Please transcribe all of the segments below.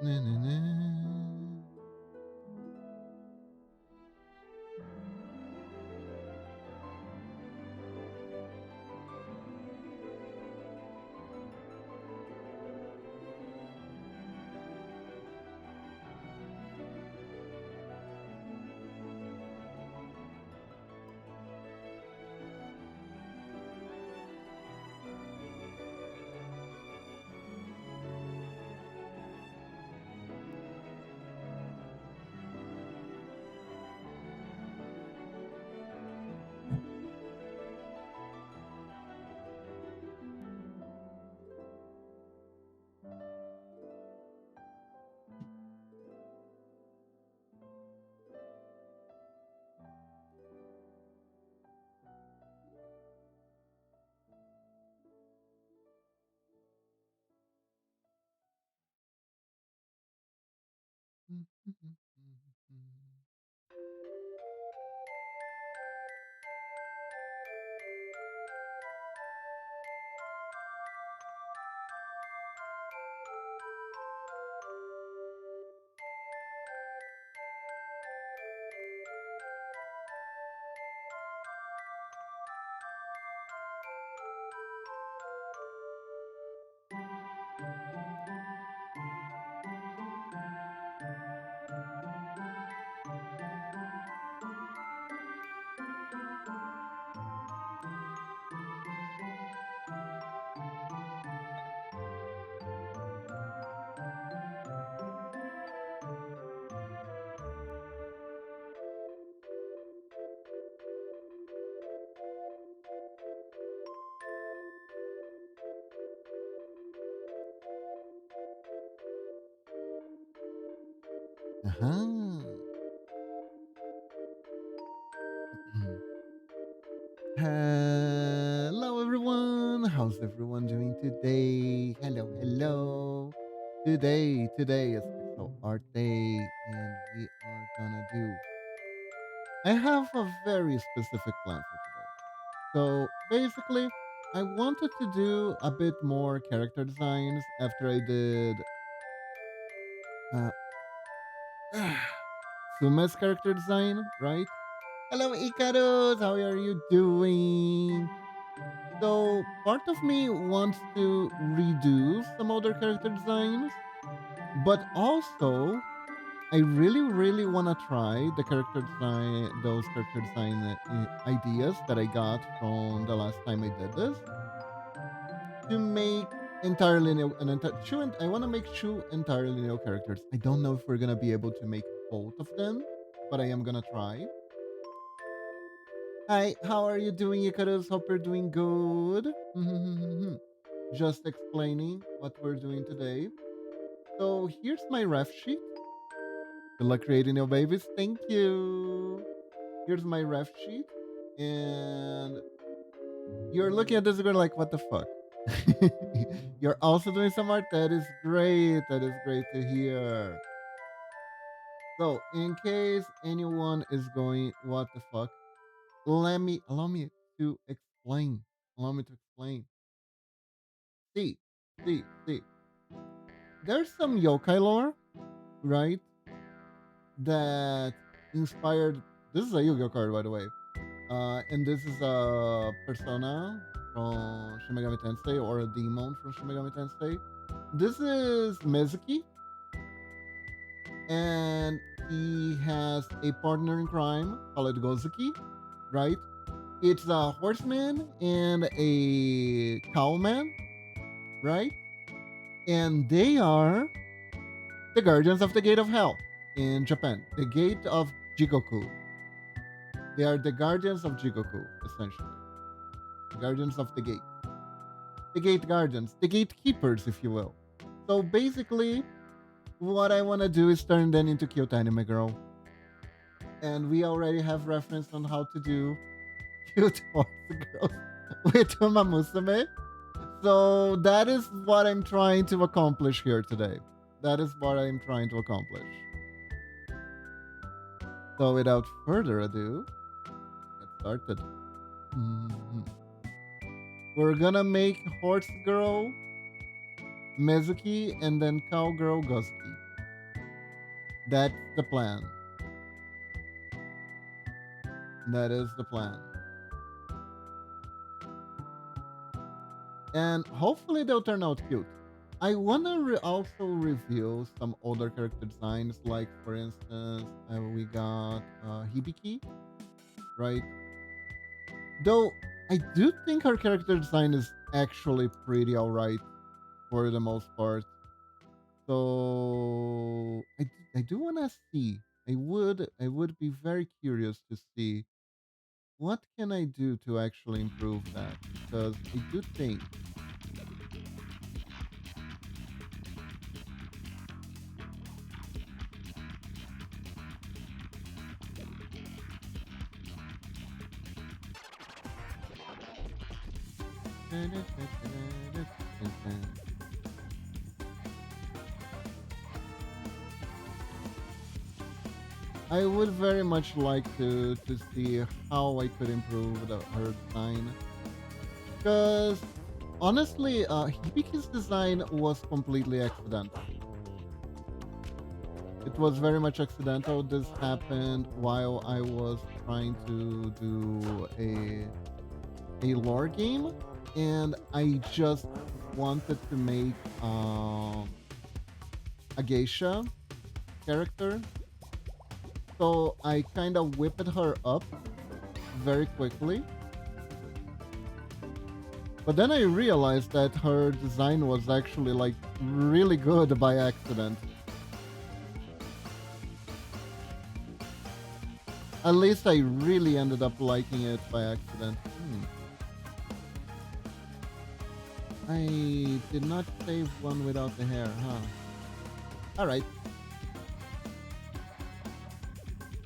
Na, na, na. Uh-huh. Hello, everyone. How's everyone doing today? Hello, hello. Today is Pixel Art Day, and we are gonna do. I have a very specific plan for today. So basically, I wanted to do a bit more character designs after I did uh, Suma's character design, right? Hello, Icarus. How are you doing? So part of me wants to redo some other character designs, but also I really, really want to try the character design, those character design ideas that I got from the last time I did this to make entirely new an entire two. I want to make two entirely new characters. I don't know if we're gonna be able to make both of them, but I am gonna try. Hi, how are you doing, Icarus? Hope you're doing good. Just explaining what we're doing today. So here's my ref sheet. Good luck creating your babies. Thank you. Here's my ref sheet. And you're looking at this and going like, what the fuck? You're also doing some art. That is great. That is great to hear. So in case anyone is going, what the fuck? Allow me to explain. Allow me to explain. See, see. There's some yokai lore, right? That inspired. This is a Yu-Gi-Oh card, by the way. And this is a persona from Shin Megami Tensei or a demon from Shin Megami Tensei. This is Mizuki, and he has a partner in crime called Gozuki, right? It's a horseman and a cowman, right? And they are the guardians of the Gate of Hell in Japan, the Gate of Jigoku. They are the guardians of Jigoku, essentially. The guardians of the gate. The gate guardians, the gatekeepers, if you will. So basically, what I want to do is turn them into cute anime girl. And we already have reference on how to do cute horse girls with Uma Musume. So that is what I'm trying to accomplish here today. That is what I'm trying to accomplish. So without further ado, let's get started. Mhm. We're gonna make Horse Girl Mizuki and then Cowgirl Gosuki. That's the plan. That is the plan. And hopefully they'll turn out cute. I wanna also review some older character designs, like for instance, we got Hibiki, right? Though I do think her character design is actually pretty alright for the most part. So I do wanna see. I would be very curious to see what can I do to actually improve that, because I do think I would very much like to see how I could improve her design. Because honestly, Hibiki's design was completely accidental. It was very much accidental. This happened while I was trying to do a lore game, and I just wanted to make a geisha character. So I kind of whipped her up very quickly. But then I realized that her design was actually like really good by accident. At least I really ended up liking it by accident. I did not save one without the hair, huh? Alright.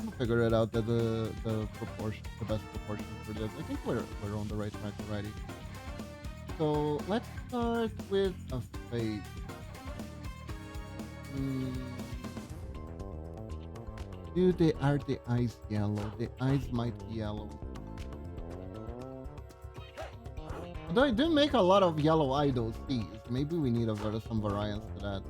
We'll figure it out, that the proportion, the best proportion for this. I think we're on the right track already. So let's start with a face. Dude, are the eyes yellow? The eyes might be yellow. Although I do make a lot of yellow idols, these. Maybe we need some variance to that.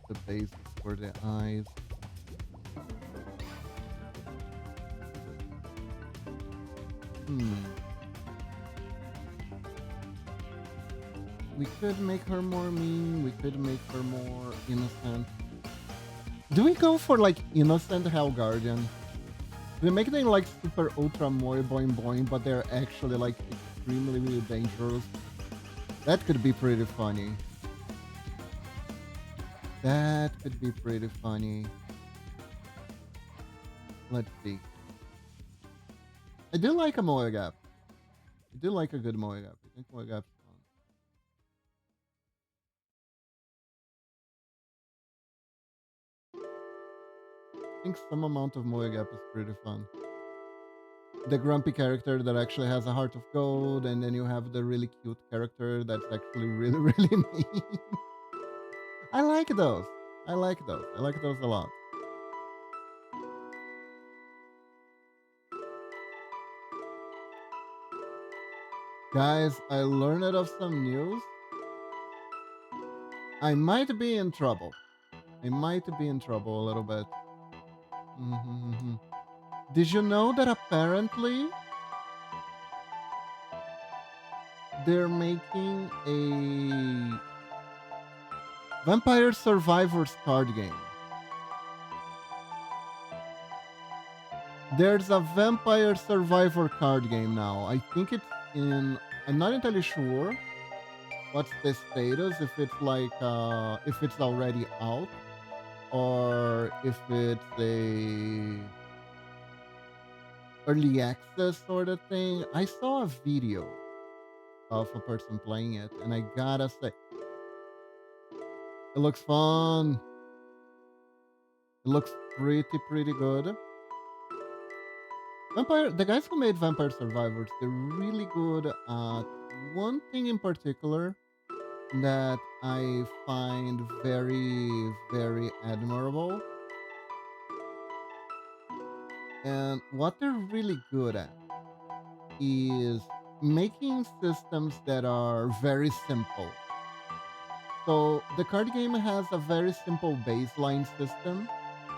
The base for the eyes. We could make her more mean. We could make her more innocent. Do we go for like innocent Hell Guardian? We make them like super ultra more boing boing, but they're actually like extremely really dangerous. That could be pretty funny. That could be pretty funny. Let's see. I do like a Moe Gap. I do like a good Moe Gap. I think Moe Gap's fun. I think some amount of Moe Gap is pretty fun. The grumpy character that actually has a heart of gold, and then you have the really cute character that's actually really, really mean. I like those. I like those. I like those a lot. Guys, I learned of some news. I might be in trouble. I might be in trouble a little bit. Did you know that apparently they're making a Vampire Survivors card game? There's a Vampire Survivor card game now. I think it's in. I'm not entirely sure what's the status. If it's like, if it's already out, or if it's a early access sort of thing. I saw a video of a person playing it, and I gotta say, it looks fun. It looks pretty good. The guys who made Vampire Survivors, they're really good at one thing in particular that I find very admirable. And what they're really good at is making systems that are very simple. So the card game has a very simple baseline system,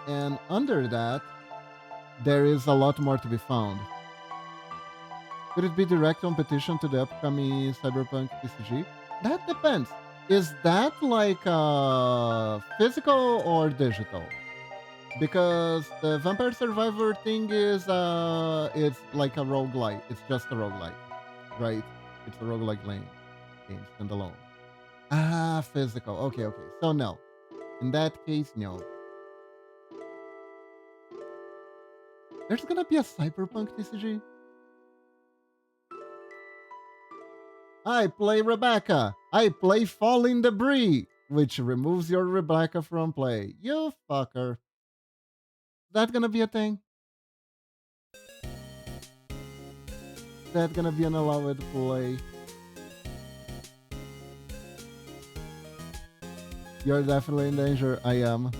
and under that, there is a lot more to be found. Could it be direct competition to the upcoming Cyberpunk TCG? That depends. Is that like physical or digital? Because the Vampire Survivor thing is it's like a roguelike. It's just a roguelike, right? It's a roguelike game standalone. Ah, physical. Okay, okay. So no. In that case, no. There's gonna be a Cyberpunk TCG. I play Rebecca. I play Falling Debris, which removes your Rebecca from play. You fucker. Is that gonna be a thing? Is that gonna be an allowed play? You're definitely in danger. I am.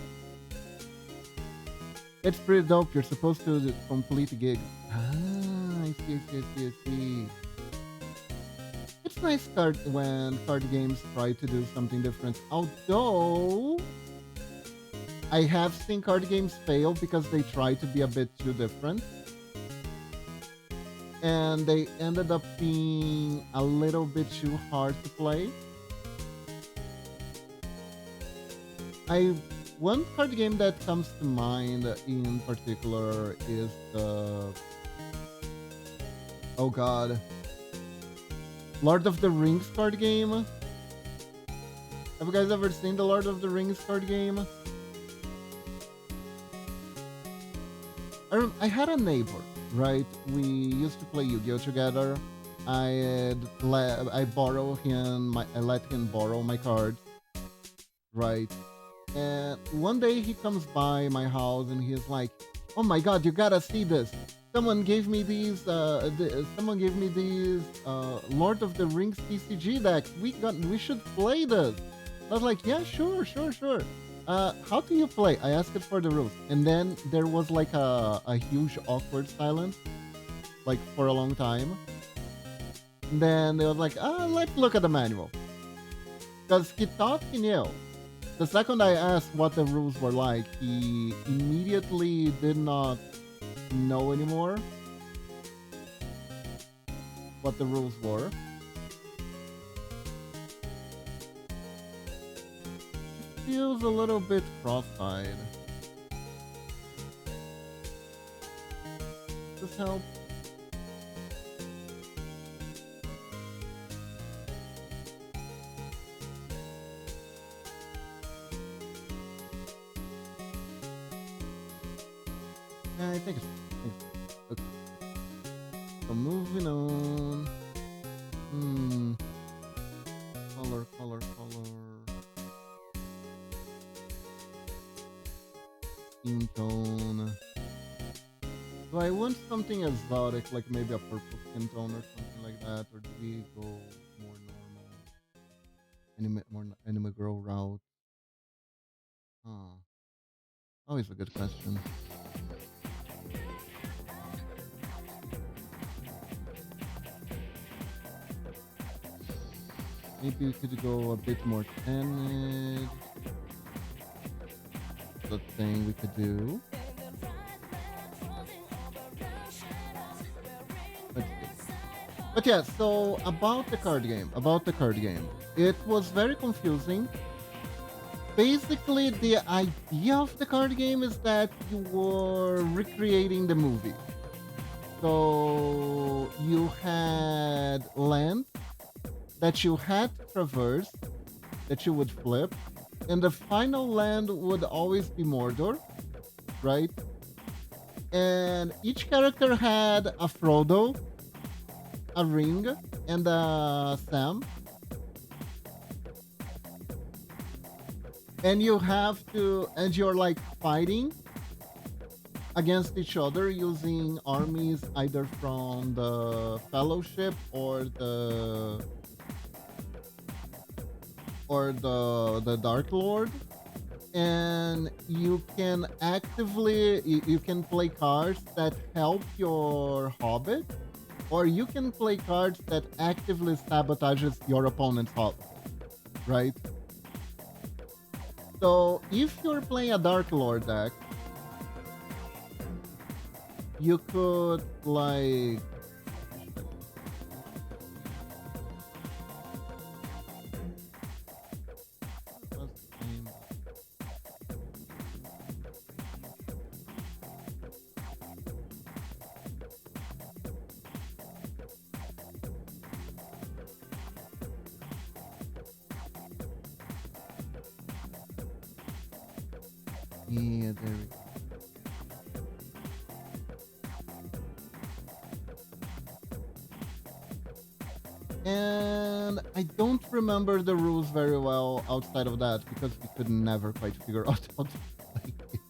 It's pretty dope. You're supposed to complete a gig. Ah, I see, I see, I see, I see. It's nice when card games try to do something different. Although I have seen card games fail because they try to be a bit too different. And they ended up being a little bit too hard to play. One card game that comes to mind in particular is the oh god, Lord of the Rings card game. Have you guys ever seen the Lord of the Rings card game? I had a neighbor, right? We used to play Yu-Gi-Oh together. I let him borrow my cards, right? And one day he comes by my house and he's like, "Oh my god, you gotta see this! Someone gave me these. Lord of the Rings TCG decks. We should play this." I was like, "Yeah, sure, sure, sure." How do you play? I asked for the rules, and then there was like a huge awkward silence, like for a long time. And then they was like, let's look at the manual, because he thought he knew. The second I asked what the rules were like, he immediately did not know anymore what the rules were. Feels a little bit cross-eyed. Does this help? Yeah, I think it's okay. So moving on. Color. Skin tone. Do I want something exotic, like maybe a purple skin tone or something like that, or do we go more normal, anime girl route? Huh. Always a good question. Maybe we could go a bit more timid. The thing we could do. But yeah, so about the card game. It was very confusing. Basically, the idea of the card game is that you were recreating the movie. So you had land that you had to traverse, that you would flip, and the final land would always be Mordor, right? And each character had a Frodo, a Ring, and a Sam. And you're like fighting against each other using armies either from the Fellowship or the Dark Lord. And you can you can play cards that help your hobbit or you can play cards that actively sabotages your opponent's hop, right? So if you're playing a Dark Lord deck, you could like yeah, there we go. And I don't remember the rules very well outside of that because we could never quite figure out how to play it.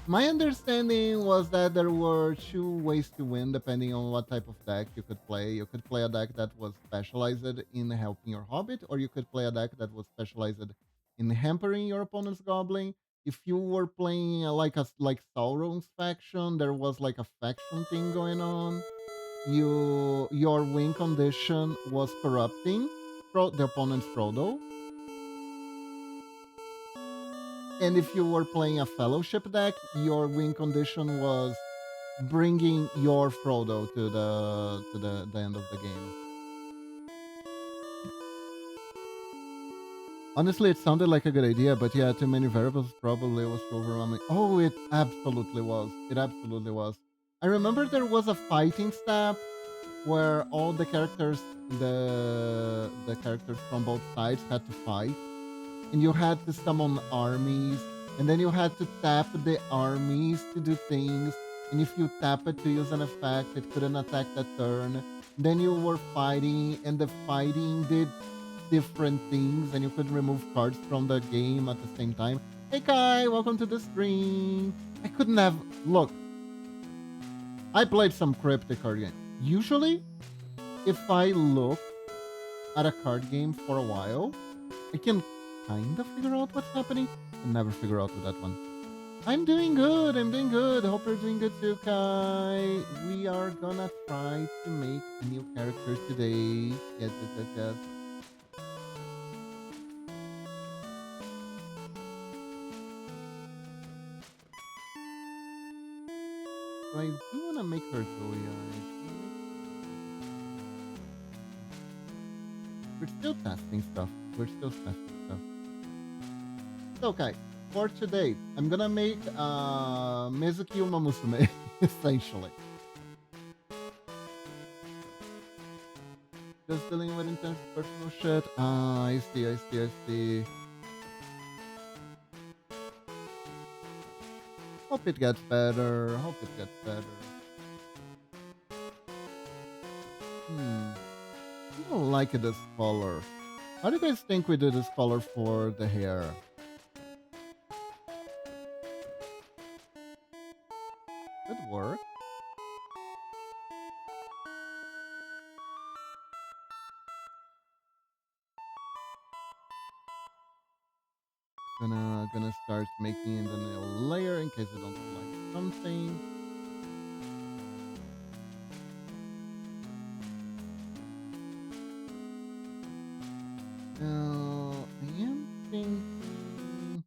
My understanding was that there were two ways to win depending on what type of deck you could play. You could play a deck that was specialized in helping your hobbit, or you could play a deck that was specialized in hampering your opponent's goblin. If you were playing like Sauron's faction, there was like a faction thing going on. Your win condition was corrupting the opponent's Frodo. And if you were playing a fellowship deck, your win condition was bringing your Frodo to the end of the game. Honestly, it sounded like a good idea, but yeah, too many variables probably was too overwhelming. Oh, it absolutely was. It absolutely was. I remember there was a fighting step where all the characters from both sides had to fight, and you had to summon armies, and then you had to tap the armies to do things, and if you tap it to use an effect, it couldn't attack that turn. Then you were fighting, and the fighting did different things, and you could remove cards from the game at the same time. Hey Kai, welcome to the stream. I couldn't have look. I played some cryptic card game. Usually, if I look at a card game for a while, I can kind of figure out what's happening. I never figure out with that one. I'm doing good. I'm doing good. Hope you're doing good too, Kai. We are gonna try to make a new character today. Yes, yes, yes, yes. So I do want to make her Zoya. We're still testing stuff. We're still testing stuff. Okay, for today, I'm gonna make Mizuki Uma Musume, essentially. Just dealing with intense personal shit. Ah, I see, I see, I see. Hope it gets better. Hope it gets better. I don't like this color. How do you guys think we do this color for the hair? Could work. Gonna start making the nail layer in case I don't like something. Now I am thinking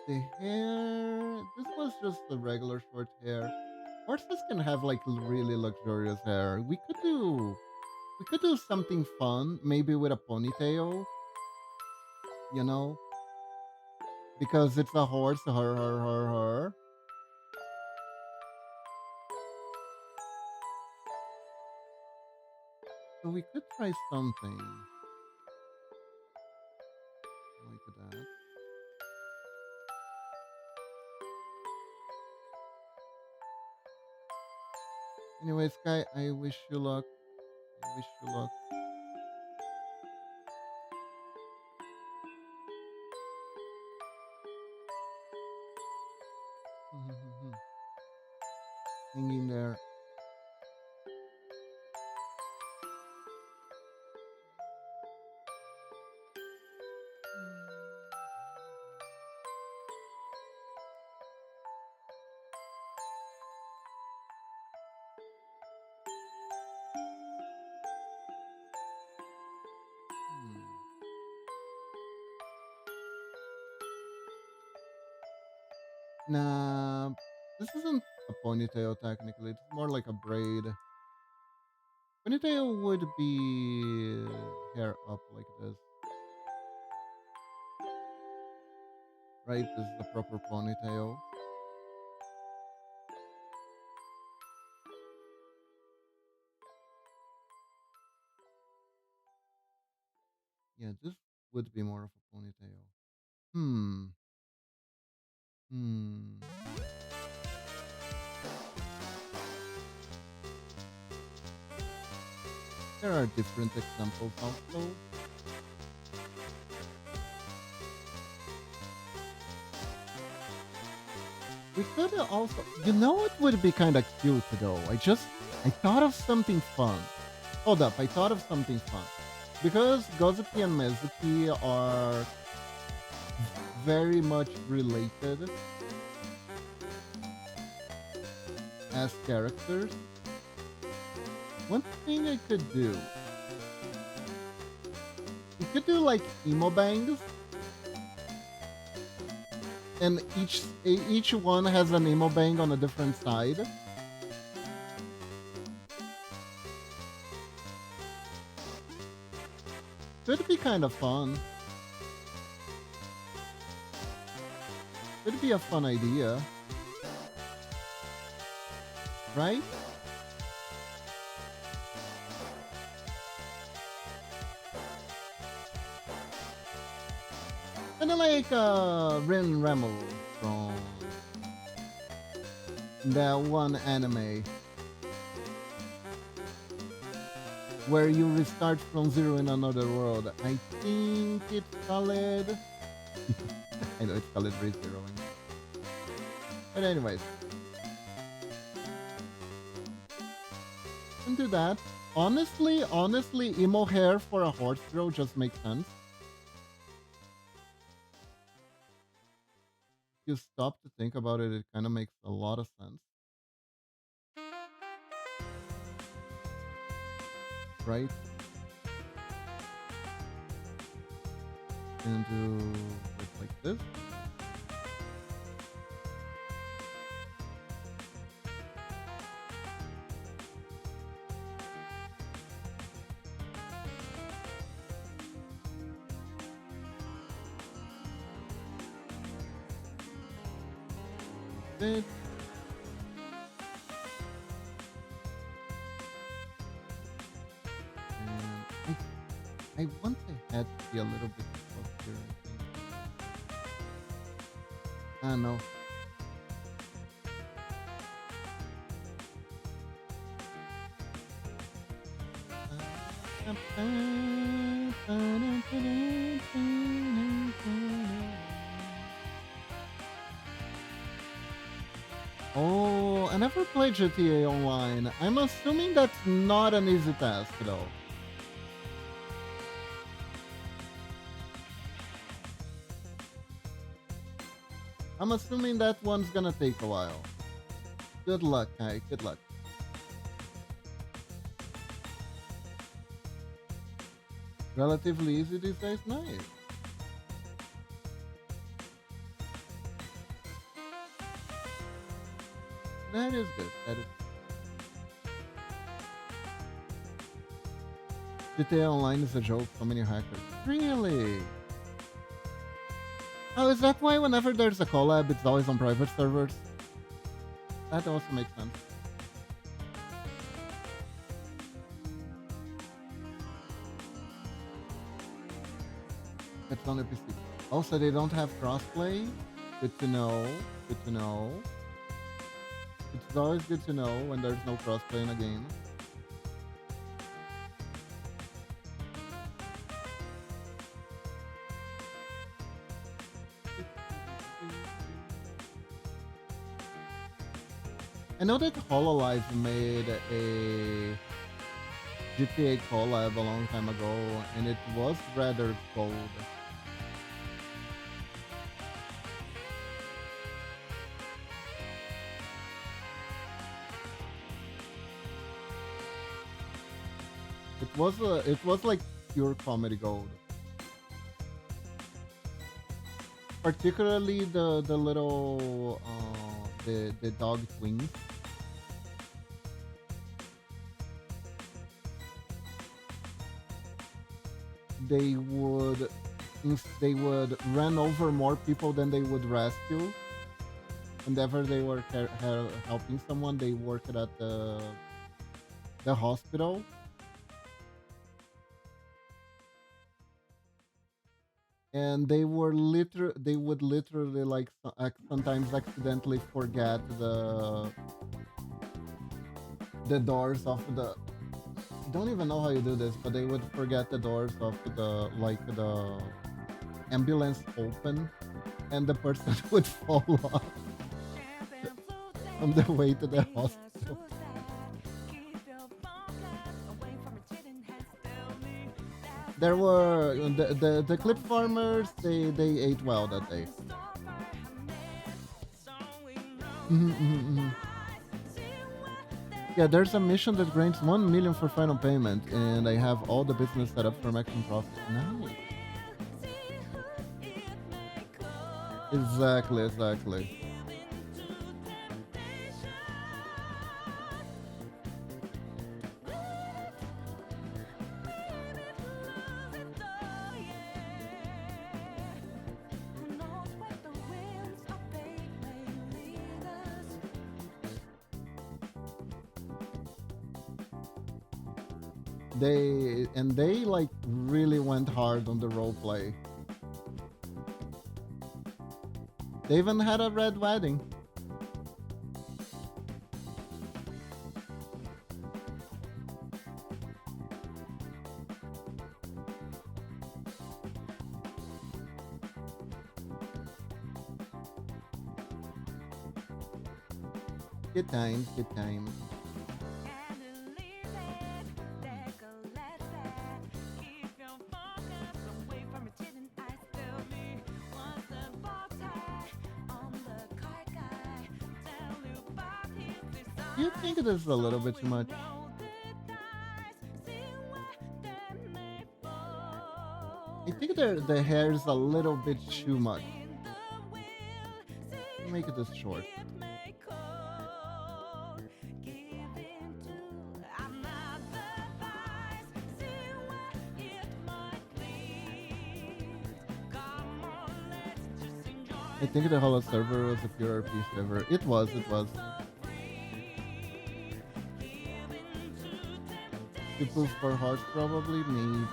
the hair. This was just the regular short hair. Horses can have like really luxurious hair. We could do something fun, maybe with a ponytail. You know, because it's a horse. Her. So we could try something like that. Anyways, Sky, I wish you luck. I wish you luck. Hang in there. Nah, this isn't a ponytail technically. It's more like a braid. Ponytail would be hair up like this, right? This is a proper ponytail. Yeah, this would be more of a ponytail. Hmm. Hmm. There are different examples also. We could also, you know what would be kind of cute though? I thought of something fun. Hold up, I thought of something fun. Because Gozuki and Mezuki are very much related as characters, one thing I could do, you could do like emo bangs, and each one has an emo bang on a different side. Could be kind of fun. Could be a fun idea, right? Kind of like Rin Remmel from that one anime where you restart from zero in another world. I think it's called. I know it's called rezeroing. But anyways, into that. Honestly, emo hair for a horse girl just makes sense. If you stop to think about it, it kind of makes a lot of sense, right? And do it like this. This. And I want the head to be a little bit close here, I think. Ah, no. Oh, I never played GTA Online. I'm assuming that's not an easy task, though. I'm assuming that one's gonna take a while. Good luck, Kai. Good luck. Relatively easy these days? Nice. That is good. That is GTA Online is a joke. So many hackers. Really? Oh, is that why whenever there's a collab, it's always on private servers? That also makes sense. It's on a PC. Also, they don't have crossplay. Good to know. Good to know. It's always good to know when there's no crossplay in a game. I know that HoloLive made a GTA collab a long time ago, and it was rather cold. It was like pure comedy gold. particularly the little the dog twins. They would they would run over more people than they would rescue. Whenever they were helping someone, they worked at the hospital, and they would literally like sometimes accidentally forget the doors of the. I don't even know how you do this, but they would forget the doors of the ambulance open, and the person would fall off on the way to the hospital. There were the clip farmers. They ate well that day. Mhm, mhm, mhm. Yeah, there's a mission that grants 1 million for final payment, and I have all the business set up for maximum profit. Nice. Exactly, exactly. They like really went hard on the role play. They even had a red wedding. Good times, good times. Do you think this is a little bit too much? I think the hair is a little bit too much. Make it this short. I think the Hollow server was a pure RP server. It was, it was. People for horse probably, maybe.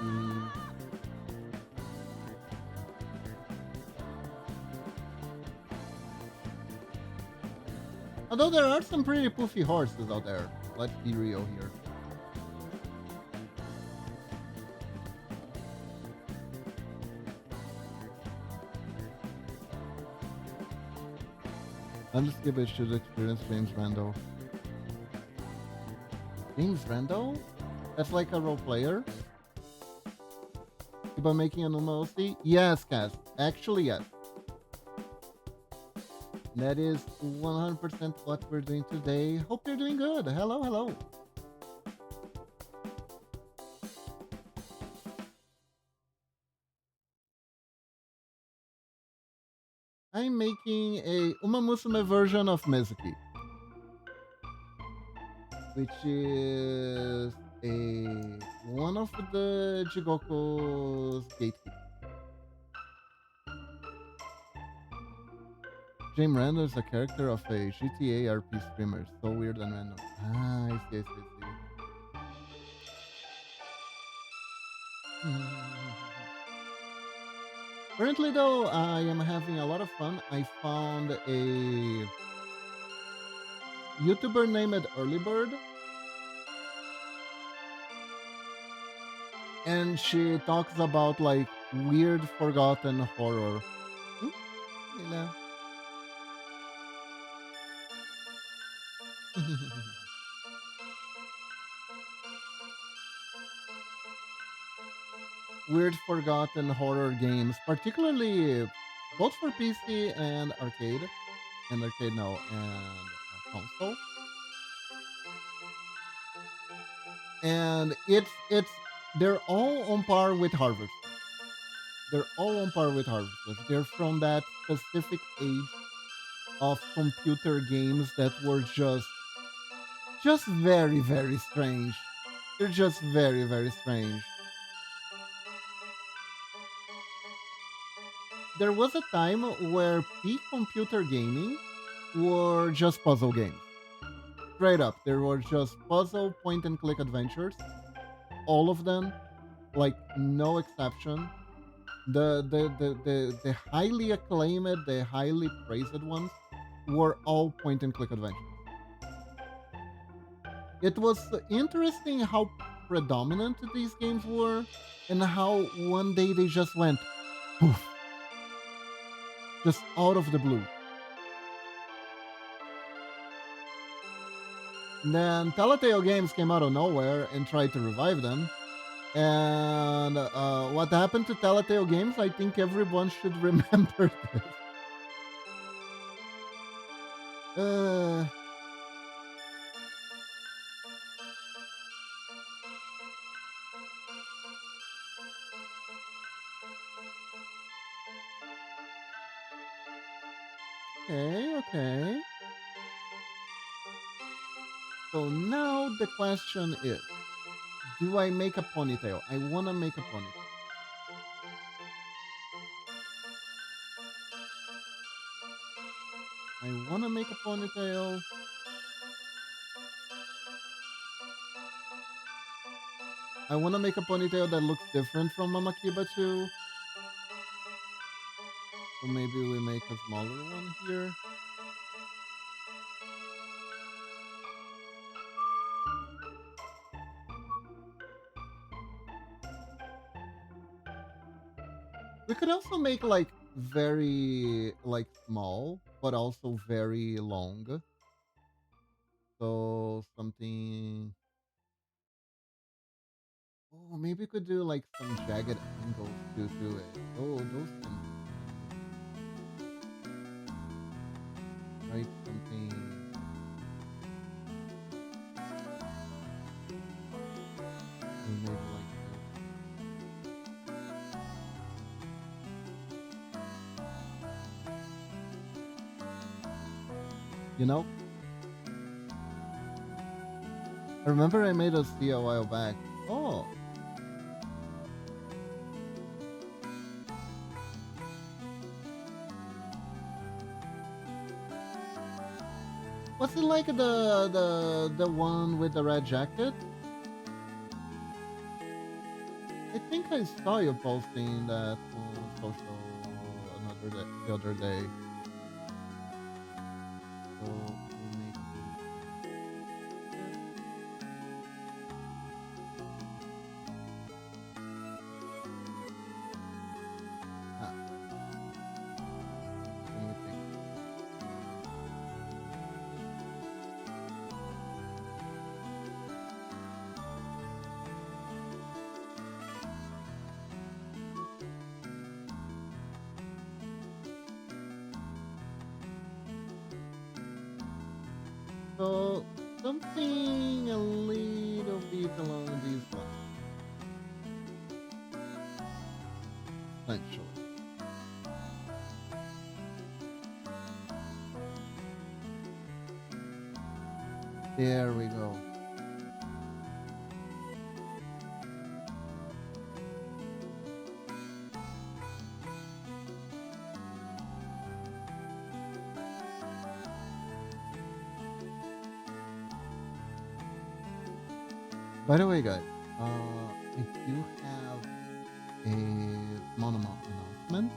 Although there are some pretty poofy horses out there. Let's be real here. Honestly, I should experience James Randall. James Randall? That's like a role player? About making a normal LC? Yes, Cass. Actually, yes. That is 100% what we're doing today. Hope you're doing good. Hello, hello. I'm making a Uma Musume version of Mizuki, which is a one of the Jigoko's gatekeepers. James Randall is a character of a GTA RP streamer. So weird and random. Ah, I see, I see, I see. Currently, though, I am having a lot of fun. I found a YouTuber named Earlybird, and she talks about like weird, forgotten horror. Hmm? You know. Weird, forgotten horror games, particularly both for PC and arcade now, and console. And it's they're all on par with Harvest. They're all on par with Harvest. They're from that specific age of computer games that were just very, very strange. They're just very, very strange. There was a time where peak computer gaming were just puzzle games. Straight up, there were just puzzle point and click adventures. All of them, like no exception. The highly acclaimed, the highly praised ones were all point and click adventures. It was interesting how predominant these games were and how one day they just went poof, just out of the blue. And then Telltale Games came out of nowhere and tried to revive them. And what happened to Telltale Games, I think everyone should remember this. Uh, okay. So now the question is, do I make a ponytail? I want to make a ponytail. I want to make a ponytail. I want to make a ponytail that looks different from Mama Kiba too. So maybe we make a smaller one here. We could also make like very like small, but also very long. So something. Oh, maybe we could do like some jagged angles to it. Oh, those can right something. Maybe like you know. I remember I made a C a while back. Oh, was it like the one with the red jacket? I think I saw you posting that on social another day, the other day. So we make ah, let me think. So something a little bit along these lines, essentially. There we go. By the way, guys, I do have a announcement.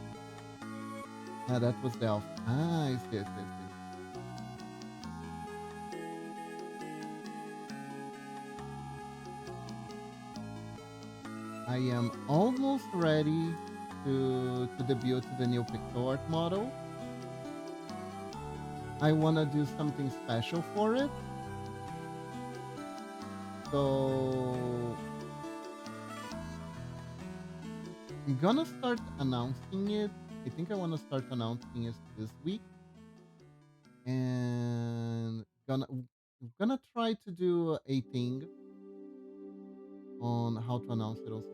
That was the elf. Ah, I see, I see, I see. I am almost ready to debut the new pixel art model. I want to do something special for it. So I'm gonna start announcing it. I think I want to start announcing it this week, and gonna try to do a thing on how to announce it on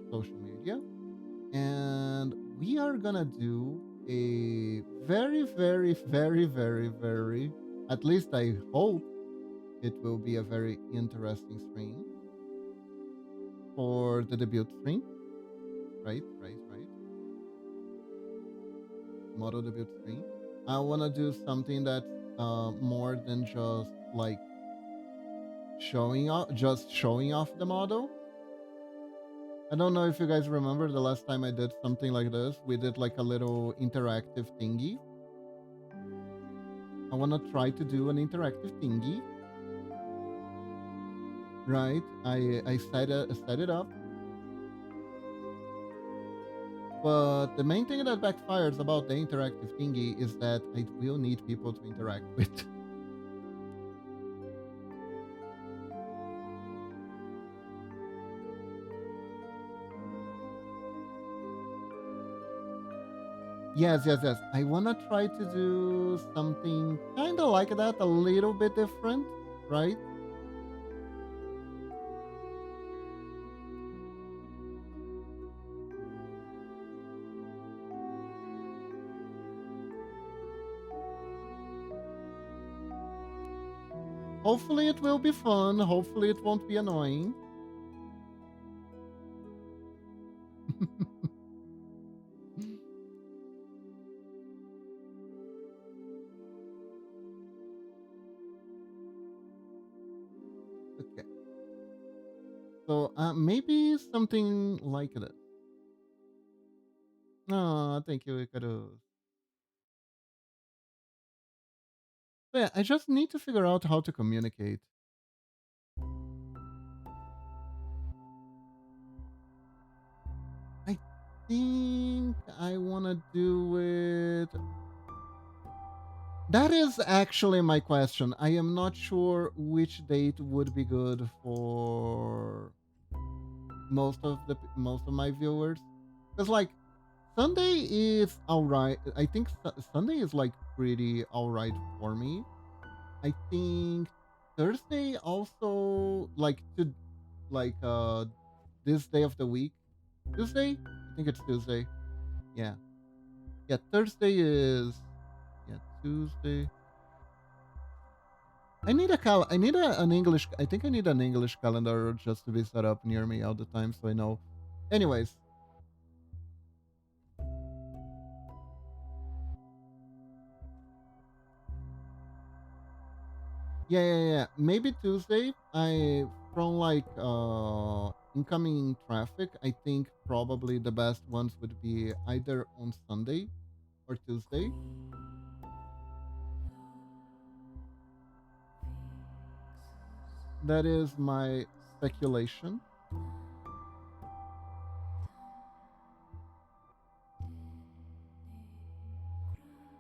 social media. And we are gonna do a very, very, very, very, very, at least I hope it will be a very interesting stream for the debut stream. Right, right, right. Model debut stream. I want to do something that's more than just like showing off the model. I don't know if you guys remember the last time I did something like this. We did like a little interactive thingy. I want to try to do an interactive thingy. Right? I set it up. But the main thing that backfires about the interactive thingy is that I will need people to interact with. Yes, yes, yes. I want to try to do something kind of like that, a little bit different, right? Hopefully it will be fun. Hopefully it won't be annoying. Okay. So maybe something like this. Oh, thank you, Icarus. Yeah, I just need to figure out how to communicate. I think I want to do it. That is actually my question. I am not sure which date would be good for most of my viewers, because like Sunday is all right. I think Sunday is like pretty all right for me. I think Thursday also like to like this day of the week. Tuesday? I think it's Tuesday. Yeah. Yeah, Thursday is yeah, Tuesday. I need an English I think I need an English calendar just to be set up near me all the time so I know. Anyways, yeah, yeah, yeah. Maybe Tuesday. I from like incoming traffic, I think probably the best ones would be either on Sunday or Tuesday. That is my speculation.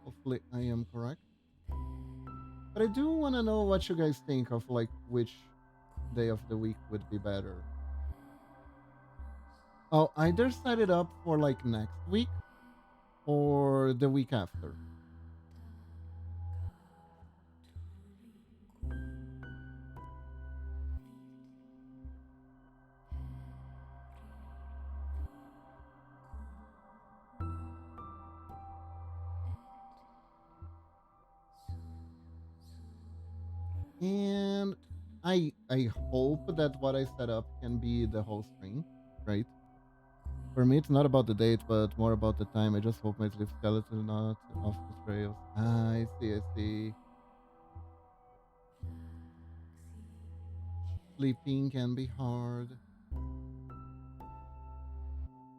Hopefully I am correct. But I do want to know what you guys think of like which day of the week would be better. I'll either set it up for like next week or the week after. And I hope that what I set up can be the whole string, right? For me, it's not about the date, but more about the time. I just hope my sleep skeleton not off the trails. Ah, I see, I see. Sleeping can be hard.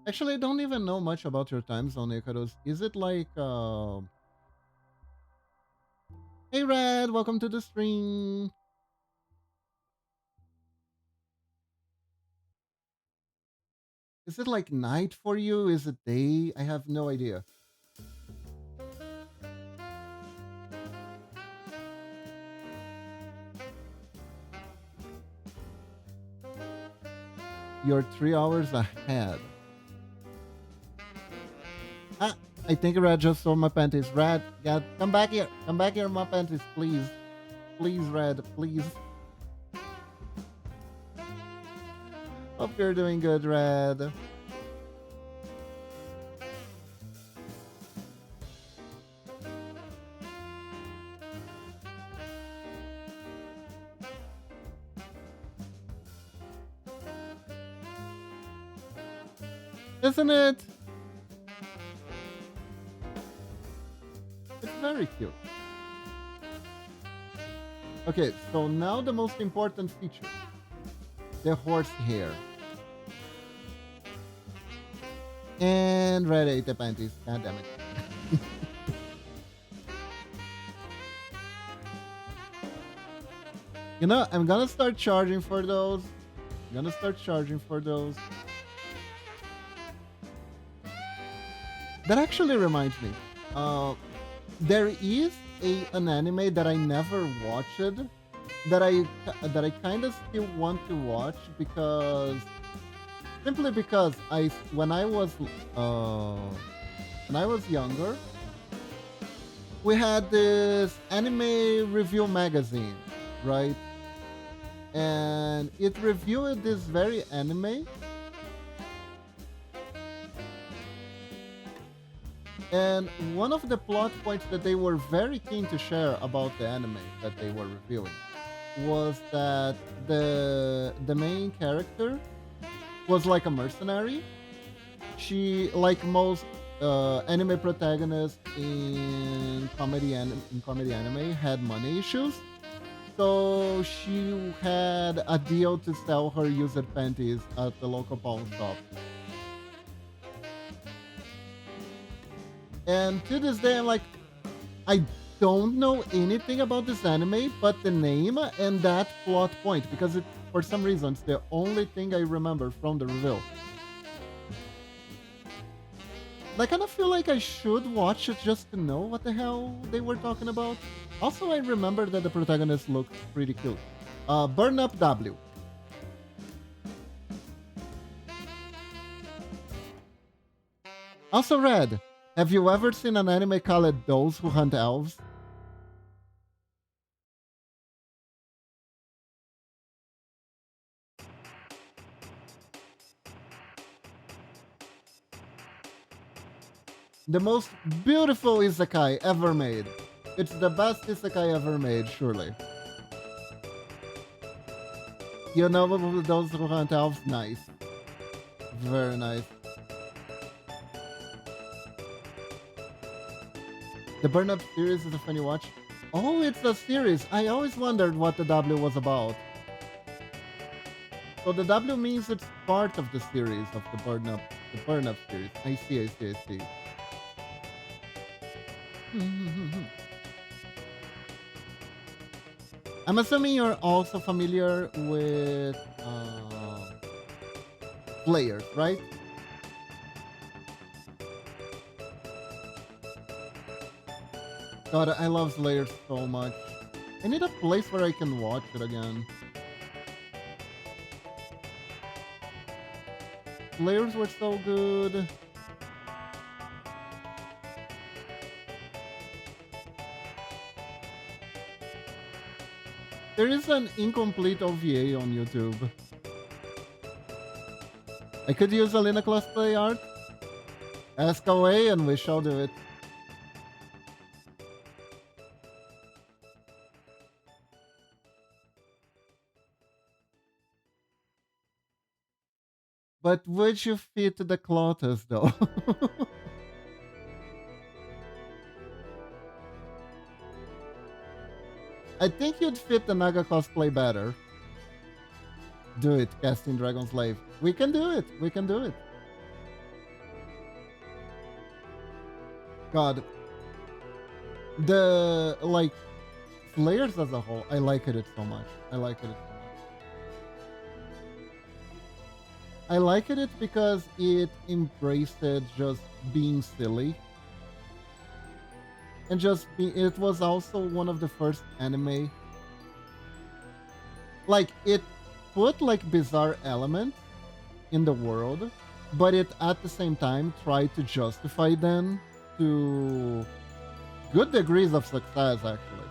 Actually, I don't even know much about your time zone, Icarus. Is it like hey Red, welcome to the stream. Is it like night for you? Is it day? I have no idea. You're 3 hours ahead. Ah, I think Red just saw my panties. Red, yeah, come back here. Come back here, my panties, please. Please, Red, please. Hope you're doing good, Red. Isn't it? It's very cute. Okay, so now the most important feature. The horse hair. And red ate the panties. God damn it. You know, I'm gonna start charging for those. That actually reminds me. There is an anime that I never watched that I kind of still want to watch because simply because uh, when I was younger, we had this anime review magazine, right? And it reviewed this very anime. And one of the plot points that they were very keen to share about the anime that they were reviewing was that the main character was like a mercenary. She, like most anime protagonists in comedy anime, had money issues. So she had a deal to sell her used panties at the local pawn shop. And to this day, I'm like, I don't know anything about this anime, but the name and that plot point, because it, for some reason, it's the only thing I remember from the reveal. I kind of feel like I should watch it just to know what the hell they were talking about. Also, I remember that the protagonist looked pretty cute. Burn Up W. Also, Red, have you ever seen an anime called Those Who Hunt Elves? The most beautiful isekai ever made. It's the best isekai ever made, surely. You know Those Who Hunt Elves? Nice. Very nice. The Burn Up series is a funny watch. Oh, it's a series. I always wondered what the W was about. So the W means it's part of the series of the Burn Up series. I see. I'm assuming you're also familiar with players, right? God, I love Slayer so much. I need a place where I can watch it again. Slayers were so good. There is an incomplete OVA on YouTube. I could use a Lina cosplay art. Ask away and we shall do it. But would you fit the Clotus though? I think you'd fit the Naga cosplay better. Do it, casting Dragon Slave. We can do it. God. The, like, Slayers as a whole, I like it so much. I like it because it embraced just being silly. And it was also one of the first anime. Like, it put, like, bizarre elements in the world, but it, at the same time, tried to justify them to good degrees of success, actually.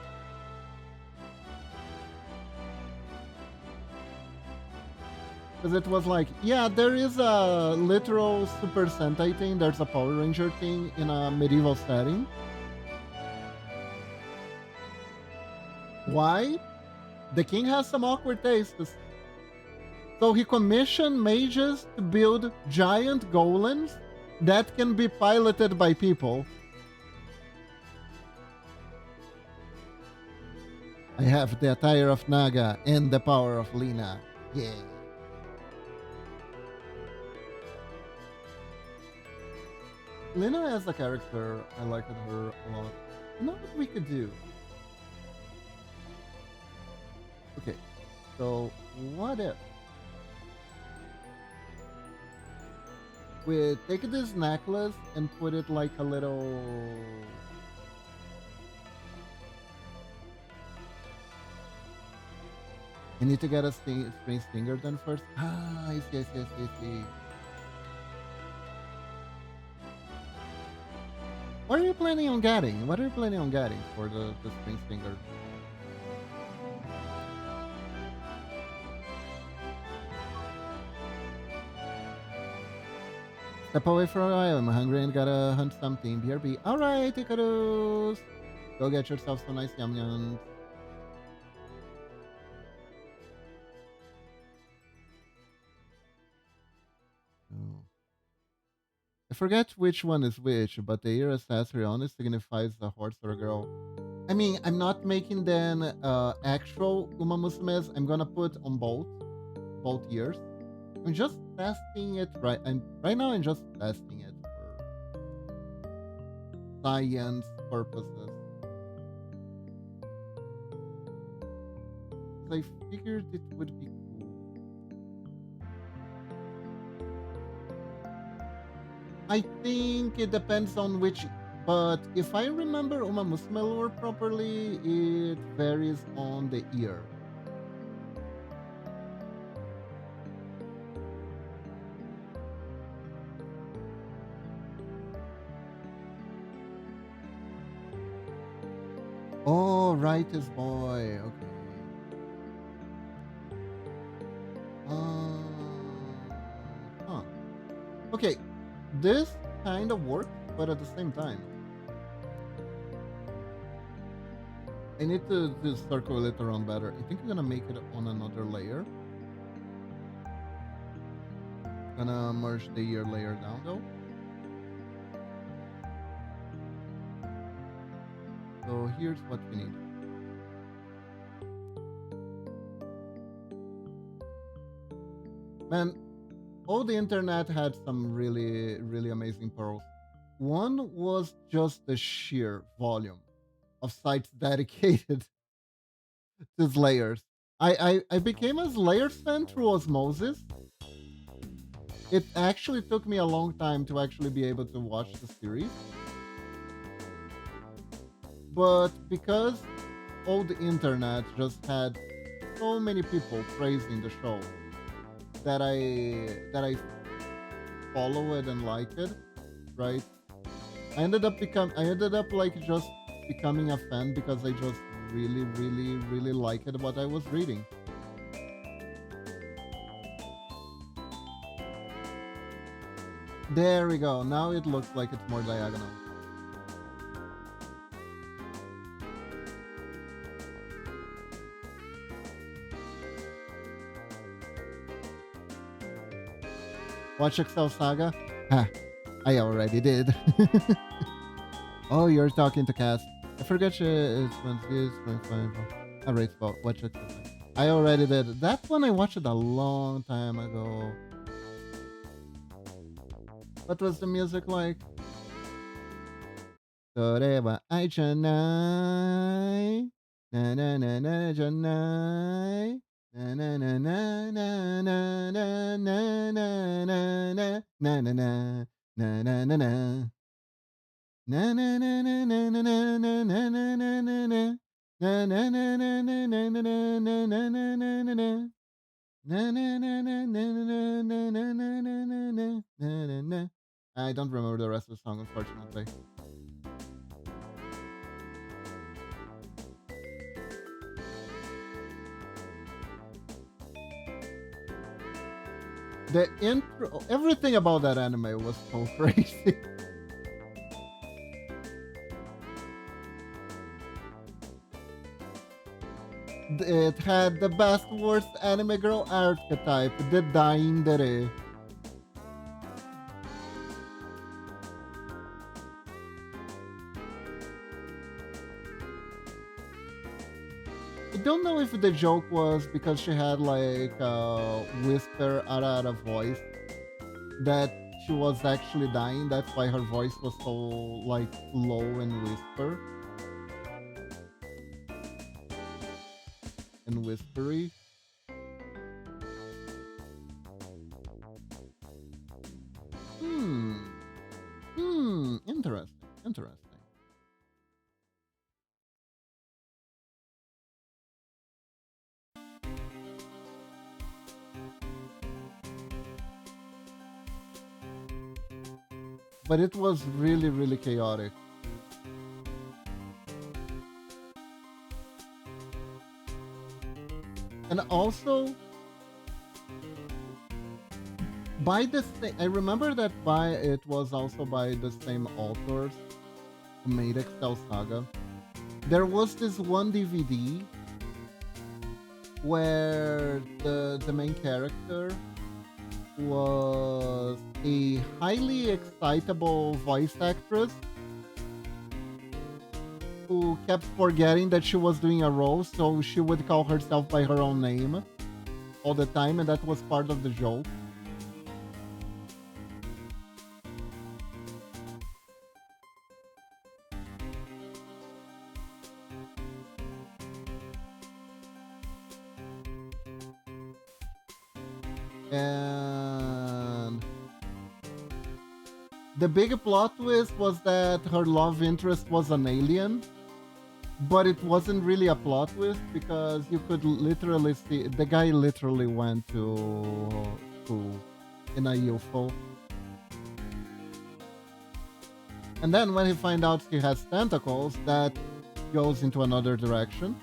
Because it was like, yeah, there is a literal Super Sentai thing, there's a Power Ranger thing in a medieval setting. Why? The king has some awkward tastes. So he commissioned mages to build giant golems that can be piloted by people. I have the attire of Naga and the power of Lina. Yeah. Lina as a character, I liked her a lot. You know what we could do? Okay, so what if we take this necklace and put it like a little... I need to get a strange stinger then first. Ah, I see, I see, I see, I see. What are you planning on getting? What are you planning on getting for the strange stinger? Step away for a while. I'm hungry and gotta hunt something. BRB. Alright, Icarus! Go get yourself some nice yum yums. Oh. I forget which one is which, but the ear accessory only signifies a horse or a girl. I mean, I'm not making them actual Uma Musumes. I'm gonna put on both ears. I'm just testing it right now. I'm just testing it for science purposes. I figured it would be cool. I think it depends on which, but if I remember Uma Musume lore properly, it varies on the ear. Oh, righteous boy. Okay. Huh. Okay, this kind of works, but at the same time, I need to circle it around better. I think I'm gonna make it on another layer. Gonna merge the ear layer down though. So here's what we need. Man, all the internet had some really, really amazing pearls. One was just the sheer volume of sites dedicated to Slayers. I became a Slayers fan through osmosis. It actually took me a long time to actually be able to watch the series. But because all the internet just had so many people praising the show that I follow it and like it, right? I ended up like just becoming a fan because I just really, really, really liked what I was reading. There we go. Now it looks like it's more diagonal. Watch Excel Saga? Ha, I already did. Oh, you're talking to Cass. I forget it's Alright, watch Excel Saga. I already did. That one I watched it a long time ago. What was the music like? Toreba ai janai. Na na na na janai. Na na na na na na na na na na na na na na na na na. Na na na na na na na na na na na na na. Na na na na na na na na na na na na na na. Na na na na na na na na na na na na na na. I don't remember the rest of the song, unfortunately. The intro, everything about that anime was so crazy. It had the best worst anime girl archetype, the Daindere. I don't know if the joke was because she had like a whisper out of voice that she was actually dying. That's why her voice was so like low and whispery. Hmm. Interesting. Interesting. But it was really, really chaotic. And also, by the I remember that it was also by the same authors who made Excel Saga. There was this one DVD where the main character was a highly excitable voice actress who kept forgetting that she was doing a role, so she would call herself by her own name all the time, and that was part of the joke. And the big plot twist was that her love interest was an alien, but it wasn't really a plot twist because you could literally see the guy literally went to in a UFO. And then when he finds out he has tentacles, that goes into another direction.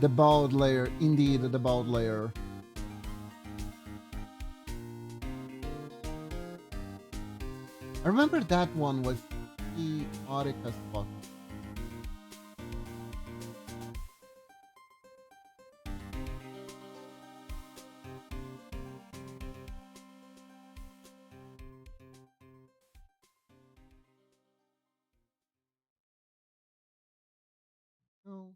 The bald layer, indeed, the bald layer. I remember that one was chaotic as fuck. No.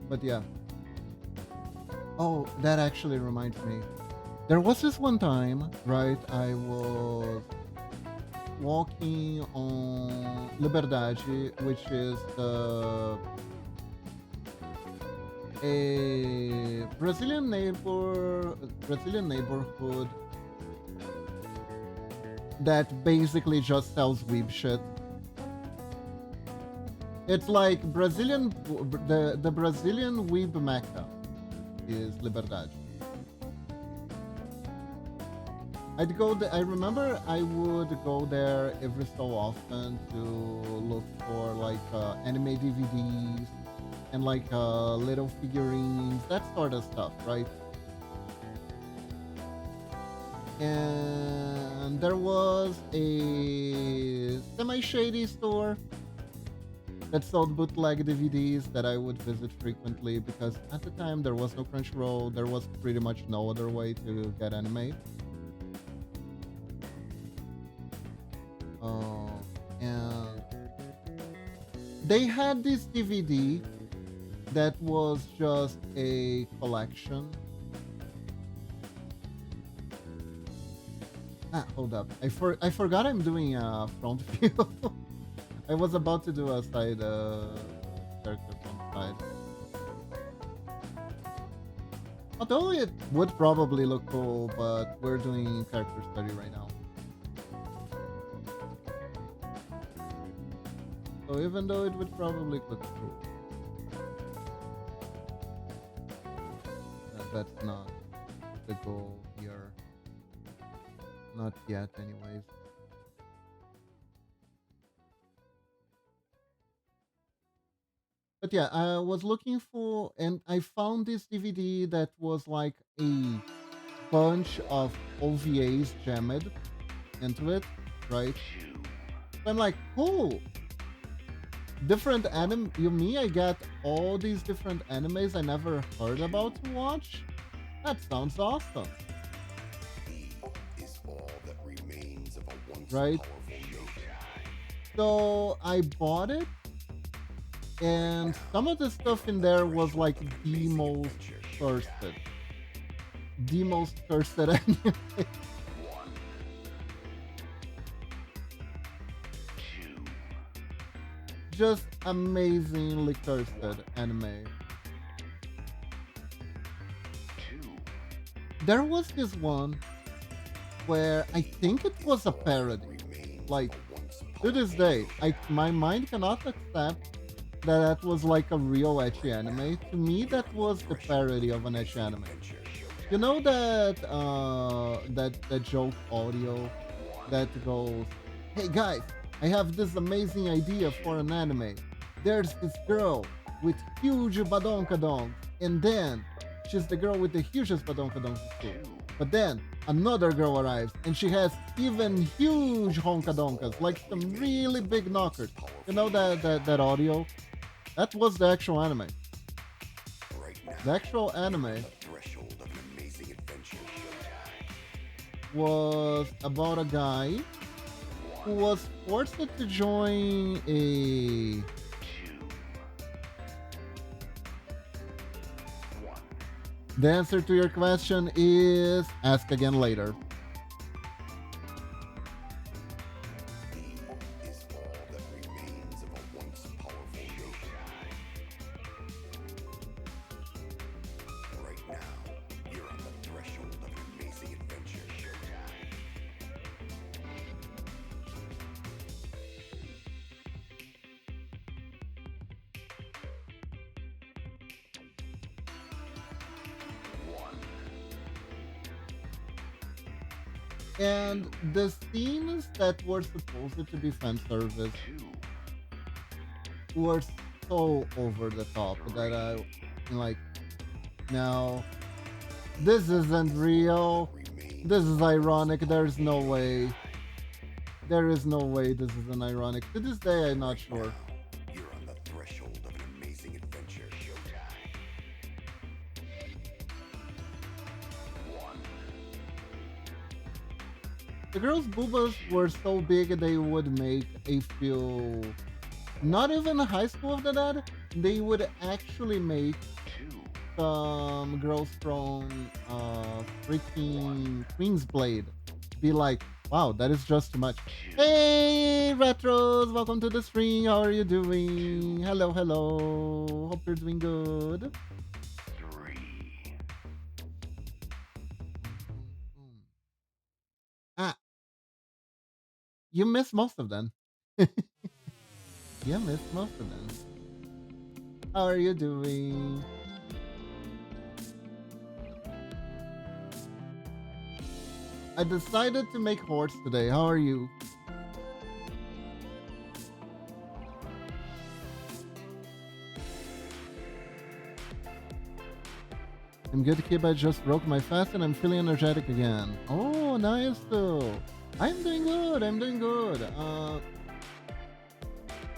But yeah. Oh, that actually reminds me. There was this one time, right? I was walking on Liberdade, which is a Brazilian neighborhood that basically just sells weeb shit. It's like the Brazilian weeb mecca is Liberdade. I remember I would go there every so often to look for like anime DVDs and like little figurines, that sort of stuff, right? And there was a semi-shady store that sold bootleg DVDs that I would visit frequently because at the time there was no Crunchyroll, there was pretty much no other way to get anime. And they had this DVD that was just a collection. Hold up. I forgot I'm doing a front view. I was about to do a side character from side. Although it would probably look cool, but we're doing character study right now. So even though it would probably click through, that's not the goal here. Not yet, anyways. But yeah, I was looking for, and I found this DVD that was like a bunch of OVAs jammed into it, right? So I'm like, cool. Different anime. You mean I get all these different animes I never heard about to watch? That sounds awesome. Is all that remains of a once Right? powerful So I bought it, and some of the stuff in there was like the most cursed. The most cursed anime. Just amazingly cursed anime. There was this one where I think it was a parody. Like, to this day, my mind cannot accept that was like a real ecchi anime. To me, that was the parody of an ecchi anime. You know that that joke audio that goes, "Hey guys, I have this amazing idea for an anime. There's this girl with huge badonkadonk, and then she's the girl with the hugest badonkadonk too. But then another girl arrives, and she has even huge honkadonkas, like some really big knockers. You know that audio? That was the actual anime. The actual anime was about a guy who was forced to join a The answer to your question is ask again later. And the scenes that were supposed to be fan service were so over the top that I like, no, this isn't real. This is ironic. There's no way. There is no way this is an ironic. To this day, I'm not sure. You're on the threshold of an amazing adventure. The girls' boobas were so big they would make a feel. Not even a high school of the dead. They would actually make some girls from freaking Queen's Blade be like, wow, that is just too much. Hey, Retros, welcome to the stream. How are you doing? Hello, hello. Hope you're doing good. Ah, you missed most of them. You missed most of them. How are you doing? I decided to make horse today. How are you? I'm good, kid. I just broke my fast and I'm feeling energetic again. Oh, nice though. I'm doing good. I'm doing good.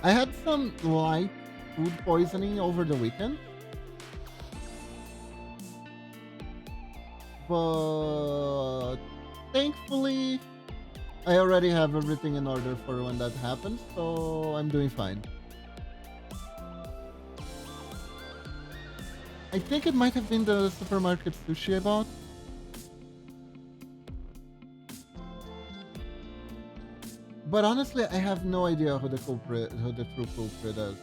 I had some light food poisoning over the weekend. But thankfully, I already have everything in order for when that happens, so I'm doing fine. I think it might have been the supermarket sushi I bought. But honestly, I have no idea who the true culprit is.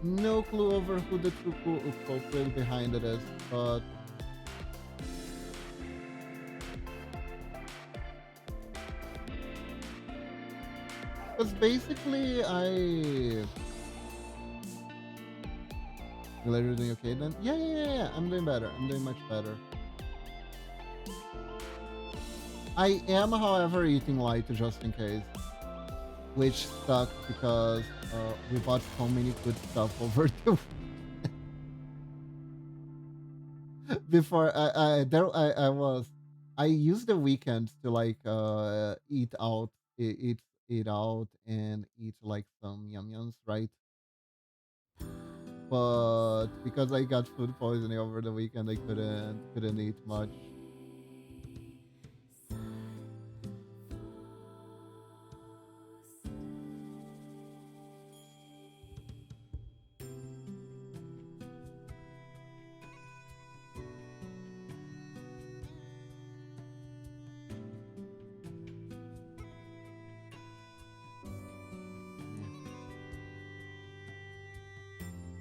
No clue over who the true culprit behind it is, but because basically you're doing okay then? Yeah. I'm doing better. I'm doing much better. I am, however, eating light just in case, which sucks because we bought so many good stuff over the before I was I used the weekends to like eat out eat out and eat like some yum yums, right? But because I got food poisoning over the weekend, I couldn't eat much. Yeah.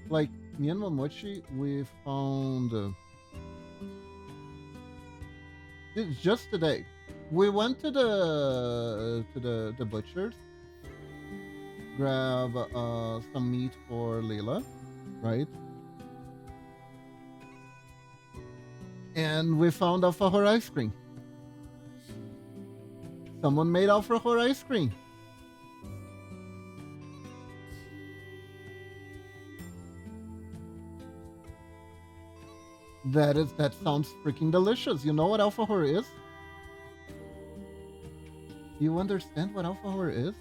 Like me and Momochi, we found just today. We went to the butcher's, grab some meat for Leela, right? And we found alfajor ice cream. Someone made alfajor ice cream. That sounds freaking delicious. You know what alfajor is? Do you understand what alfajor is?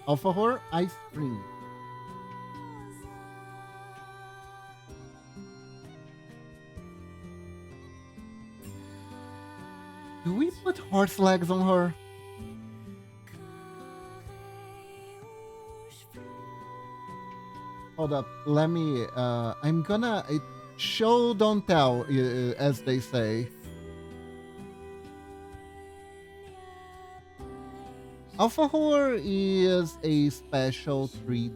Alfajor ice cream. Do we put horse legs on her? Hold up. Let me. I'm gonna. Show, don't tell, as they say. Alfajor is a special treat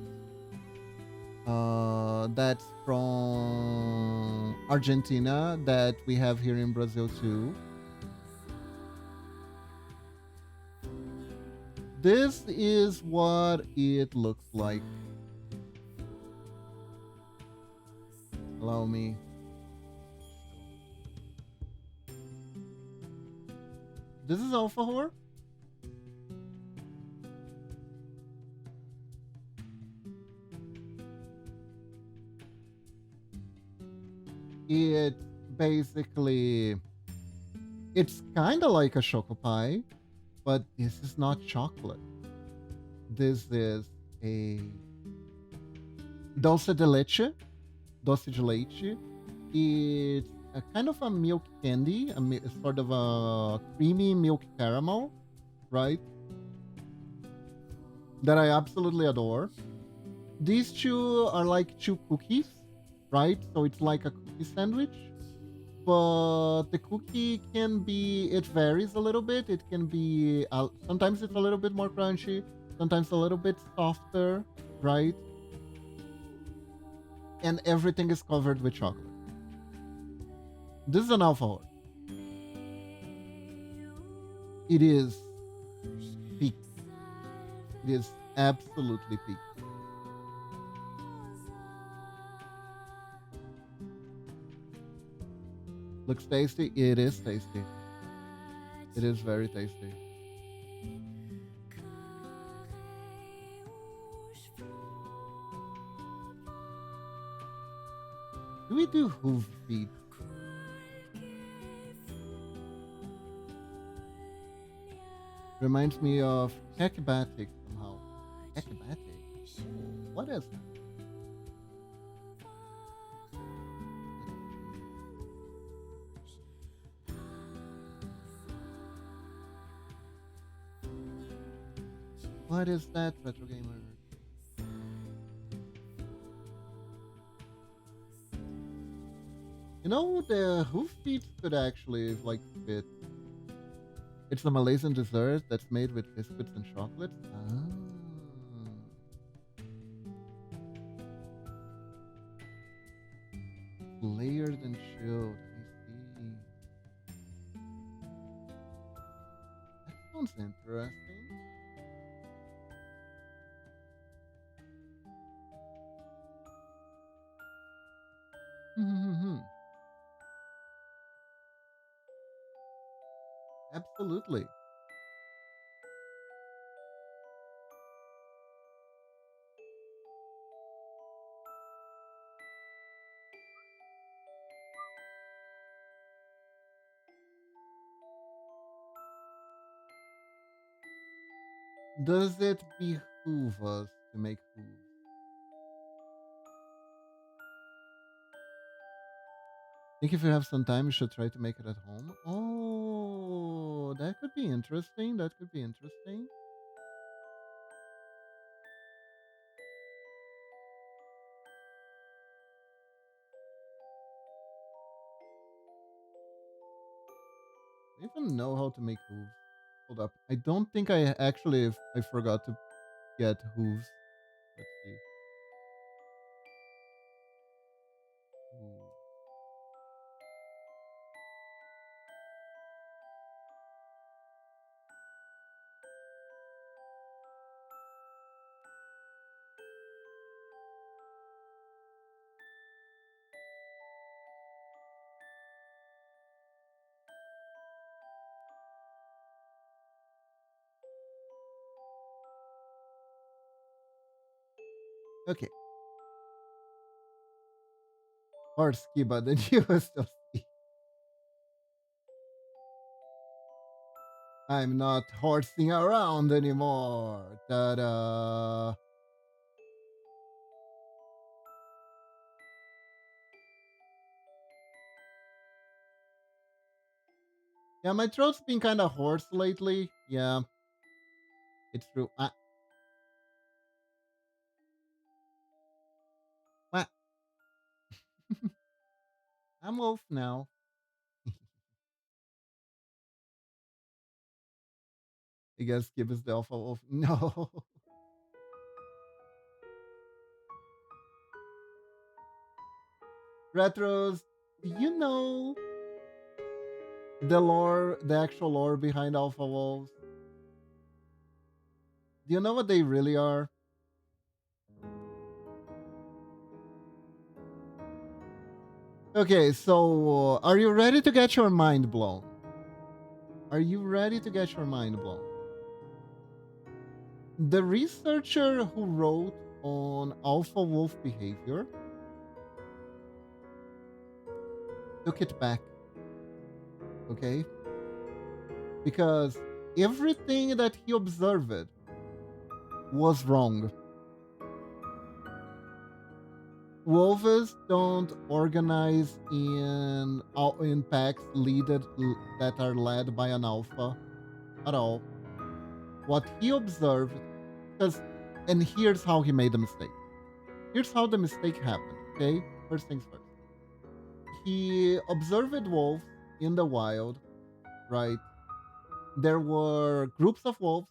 that's from Argentina that we have here in Brazil too. This is what it looks like. Allow me. This is alfajor. It basically, it's kind of like a choco pie, but this is not chocolate. This is a dulce de leche. Doce de leite. It's a kind of a milk candy, sort of a creamy milk caramel, right? That I absolutely adore. These two are like two cookies, right? So it's like a cookie sandwich. But the cookie can be, it varies a little bit. It can be, sometimes it's a little bit more crunchy, sometimes a little bit softer, right? And everything is covered with chocolate. This is an alfajor. It is peak. It is absolutely peak. Looks tasty. It is tasty. It is very tasty. Do we do hoof feet? Reminds me of Hecabatic somehow. Hecabatic? What is that? What is that, retro gamer? You know, the hoof feet could actually like fit. It's a Malaysian dessert that's made with biscuits and chocolate. Ah, layered and chilled. I see. That sounds interesting. Absolutely. Does it behoove us to make hooves? I think if you have some time, you should try to make it at home. Oh, that could be interesting. That could be interesting. I even know how to make hooves. Hold up. I don't think I actually I forgot to get hooves. Let's see. Ooh. Okay. Horse skiba, then you will still see. I'm not horsing around anymore. Ta-da. Yeah, my throat's been kind of hoarse lately. Yeah, it's true. Ah, I'm wolf now. I guess Skip is the alpha wolf. No. Retros, do you know the lore, the actual lore behind alpha wolves? Do you know what they really are? Okay, so are you ready to get your mind blown? Are you ready to get your mind blown? The researcher who wrote on alpha wolf behavior took it back, okay? Because everything that he observed was wrong. Wolves don't organize in packs that are led by an alpha at all. What he observed, because and here's how he made the mistake. Here's how the mistake happened. Okay, first things first. He observed wolves in the wild, right? There were groups of wolves.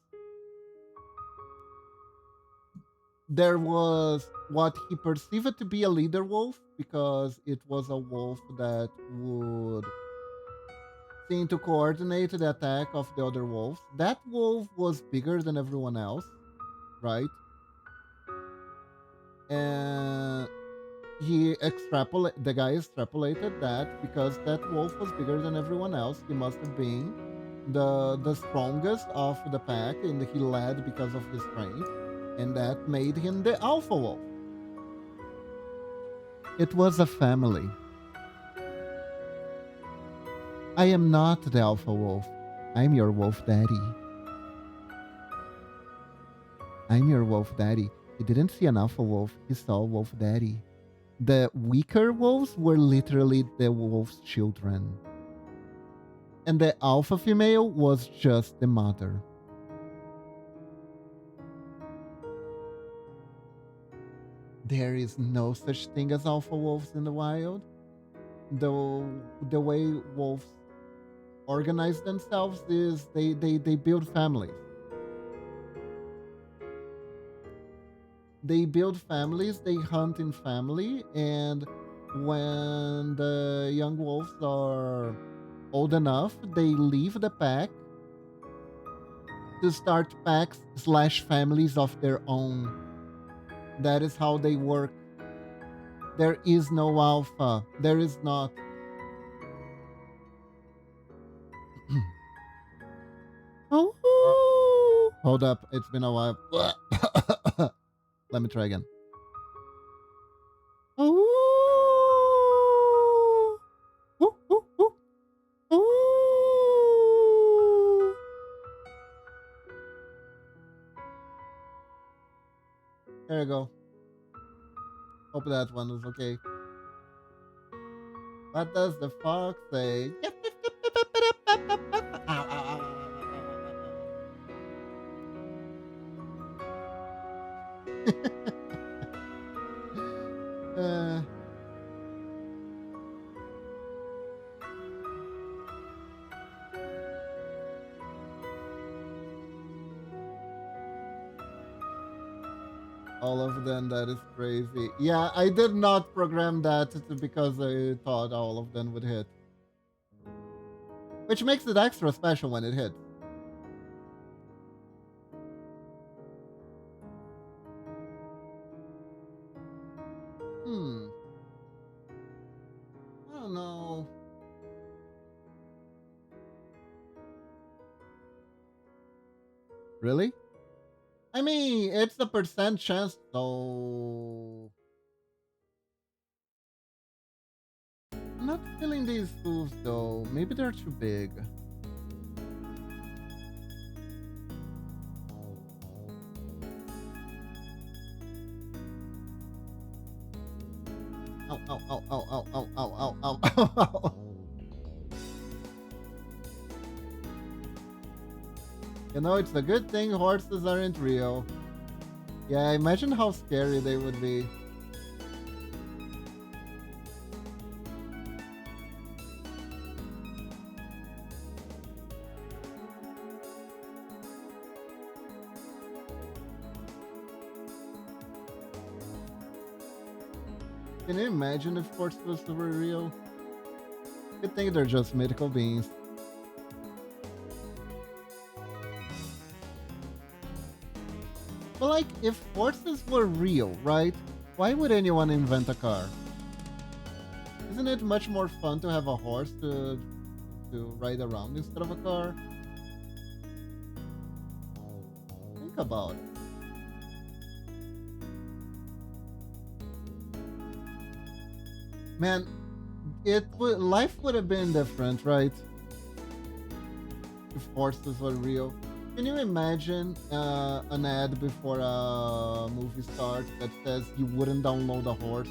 There was what he perceived to be a leader wolf because it was a wolf that would seem to coordinate the attack of the other wolves. That wolf was bigger than everyone else, right? And the guy extrapolated that because that wolf was bigger than everyone else, he must have been the strongest of the pack, and he led because of his strength, and that made him the alpha wolf. It was a family. I am not the alpha wolf. I'm your wolf daddy. I'm your wolf daddy. He didn't see an alpha wolf, he saw wolf daddy. The weaker wolves were literally the wolf's children. And the alpha female was just the mother. There is no such thing as alpha wolves in the wild. the way wolves organize themselves is they build families. They build families, they hunt in family, and when the young wolves are old enough, they leave the pack to start packs slash families of their own. That is how they work. There is no alpha. There is not. Oh, hold up. It's been a while. Let me try again. Oh, ooh, ooh, ooh, ooh. There you go. Hope that one was okay. What does the fox say? Ow, ow, ow, ow, ow, ow. All of them, that is crazy. Yeah, I did not program that because I thought all of them would hit. Which makes it extra special when it hits. Hmm. I don't know. Really? I mean, it's a percent chance, so I'm not feeling these hooves though. Maybe they're too big. Ow, ow, ow, ow, ow, ow, ow, ow, ow, ow. You know, it's a good thing horses aren't real. Yeah, imagine how scary they would be. Can you imagine if horses were real? Good thing they're just mythical beings. But like, if horses were real, right? Why would anyone invent a car? Isn't it much more fun to have a horse to ride around instead of a car? Think about it. Man, life would have been different, right? If horses were real. Can you imagine an ad before a movie starts that says you wouldn't download a horse?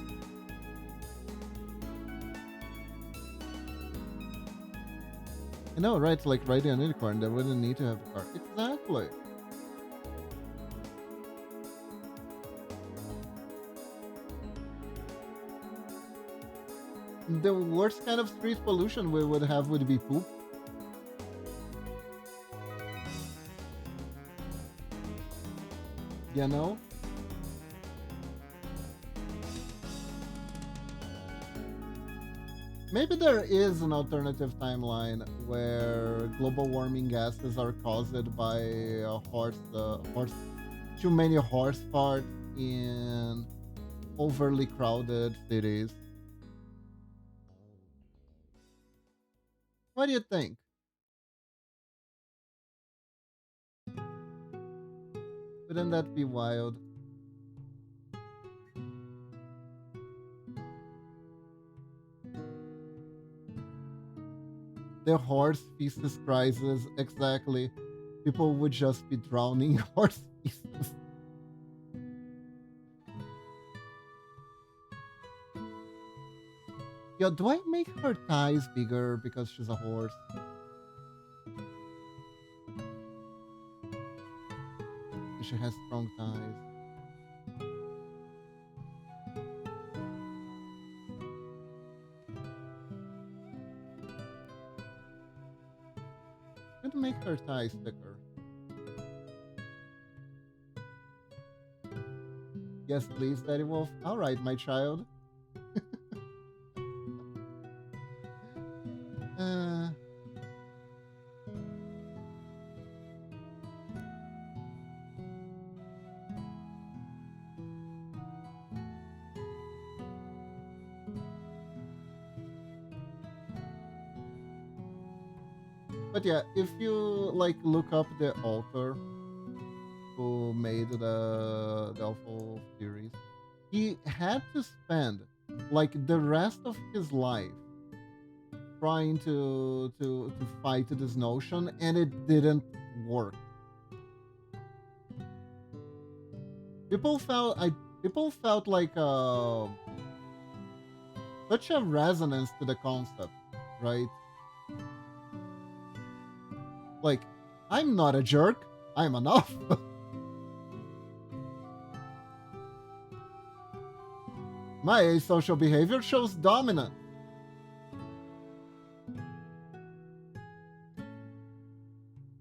I know, right? It's like riding a unicorn. They wouldn't need to have a car. Exactly. The worst kind of street pollution we would have would be poop. You know? Maybe there is an alternative timeline where global warming gases are caused by too many horse farts in overly crowded cities. What do you think? Wouldn't that be wild? The horse feces crisis, exactly. People would just be drowning horse feces. Yo, do I make her thighs bigger because she's a horse? She has strong thighs. or tie sticker? Yes, please, Daddy Wolf. All right, my child. Uh, but yeah, if you like look up the author who made the awful series, he had to spend like the rest of his life trying to fight this notion, and it didn't work. People felt I people felt like such a resonance to the concept, right? Like, I'm not a jerk. I'm enough. My asocial behavior shows dominance.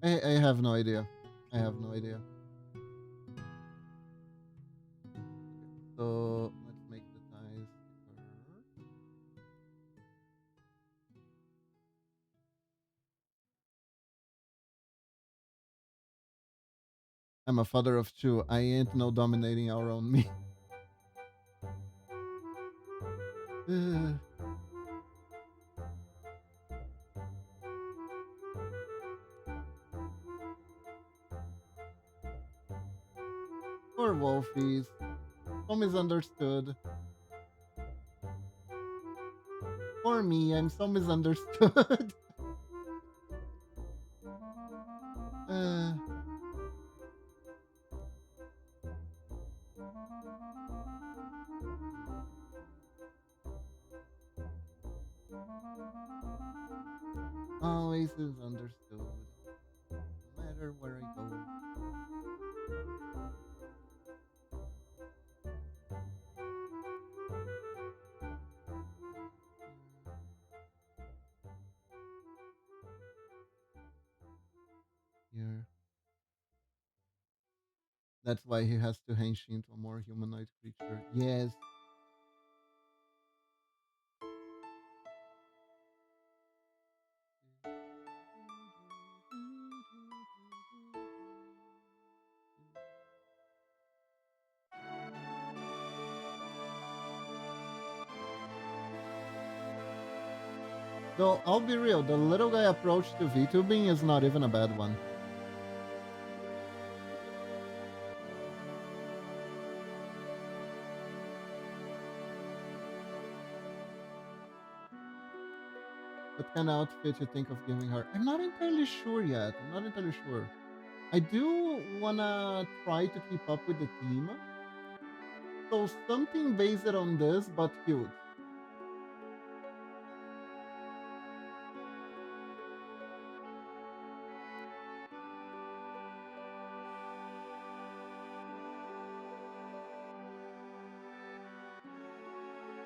I have no idea. I have no idea. So let's make the ties thicker. I'm a father of two. I ain't no dominating our own me. Poor Wolfies. So misunderstood. For me, I'm so misunderstood. uh, always is understood. No matter where I go. Here. That's why he has to hench into a more humanoid creature. Yes. Though I'll be real, the little guy approach to VTubing is not even a bad one. What kind of outfit you think of giving her? I'm not entirely sure yet. I'm not entirely sure. I do wanna try to keep up with the theme. So something based on this, but cute.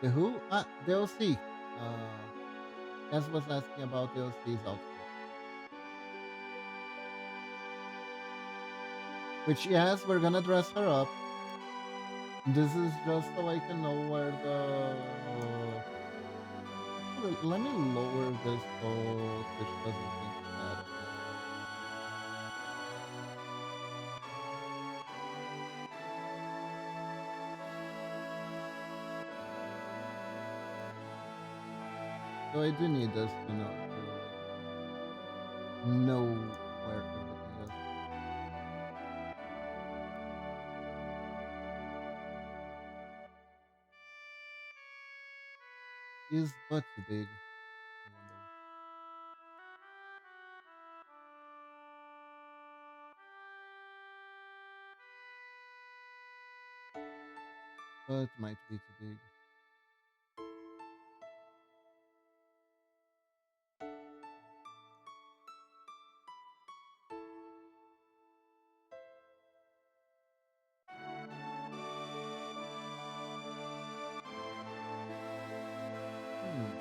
The who? Ah, the OC. As was asking about the OC's outfit. Which, yes, we're gonna dress her up. This is just so I can know where the. Let me lower this so Twitch doesn't think bad of me. So I do need this to know where everything is. Is but too big. I wonder. But might be too big. Hmm.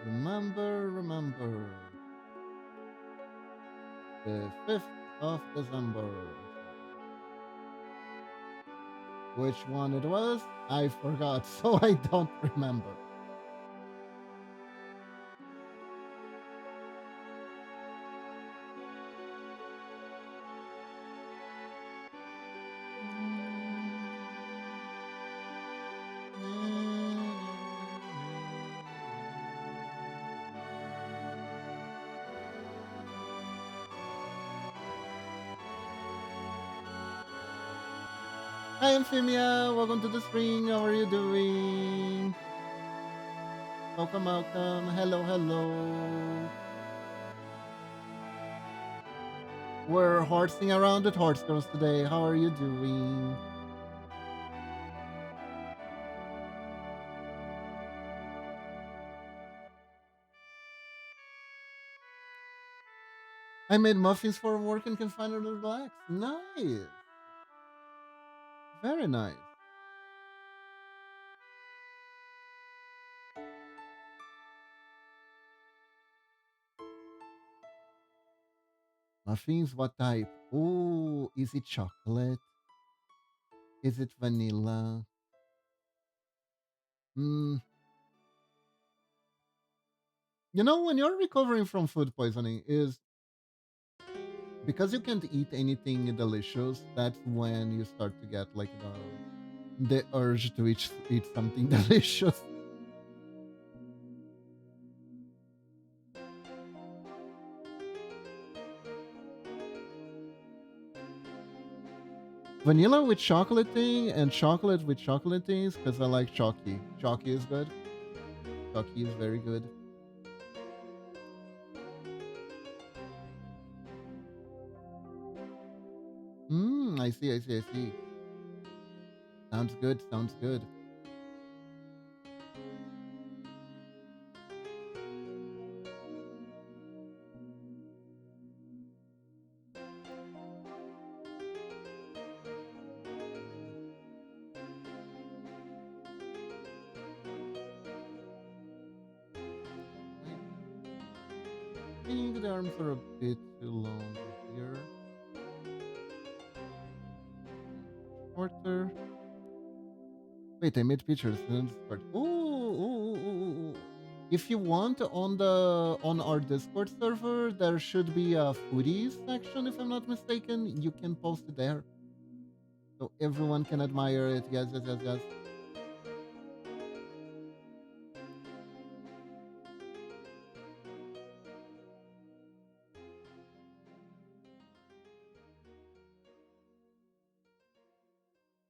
Remember the 5th of December. Which one it was? I forgot, so I don't remember. Hi, Amphimia. Welcome to the stream. How are you doing? Welcome, welcome. Hello, hello. We're horsing around at Hearthstones today. How are you doing? I made muffins for work and can finally relax. Nice. Very nice. Muffins, what type? Oh, is it chocolate? Is it vanilla? Hmm. You know, when you're recovering from food poisoning, is because you can't eat anything delicious. That's when you start to get like the urge to eat something delicious. Vanilla with chocolate thing and chocolate with chocolate things because I like chalky. Chalky is good. Chalky is very good. I see, I see, I see. Sounds good, sounds good. I think the arms are a bit too long here. Shorter. Wait, I made pictures. Ooh, ooh, ooh, ooh, ooh. If you want on our Discord server, there should be a foodies section. If I'm not mistaken, you can post it there, so everyone can admire it. Yes, yes, yes, yes.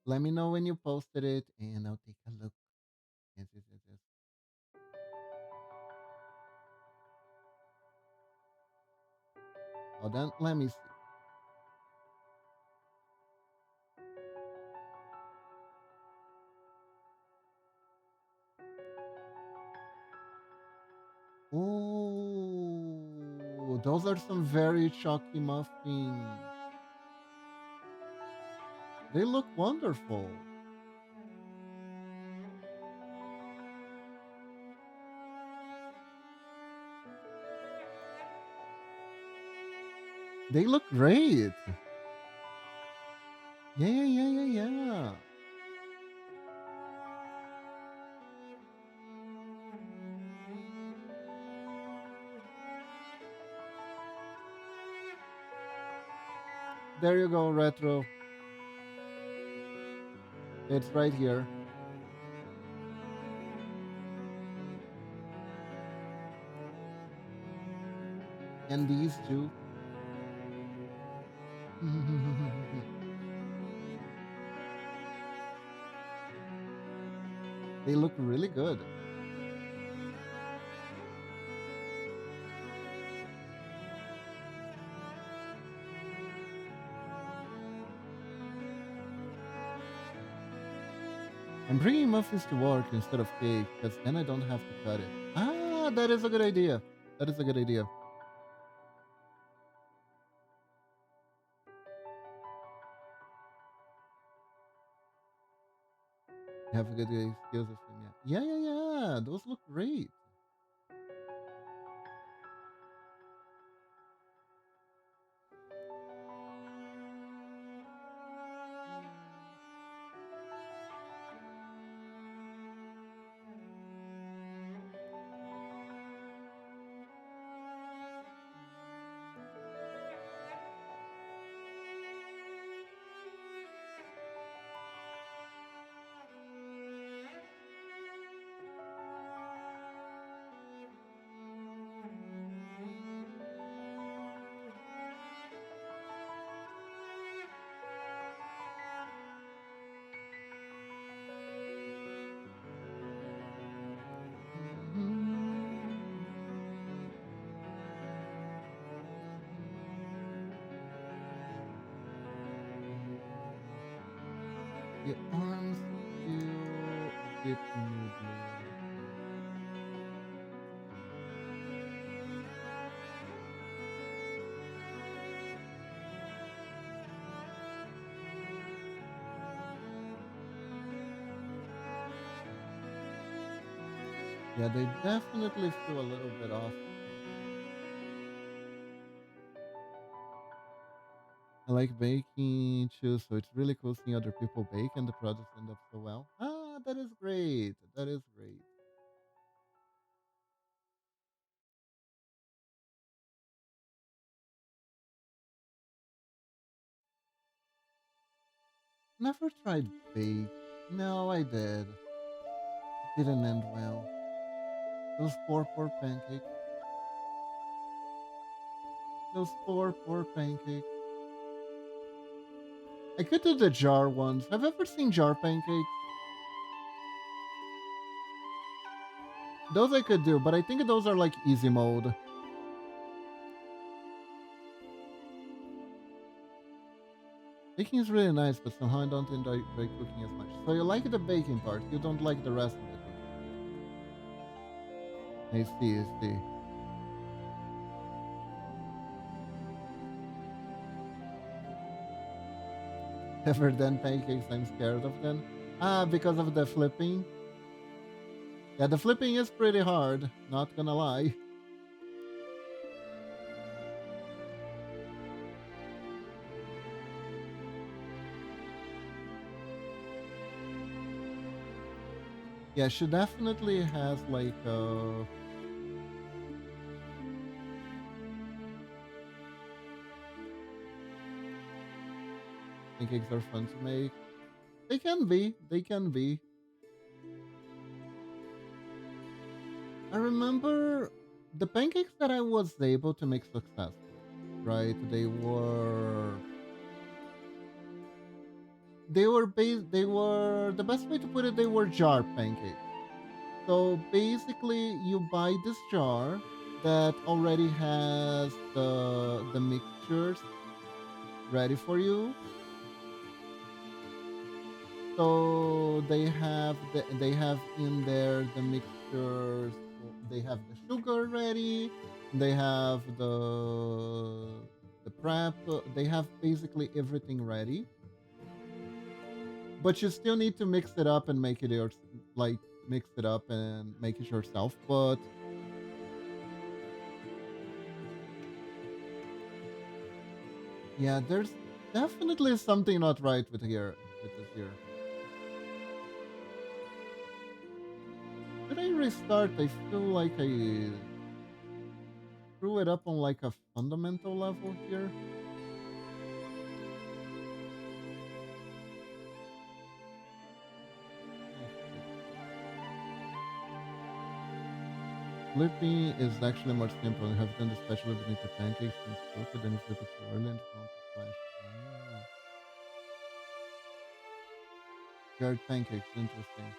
Let me know when you posted it, and I'll take a look. Yes, yes, yes, yes. Hold on, let me see. Ooh, those are some very chalky muffins. They look wonderful. They look great. Yeah, yeah, yeah, yeah, yeah. There you go, retro. It's right here. And these two. They look really good. I'm bringing muffins to work instead of cake because then I don't have to cut it. Ah, that is a good idea. That is a good idea. Have a good day. Skills of yeah, yeah, yeah. Those look great. The arms feel a bit noodly. Yeah, they definitely feel a little bit off. I like baking too, so it's really cool seeing other people bake and the products end up so well. Ah, that is great. That is great. Never tried bake. No, I did. It didn't end well. Those poor pancakes. Those poor pancakes. I could do the jar ones. Have you ever seen jar pancakes? Those I could do, but I think those are like easy mode. Baking is really nice, but somehow I don't enjoy cooking as much. So you like the baking part, you don't like the rest of the cooking. I see. Ever done pancakes I'm scared of them? Ah, because of the flipping? Yeah, the flipping is pretty hard, not gonna lie. Yeah, she definitely has like pancakes are fun to make. They can be. I remember the pancakes that I was able to make successfully, right? They were the best way to put it, they were jar pancakes. So basically you buy this jar that already has the mixtures ready for you. So they have in there the mixtures. They have the sugar ready. They have the prep. They have basically everything ready. But you still need to mix it up and make it yours. Like mix it up and make it yourself. But yeah, there's definitely something not right with this here. Should I restart? I feel like I screw it up on like a fundamental level here. Flipping is actually more simple. You have done the special beneath the pancakes and cook it, then you flip it too early and it's going to flash. Ah, jarred pancakes, interesting.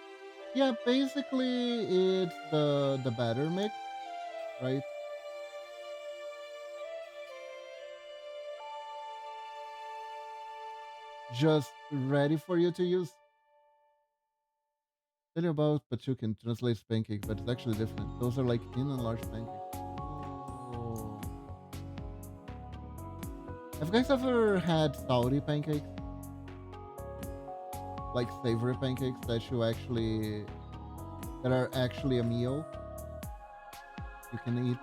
Yeah, basically it's the batter mix, right? Just ready for you to use. Tell you about Pachukin translates pancake, but it's actually different. Those are like thin and large pancakes. Oh. Have you guys ever had Saudi pancakes? Like savory pancakes that are actually a meal you can eat?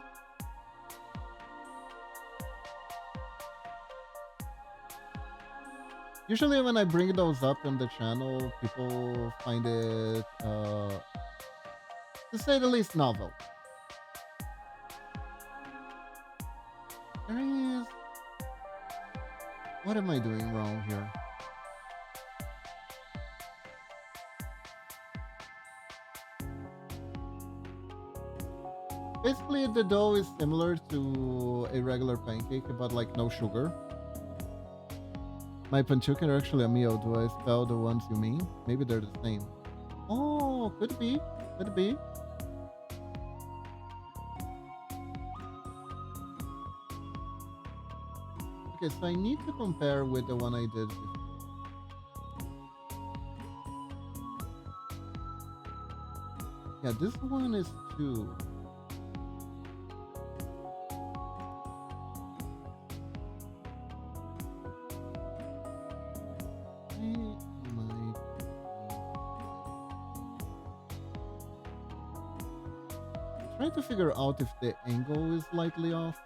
Usually when I bring those up on the channel, people find it, to say the least, novel. There is... What am I doing wrong here? Basically, the dough is similar to a regular pancake, but like no sugar. My panchuken are actually a meal. Do I spell the ones you mean? Maybe they're the same. Oh, could be. Could be. Okay, so I need to compare with the one I did before. Yeah, this one is two. I might try to figure out if the angle is slightly off.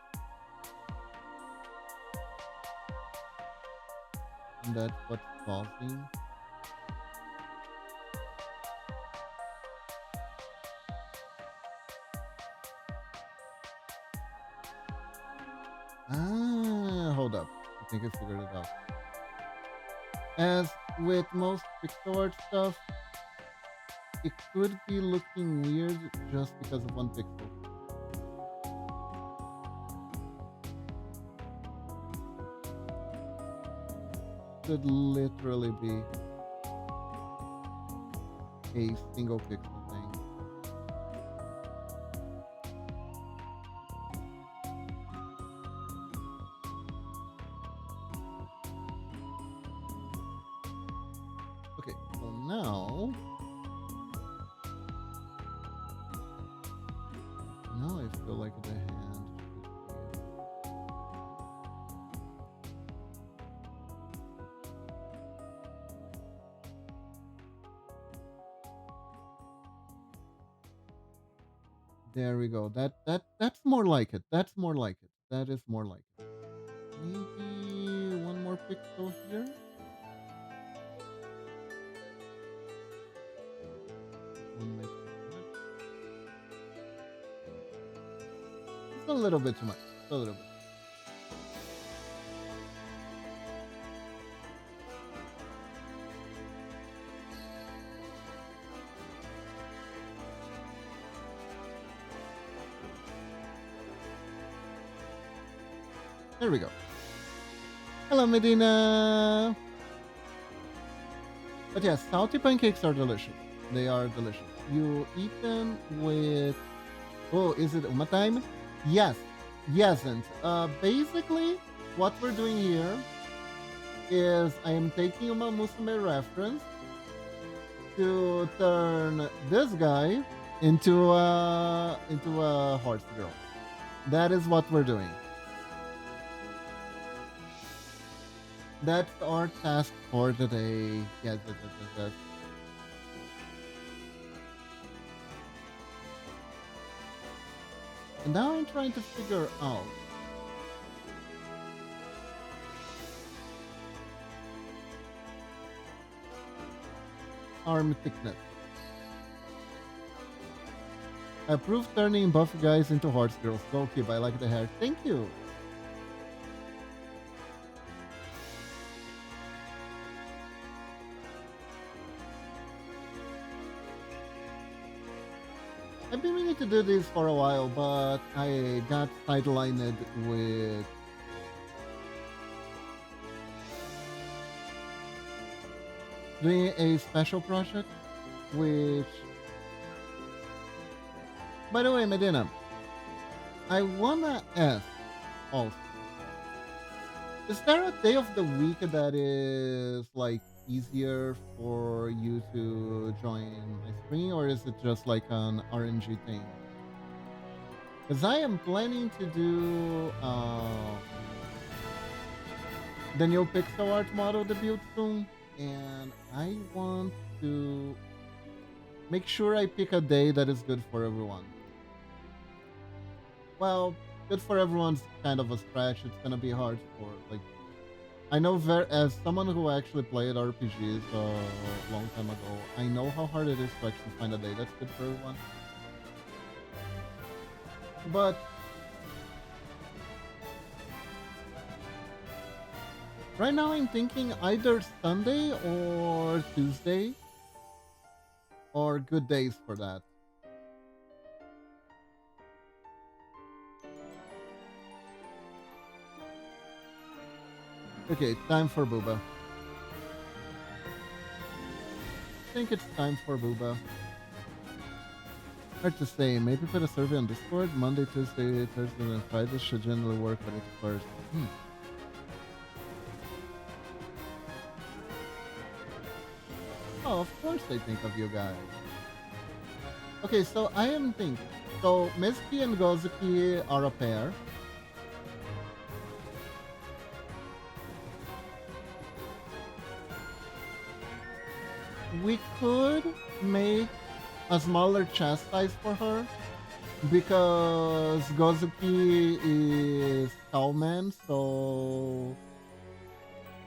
And that's what's causing. Hold up. I think I figured it out. As with most pixel art stuff, it could be looking weird just because of one pixel. Could literally be a single pixel thing. Okay, so now I feel like the hand should be. There we go. That's more like it. That's more like it. That is more like it. Maybe one more pixel here. One might be too much. It's a little bit too much. A little bit. There we go. Hello, Medina. But yes, salty pancakes are delicious. They are delicious. You eat them with. Oh, is it Uma time? Yes. Yes, and basically, what we're doing here is I am taking Uma Musume reference to turn this guy into a horse girl. That is what we're doing. That's our task for today. Yes, yes, yes, yes, yes. And now I'm trying to figure out arm thickness. I approve turning buff guys into horse girls. Go keep. I like the hair. Thank you. I've been meaning to do this for a while, but I got sidelined with doing a special project, which, by the way, Medina, I wanna ask also, is there a day of the week that is like easier for you to join my stream, or is it just like an RNG thing? Because I am planning to do the new pixel art model debut soon, and I want to make sure I pick a day that is good for everyone. Well, good for everyone's kind of a stretch. It's gonna be hard for like I know as someone who actually played RPGs a long time ago, I know how hard it is to actually find a day that's good for everyone. But right now I'm thinking either Sunday or Tuesday or good days for that. Okay, time for Booba. I think it's time for Booba. Hard to say. Maybe put a survey on Discord. Monday, Tuesday, Thursday, and Friday should generally work on it first. Oh, of course I think of you guys. Okay, so I am thinking. So Mizuki and Gozuki are a pair. We could make a smaller chest size for her because Gozuki is Cowman, so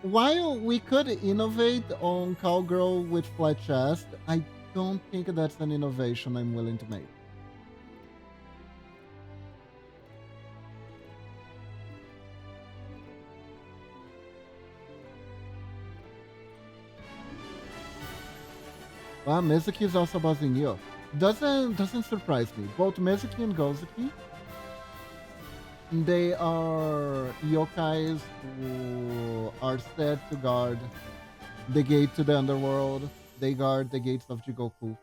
while we could innovate on Cowgirl with flat chest, I don't think that's an innovation I'm willing to make. Well, Mizuki is also buzzing you. Doesn't surprise me. Both Mizuki and Gozuki, they are yokais who are said to guard the gate to the underworld. They guard the gates of Jigoku.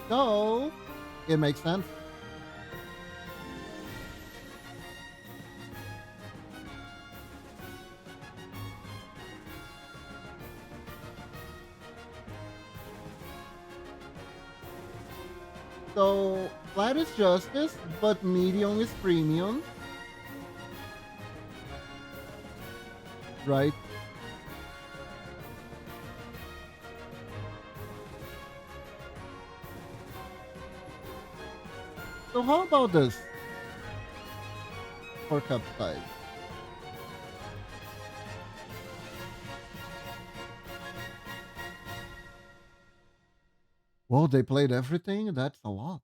So it makes sense. So flat is justice, but medium is premium, right? So how about this for cup size? Whoa, they played everything? That's a lot.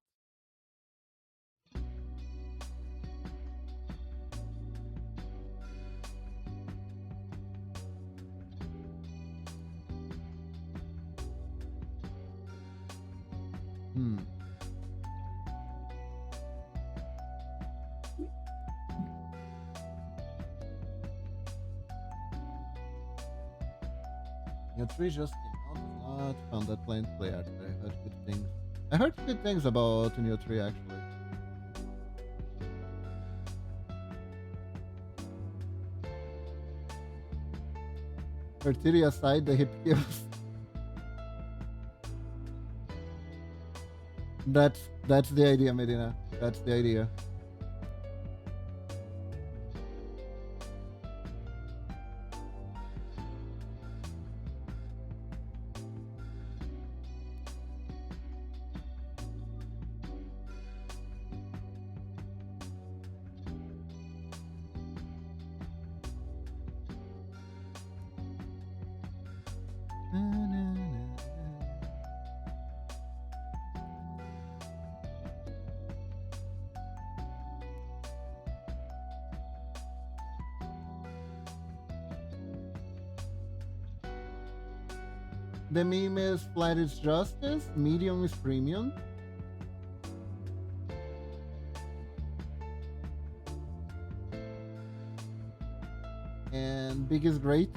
Hmm. Your tree just came out. Not found that plant play art. I heard good things. I heard good things about New Tree actually. Fertility aside, the hip kills. That's the idea, Medina. That's the idea. The meme is flat is justice, medium is premium, and big is great.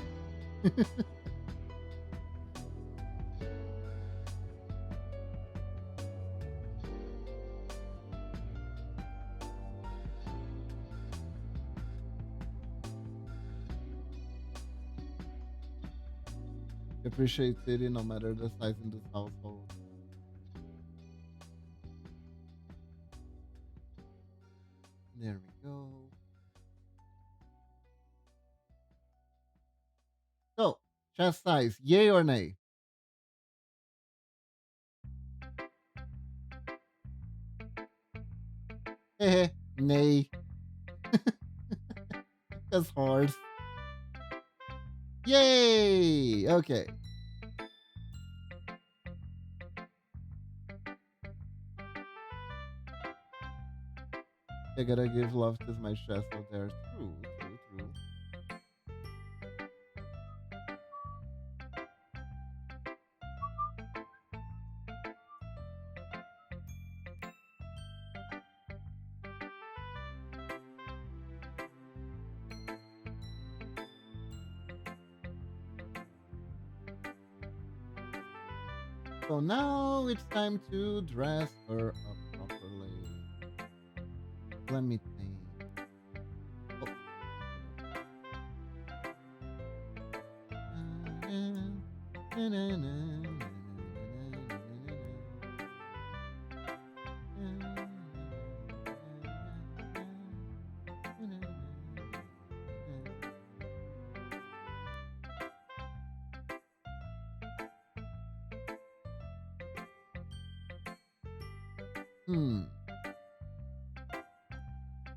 Appreciate city no matter the size in this household. There we go. So, chest size, yay or nay? Hehe, nay. That's hard. Yay! Okay. I gotta give love to my chest out there. True, true, true. So now it's time to dress her up properly. Let me think. Oh, Hmm.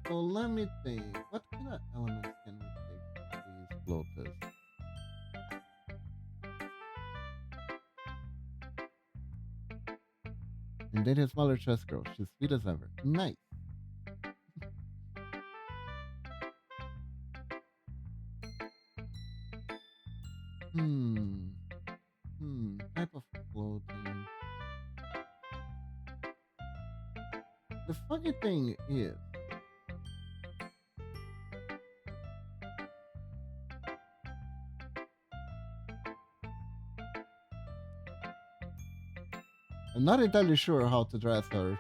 So let me think. What kind of elements can we take from these floaters? And then his smaller chest girl. She's sweet as ever. Nice. Hmm. Type of clothing. The funny thing is, I'm not entirely sure how to dress her.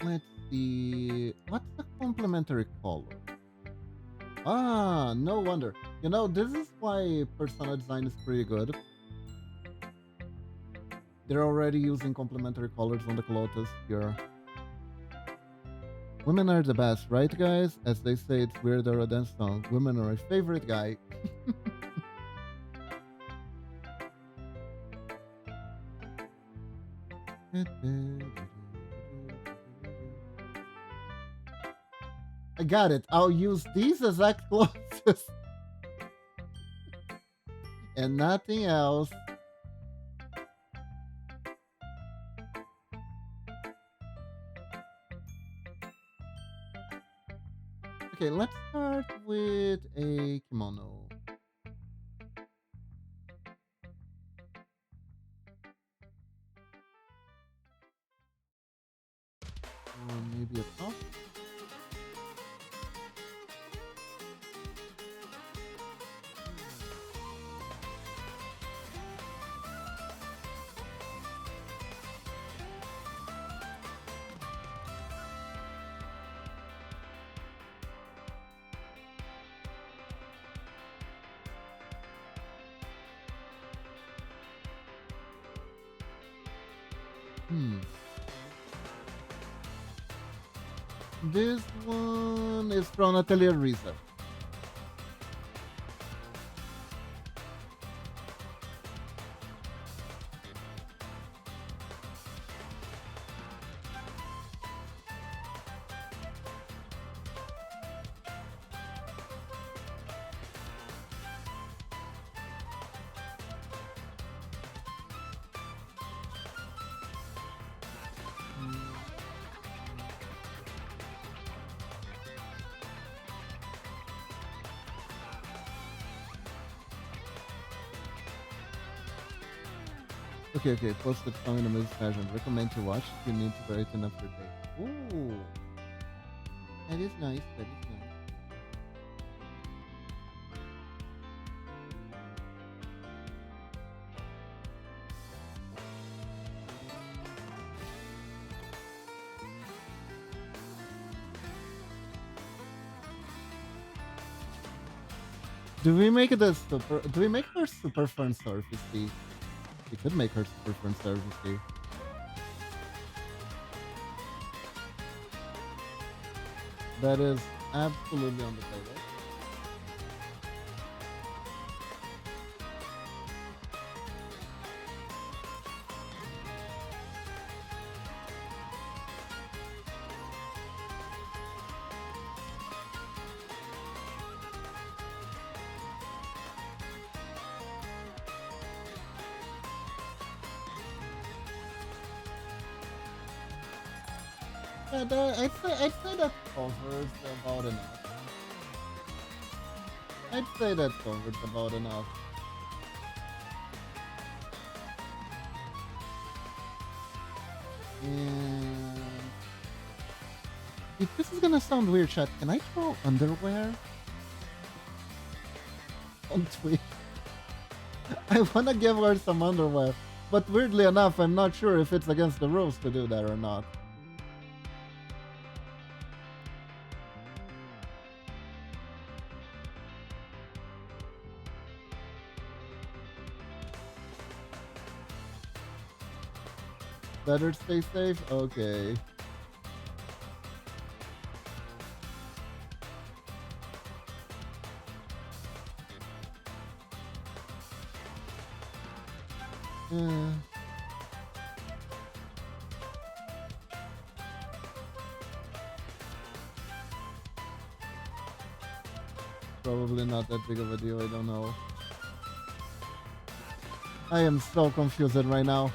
Let's see. What's the complementary color? Ah, no wonder. You know, this is why persona design is pretty good. They're already using complementary colors on the clothes here. Women are the best, right, guys? As they say, it's weirder a dance song. Women are my favorite guy. I got it. I'll use these exact clothes and nothing else. Okay, let's start with a kimono. Or maybe a top. This one is from Atelier Risa. Okay. Posted song in a music pageant. Recommend to watch if you need to brighten up your day. Ooh. That is nice. Do we make the super? Do we make her super fun surfacey? We could make her super fun surfacey. That is absolutely on the table. I'd say that covers about enough. I'd say that covers about enough. And if this is gonna sound weird, chat, can I throw underwear on tweet? I wanna give her some underwear, but weirdly enough, I'm not sure if it's against the rules to do that or not. Better stay safe? Okay. Eh, probably not that big of a deal, I don't know. I am so confused right now.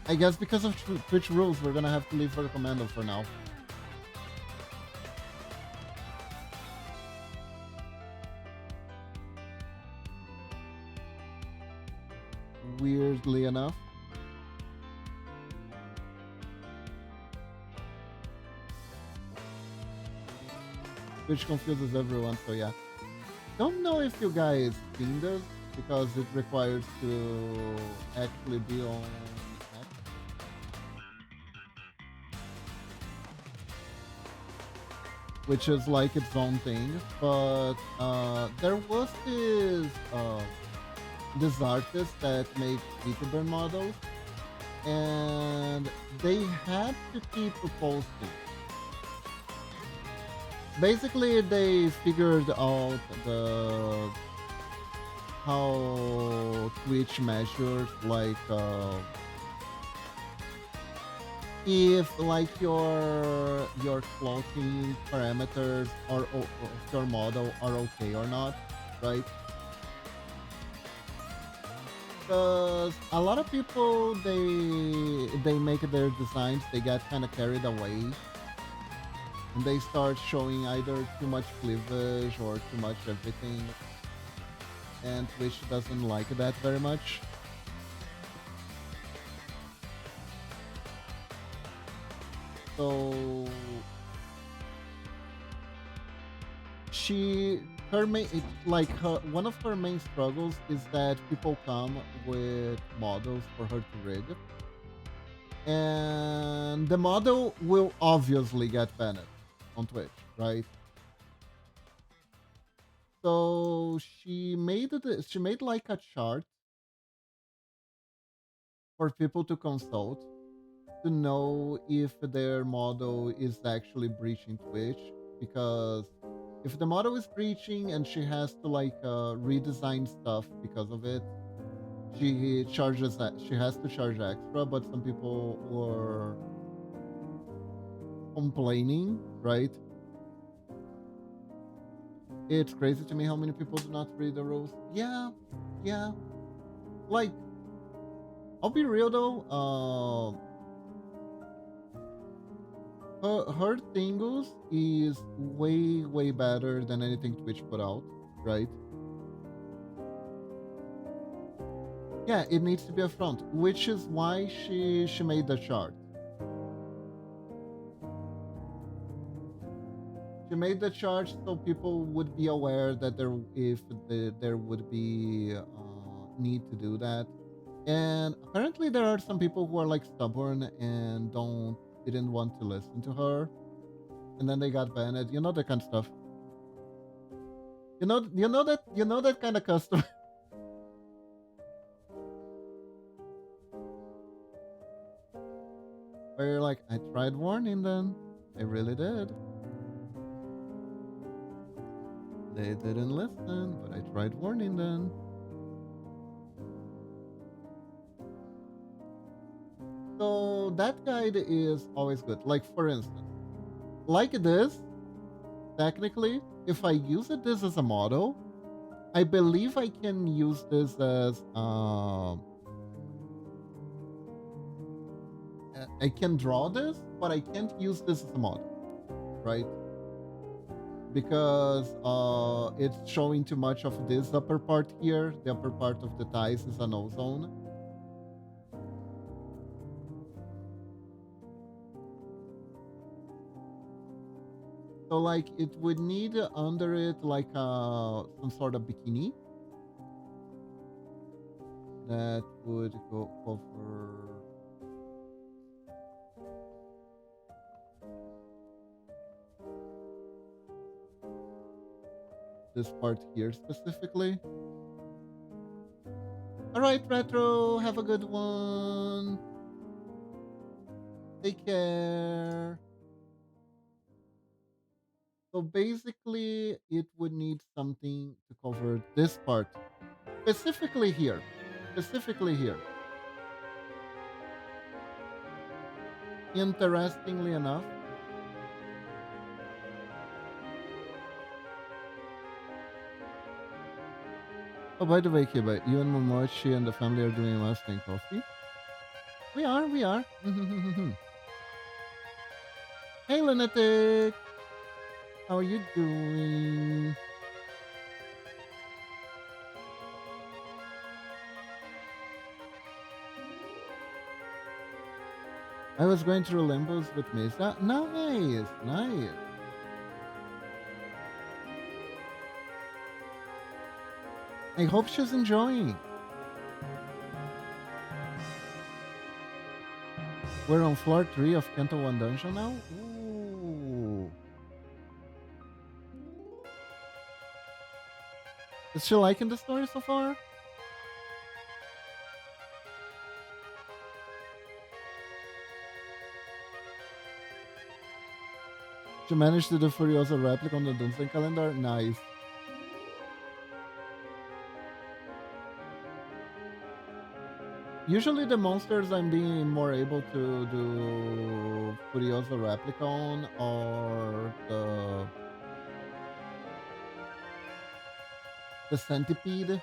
I guess because of Twitch rules, we're gonna have to leave for the commando for now. Weirdly enough. Which confuses everyone, so yeah. Don't know if you guys seen this, because it requires to actually be on X, which is like its own thing. But there was this artist that made VTuber models, and they had to keep posting. Basically, they figured out how Twitch measures if like your cloaking parameters or of your model are okay or not, right? Because a lot of people they make their designs, they get kind of carried away, and they start showing either too much cleavage or too much everything, and Twitch doesn't like that very much. So she her main it, like her one of her main struggles is that people come with models for her to rig, and the model will obviously get banned on Twitch, right? So she made like a chart for people to consult to know if their model is actually breaching Twitch, because if the model is breaching and she has to redesign stuff because of it, she has to charge extra. But some people were complaining, right? It's crazy to me how many people do not read the rules. Yeah, yeah. Like, I'll be real though. Her Tingus is way better than anything Twitch put out, right? Yeah, it needs to be a front, which is why she made the chart. She made the chart so people would be aware that there would be need to do that. And apparently there are some people who are like stubborn and didn't want to listen to her, and then they got banned. You know that kind of stuff. You know that kind of custom. Where you're like, I tried warning them. I really did. They didn't listen, but I tried warning them. So that guide is always good. Like for instance, like this, technically, if I use this as a model, I believe I can use this as I can draw this, but I can't use this as a model, right? Because it's showing too much of this upper part here. The upper part of the thighs is an ozone. So like it would need under it like some sort of bikini that would go over this part here specifically. right, Retro. Have a good one. Take care. So basically, it would need something to cover this part. Specifically here. Specifically here. Interestingly enough, oh, by the way, Kiba, you and Momochi and the family are doing Mustang coffee? We are, we are. Hey, Lunatic! How are you doing? I was going through limbos with Misa. Nice, nice. I hope she's enjoying. We're on floor 3 of Kento 1 dungeon now? Ooh. Is she liking the story so far? She managed to do Furiosa replica on the Doomsday calendar? Nice. Usually the monsters I'm being more able to do Furiosa replica on are the centipede.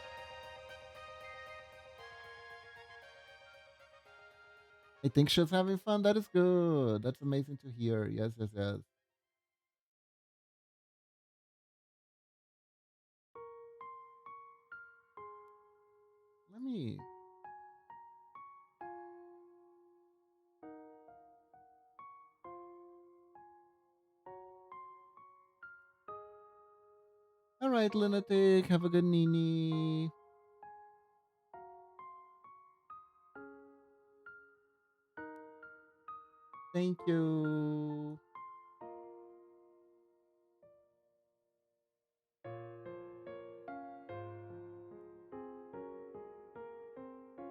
I think she's having fun. That is good. That's amazing to hear. Yes, yes, yes. Let me. All right, Lunatic. Have a good Nini. Thank you.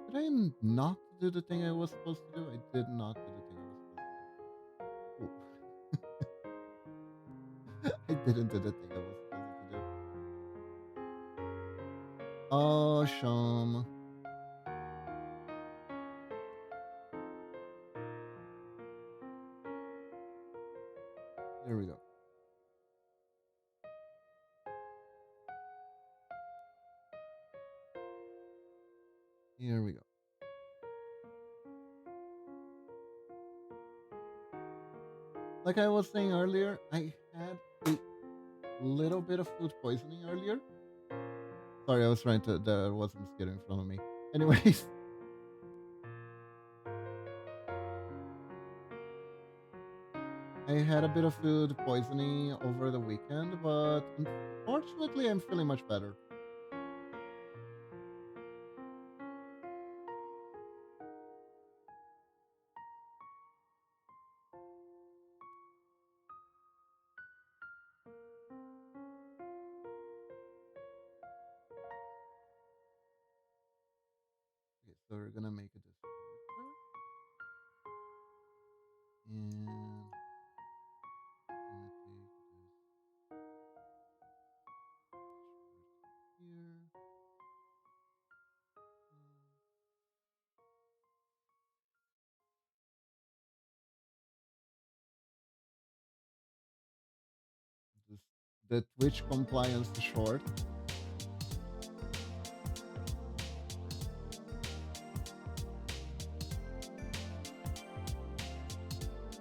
Did I not do the thing I was supposed to do? I did not do the thing I was supposed to do. I didn't do the thing I was supposed to do. Awesome. There we go. Here we go. Like I was saying earlier, I had a little bit of food poisoning earlier. Sorry, I was trying to. There was a mosquito in front of me. Anyways, I had a bit of food poisoning over the weekend, but unfortunately, I'm feeling much better. Okay, so we're gonna make it this shorter, and I'm gonna take this here. This, the Twitch compliance short.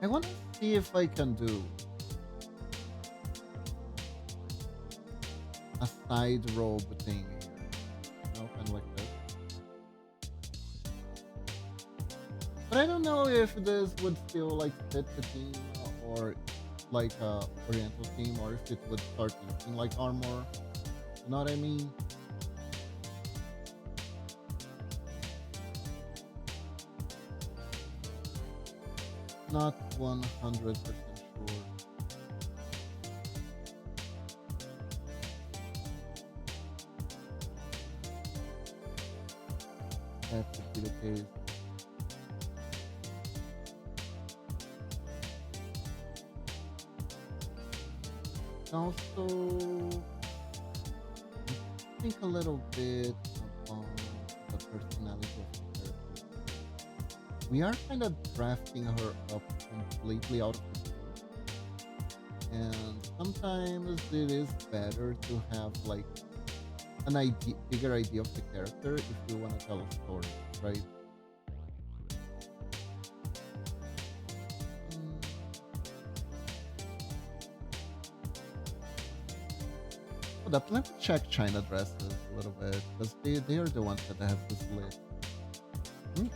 I want to see if I can do a side robe thing here. You know, kind of like this. But I don't know if this would still like fit the theme or like Oriental theme, or if it would start looking like armor. You know what I mean? Not 100% sure. case. Also, think a little bit about the personality of the character. We are kind of drafting her up completely out of the blue, and sometimes it is better to have like an idea, bigger idea of the character if you want to tell a story, right? Mm, Hold up, let me check China dresses a little bit because they are the ones that have this list. Hmm,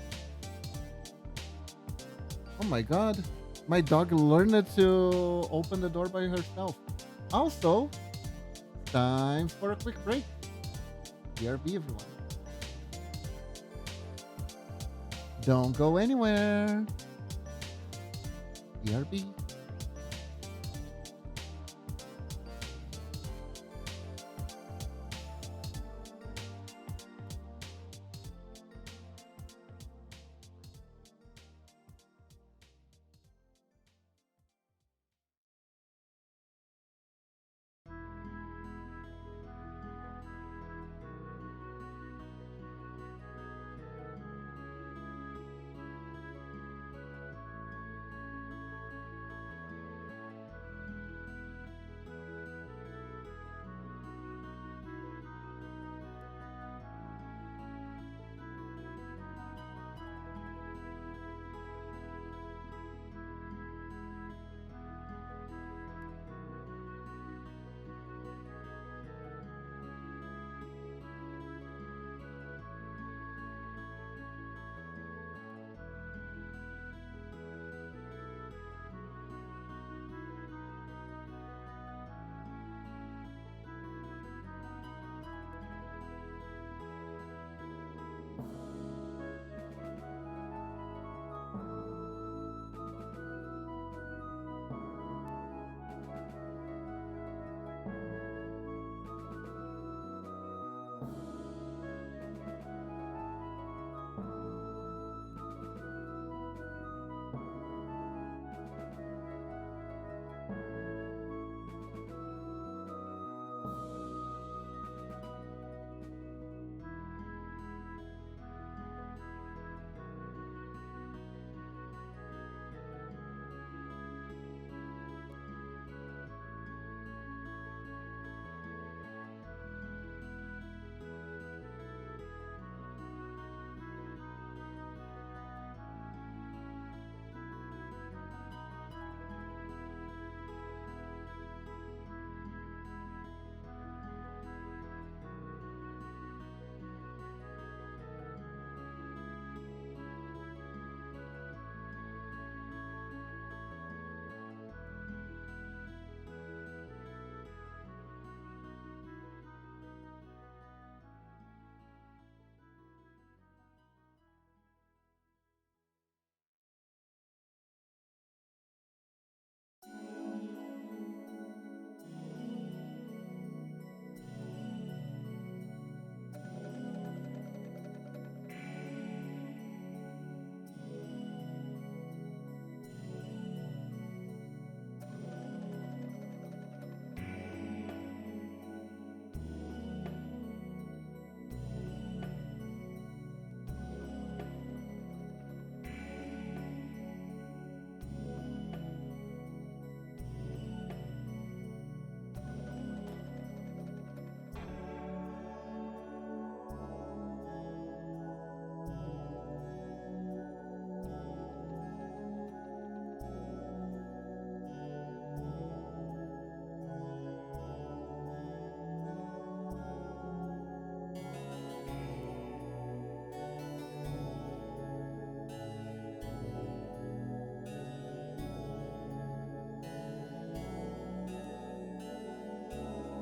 Oh my god, my dog learned to open the door by herself. Also, time for a quick break. BRB, everyone. Don't go anywhere. BRB.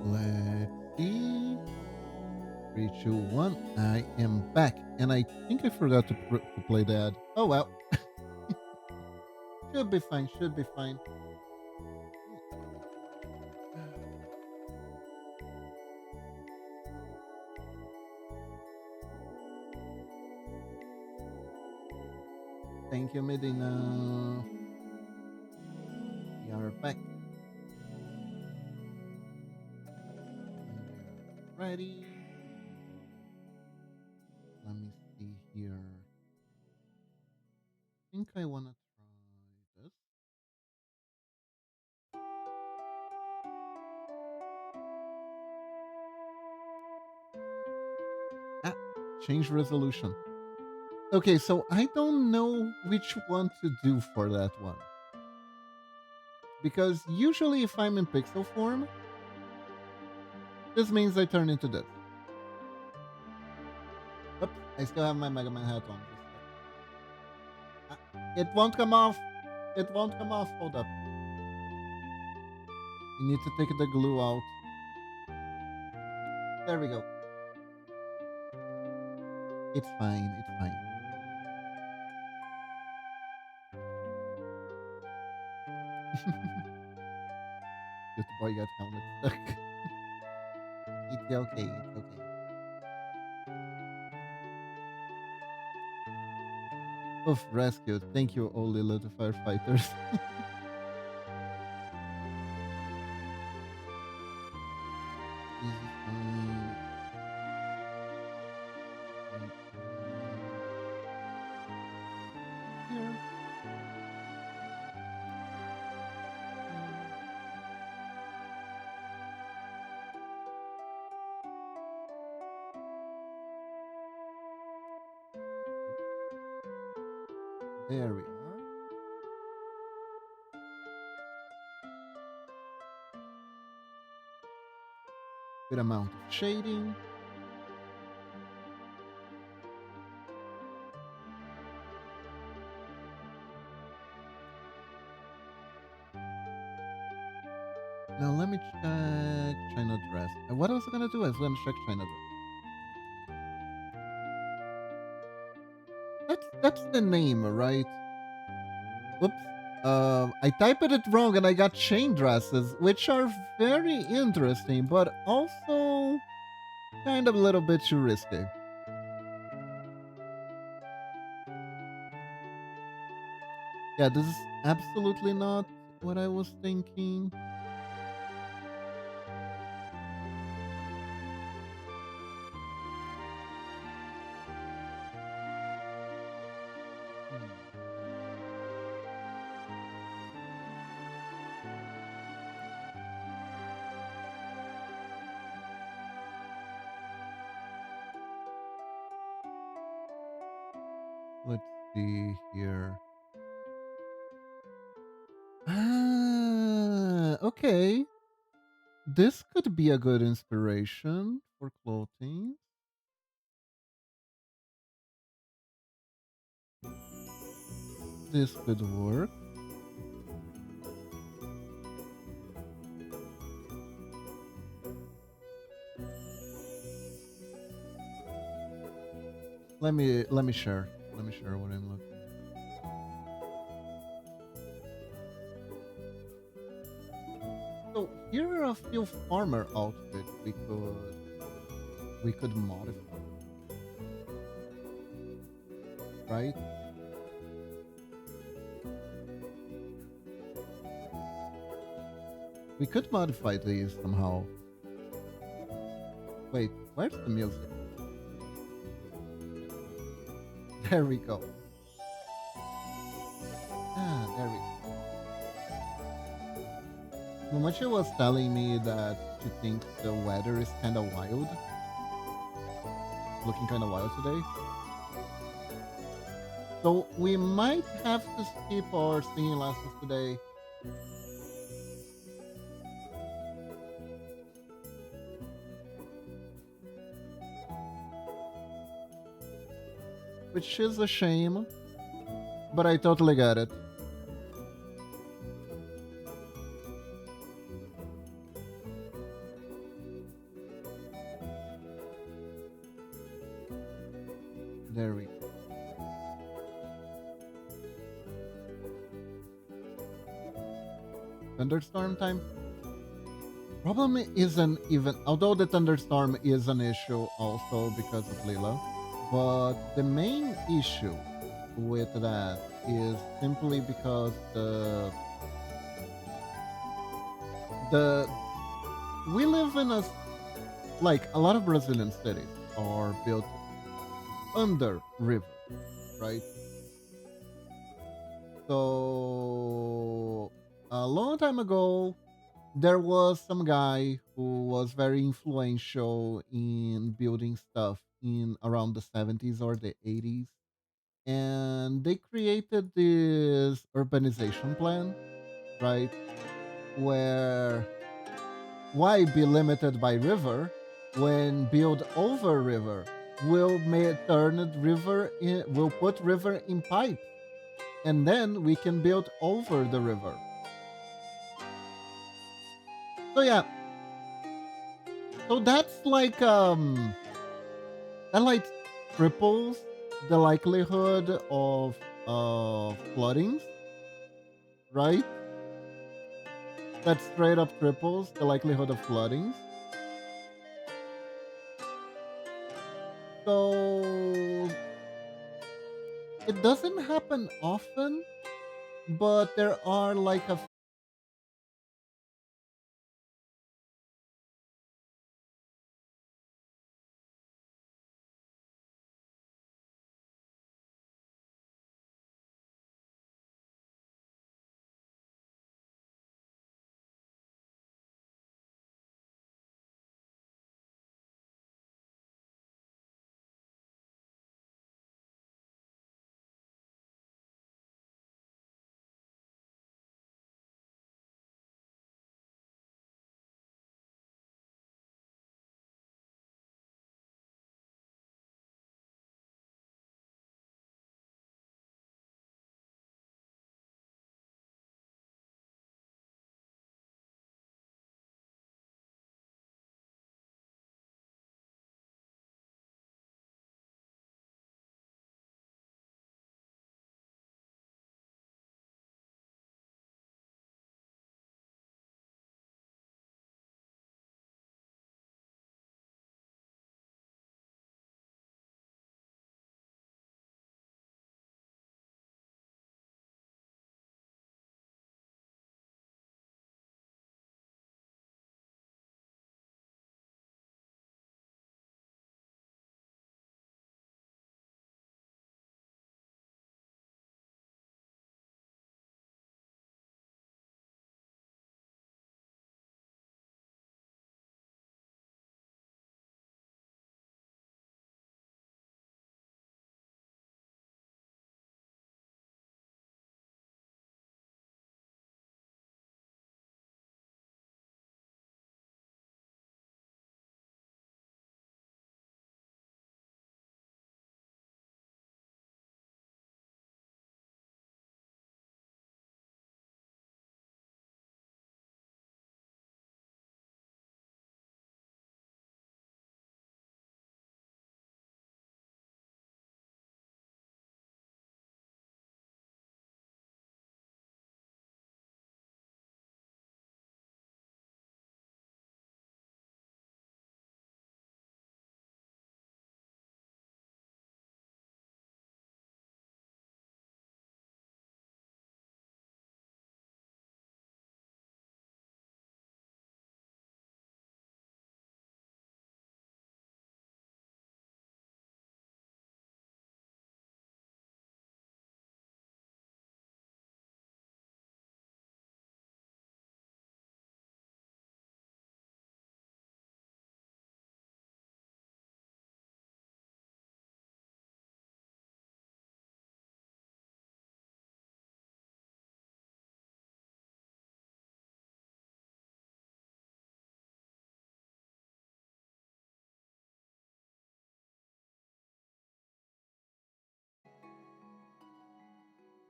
Let's see. Three, two, one. I am back, and I think I forgot to play that. Oh well, should be fine. Should be fine. you, Medina. We are back. And we're ready. Let me see here. I think I want to try this. Ah, change resolution. Okay, so I don't know which one to do for that one. Because usually if I'm in pixel form, this means I turn into this. Oops, I still have my Mega Man hat on. It won't come off. It won't come off. Hold up. You need to take the glue out. There we go. It's fine. It's fine. Good boy got helmet stuck. It's okay. It's okay. Oof, rescued. Thank you, all little firefighters. Easy fine. Here. There we are. Good amount of shading. Now let me check China dress. What was I gonna do? I was gonna check China dress. That's the name, right? Whoops. I typed it wrong and I got chain dresses, which are very interesting, but also kind of a little bit too risky. Yeah, this is absolutely not what I was thinking. Hmm. Let's see here. Ah, okay. This could be a good inspiration for clothing. This could work. Let me share. Let me share what I'm looking. So here are a few farmer outfits we could modify, right? We could modify these somehow. Wait, where's the music? There we go. Ah, there we go. Momochi was telling me that she thinks the weather is kind of wild. Looking kind of wild today. So we might have to skip our singing lessons today. Which is a shame, but I totally get it. There we go. Thunderstorm time? Problem isn't even, although the thunderstorm is an issue also because of Lila, but the main issue with that is simply because the we live in like a lot of Brazilian cities are built under rivers, right? So a long time ago, there was some guy who was very influential in building stuff in around the 70s or the 80s. And they created this urbanization plan, right? Where why be limited by river when build over river will turn it river in, will put river in pipes, and then we can build over the river. So yeah, so that's like that like triples the likelihood of floodings, right? That straight up triples the likelihood of floodings. So it doesn't happen often, but there are like a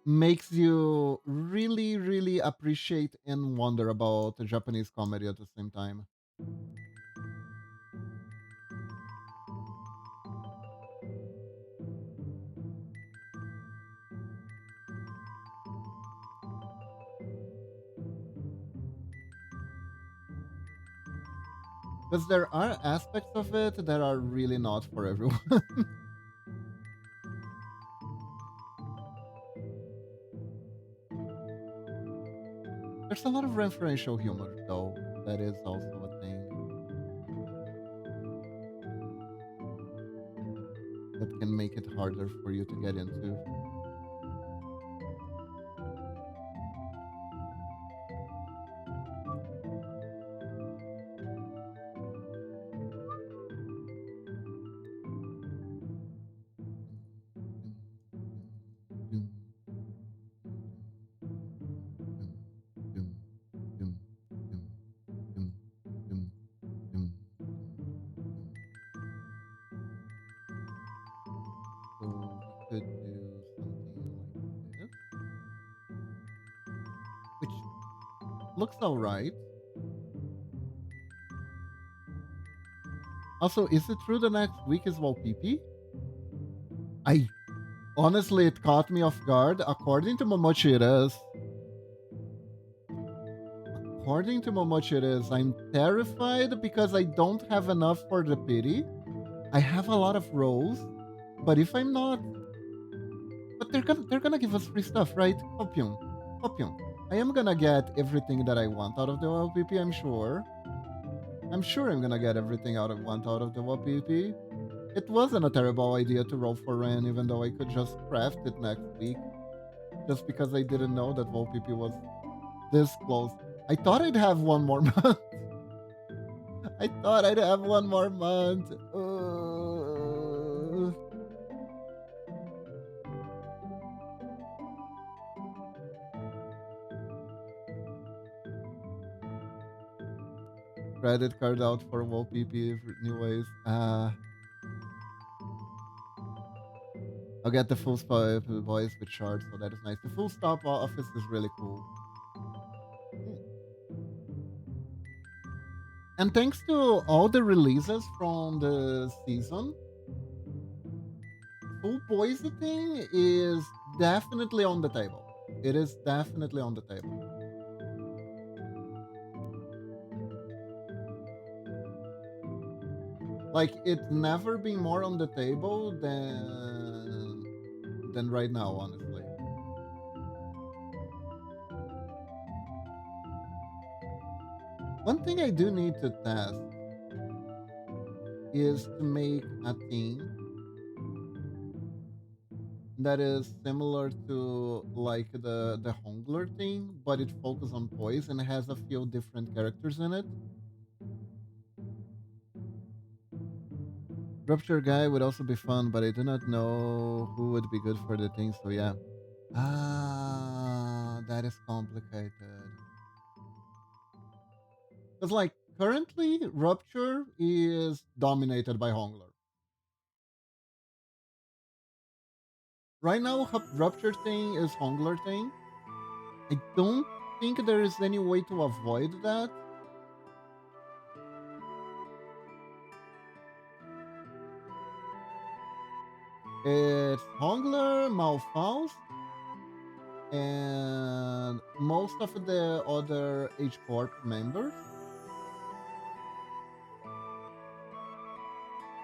makes you really, really appreciate and wonder about Japanese comedy at the same time. Because there are aspects of it that are really not for everyone. There's a lot of referential humor, though. That is also a thing that can make it harder for you to get into. So we could do something like this, which looks all right. Also, is it true the next week is Walpipi? I honestly, it caught me off guard. According to Momochi, it is. According to Momochi, it is. I'm terrified because I don't have enough for the pity. I have a lot of roles, but if I'm not, but they're gonna give us free stuff, right? Hopium, Hopium. I am gonna get everything that I want out of the WPP. I'm sure. I'm sure I'm gonna get everything want out of the WPP. It wasn't a terrible idea to roll for Ren, even though I could just craft it next week. Just because I didn't know that WPP was this close. I thought I'd have one more month. I thought I'd have one more month. Credit card out for WPP anyways. I'll get the full stop voice with shards, so that is nice. The full stop office is really cool. And thanks to all the releases from the season, full voice thing is definitely on the table. It is definitely on the table. Like it's never been more on the table than right now, honestly. One thing I do need to test is to make a team that is similar to like the Hongler thing, but it focuses on boys and has a few different characters in it. Rupture guy would also be fun, but I do not know who would be good for the thing, so yeah. Ah, that is complicated. Because like currently Rupture is dominated by Hongler. Right now, Rupture thing is Hongler thing. I don't think there is any way to avoid that. It's Hongler, Malfaust, and most of the other H Corp members.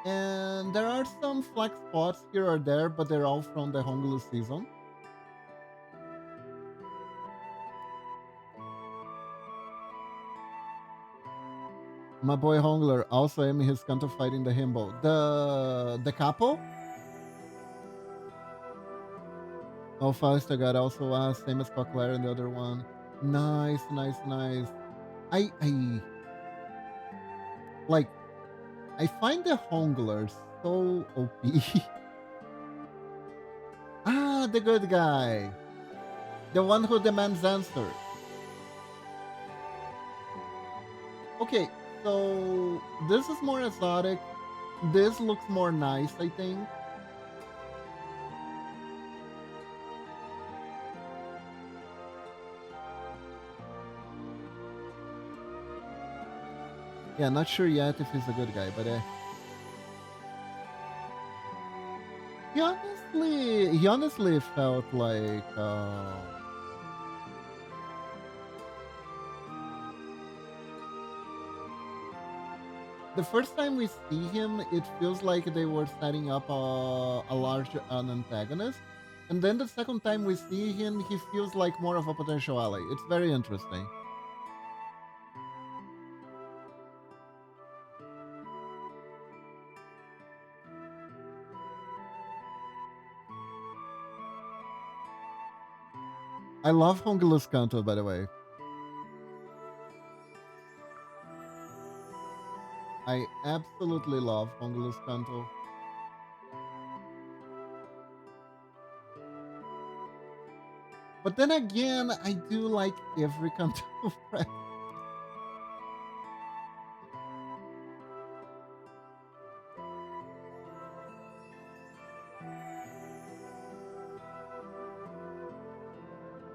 And there are some flex spots here or there, but they're all from the Honglu season. My boy Hongler also aiming his canto fighting the himbo. The capo. Oh, Faust, I got also same as Coquelin and the other one. Nice, nice, nice. I like. I find the Honglers so OP. Ah, the good guy, the one who demands answers. Okay, so this is more exotic. This looks more nice, I think. Yeah, not sure yet if he's a good guy, but he honestly felt like the first time we see him, it feels like they were setting up a large an antagonist, And then the second time we see him, he feels like more of a potential ally. It's very interesting. I love Hongalus Kanto, by the way. I absolutely love Hongalus Kanto. But then again, I do like every Kanto friend.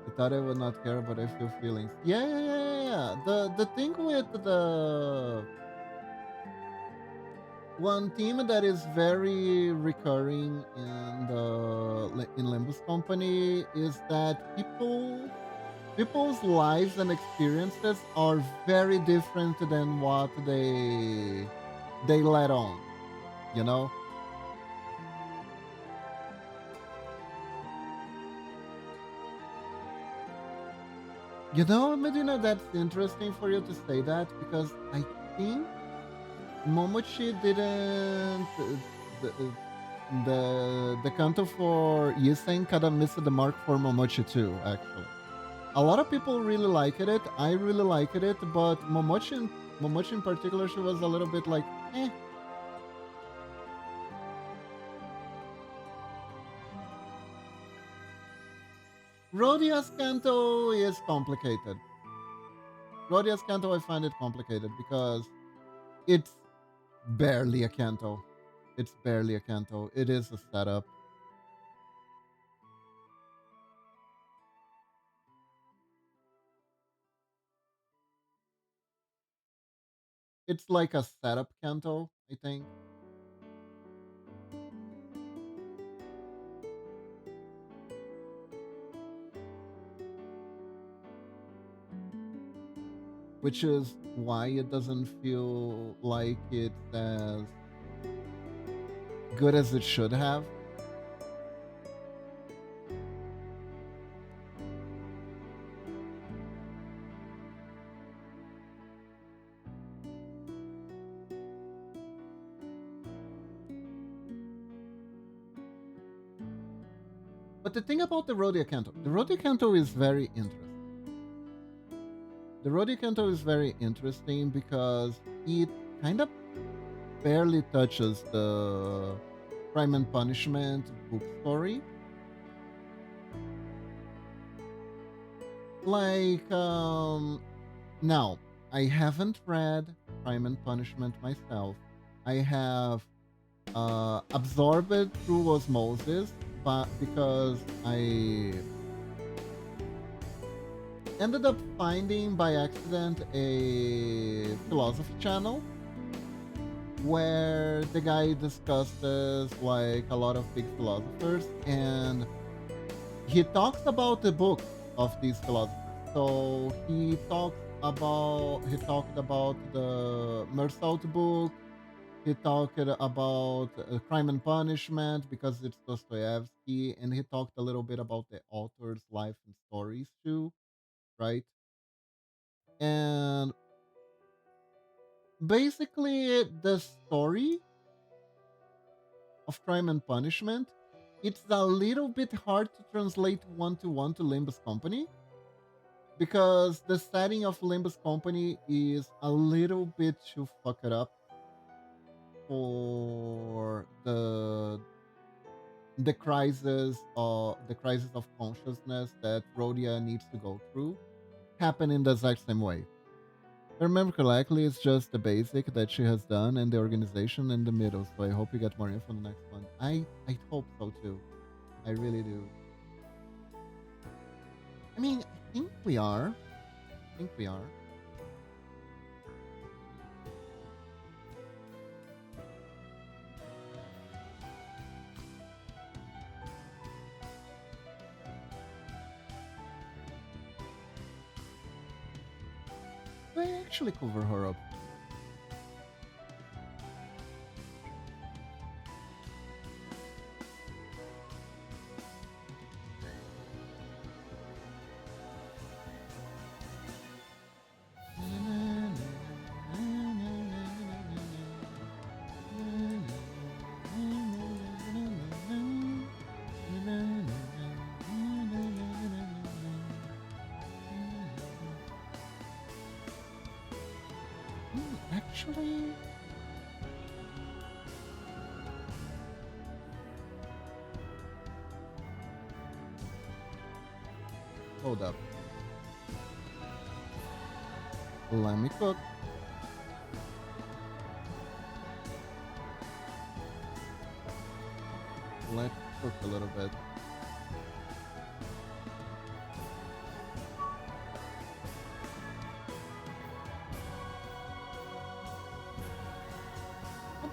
I thought I would not care, but I feel feelings. Yeah. The thing with the one theme that is very recurring in the in Limbus Company is that people's lives and experiences are very different than what they let on, you know. Medina, that's interesting for you to say that because I think Momochi didn't the the canto for Yuseng kind of missed the mark for Momochi too. Actually, a lot of people really liked it. I really liked it, but Momochi in particular, she was a little bit like, eh. Rodia's canto is complicated. Rodia's canto, I find it complicated because it's barely a canto. It's barely a canto. It is a setup. It's like a setup canto, I think, which is why it doesn't feel like it's as good as it should have. But the thing about the Rodia canto is very interesting. The Rodia canto is very interesting because it kind of barely touches the Crime and Punishment book story. Like, now, I haven't read Crime and Punishment myself. I have absorbed it through osmosis, but because I ended up finding by accident a philosophy channel where the guy discusses like a lot of big philosophers and he talks about the book of these philosophers. So he talked about the Mersault book. He talked about Crime and Punishment because it's Dostoevsky, and he talked a little bit about the author's life and stories too, right? And basically, the story of Crime and Punishment, it's a little bit hard to translate one to one to Limbus Company because the setting of Limbus Company is a little bit too fucked up for the crisis of consciousness that Rhodia needs to go through happen in the exact same way. If I remember correctly, it's just the basic that she has done and the organization in the middle. So I hope you get more info on the next one. I hope so too. I really do. I mean, I think we are. I think we are. Do I actually cover her up? Actually, hold up. Let me cook. Let's cook a little bit.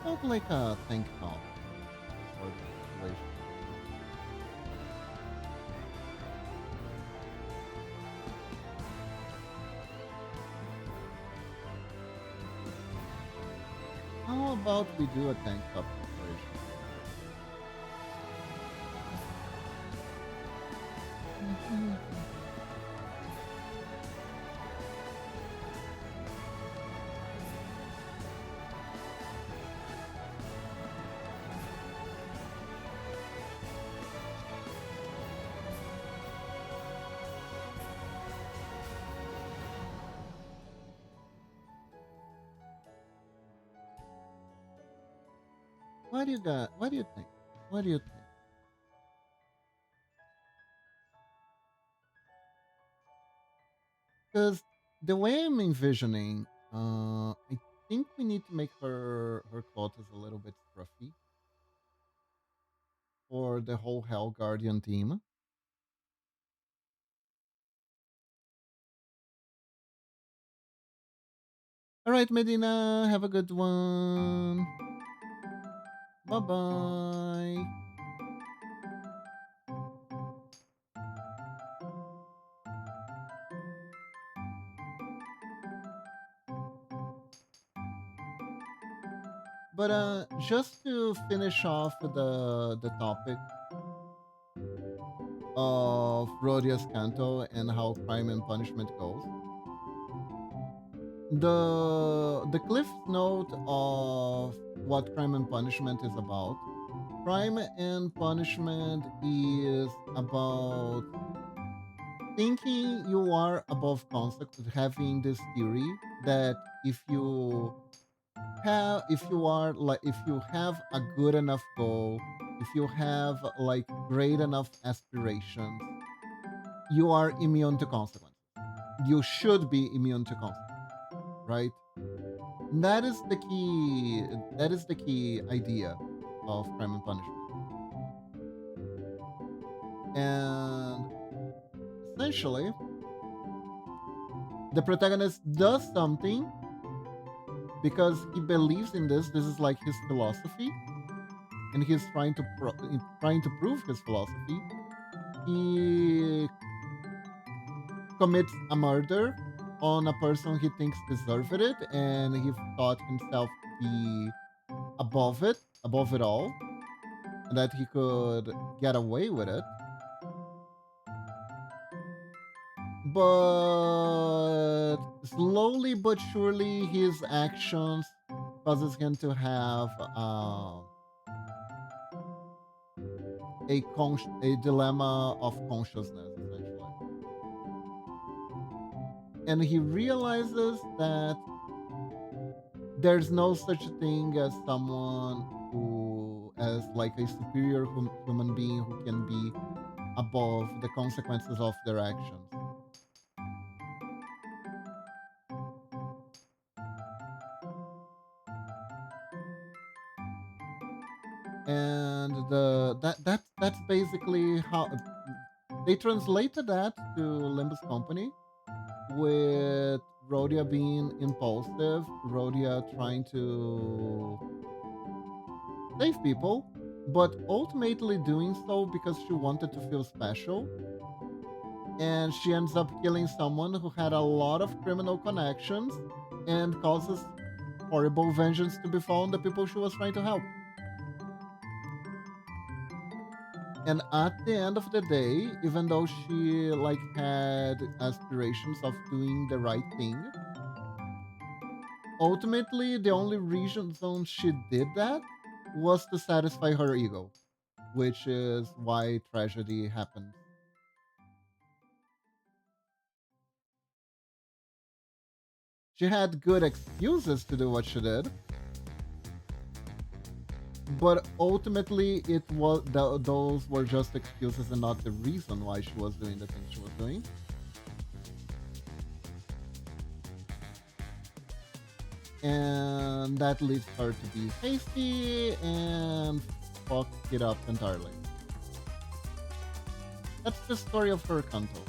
How about like a tank top sort of situation? How about we do a tank top situation? What do you got? What do you think? What do you think? Because the way I'm envisioning, I think we need to make her clothes a little bit scruffy for the whole Hell Guardian team. All right, Medina, have a good one. Bye bye. But just to finish off the topic of Rodia's Canto and how crime and punishment goes, the Cliff Note of what crime and punishment is about. Crime and punishment is about thinking you are above consequence, having this theory that if you are like if you have a good enough goal, if you have like great enough aspirations, you are immune to consequences. You should be immune to consequences, right? That is the key. That is the key idea of crime and punishment. And essentially, the protagonist does something because he believes in this. This is like his philosophy, and he's trying to prove his philosophy. He commits a murder on a person he thinks deserved it, and he thought himself to be above it all, and that he could get away with it. But slowly but surely, his actions causes him to have a dilemma of consciousness, essentially, and he realizes that there's no such thing as someone who as like a superior human being who can be above the consequences of their actions. And that's basically how they translated that to Limbus Company, with Rhodia being impulsive, Rhodia trying to save people, but ultimately doing so because she wanted to feel special. And she ends up killing someone who had a lot of criminal connections and causes horrible vengeance to befall the people she was trying to help. And at the end of the day, even though she like had aspirations of doing the right thing, ultimately the only reason she did that was to satisfy her ego, which is why tragedy happens. She had good excuses to do what she did, but ultimately it was those were just excuses and not the reason why she was doing the things she was doing. And that leads her to be hasty and fuck it up entirely. That's the story of her Kanto.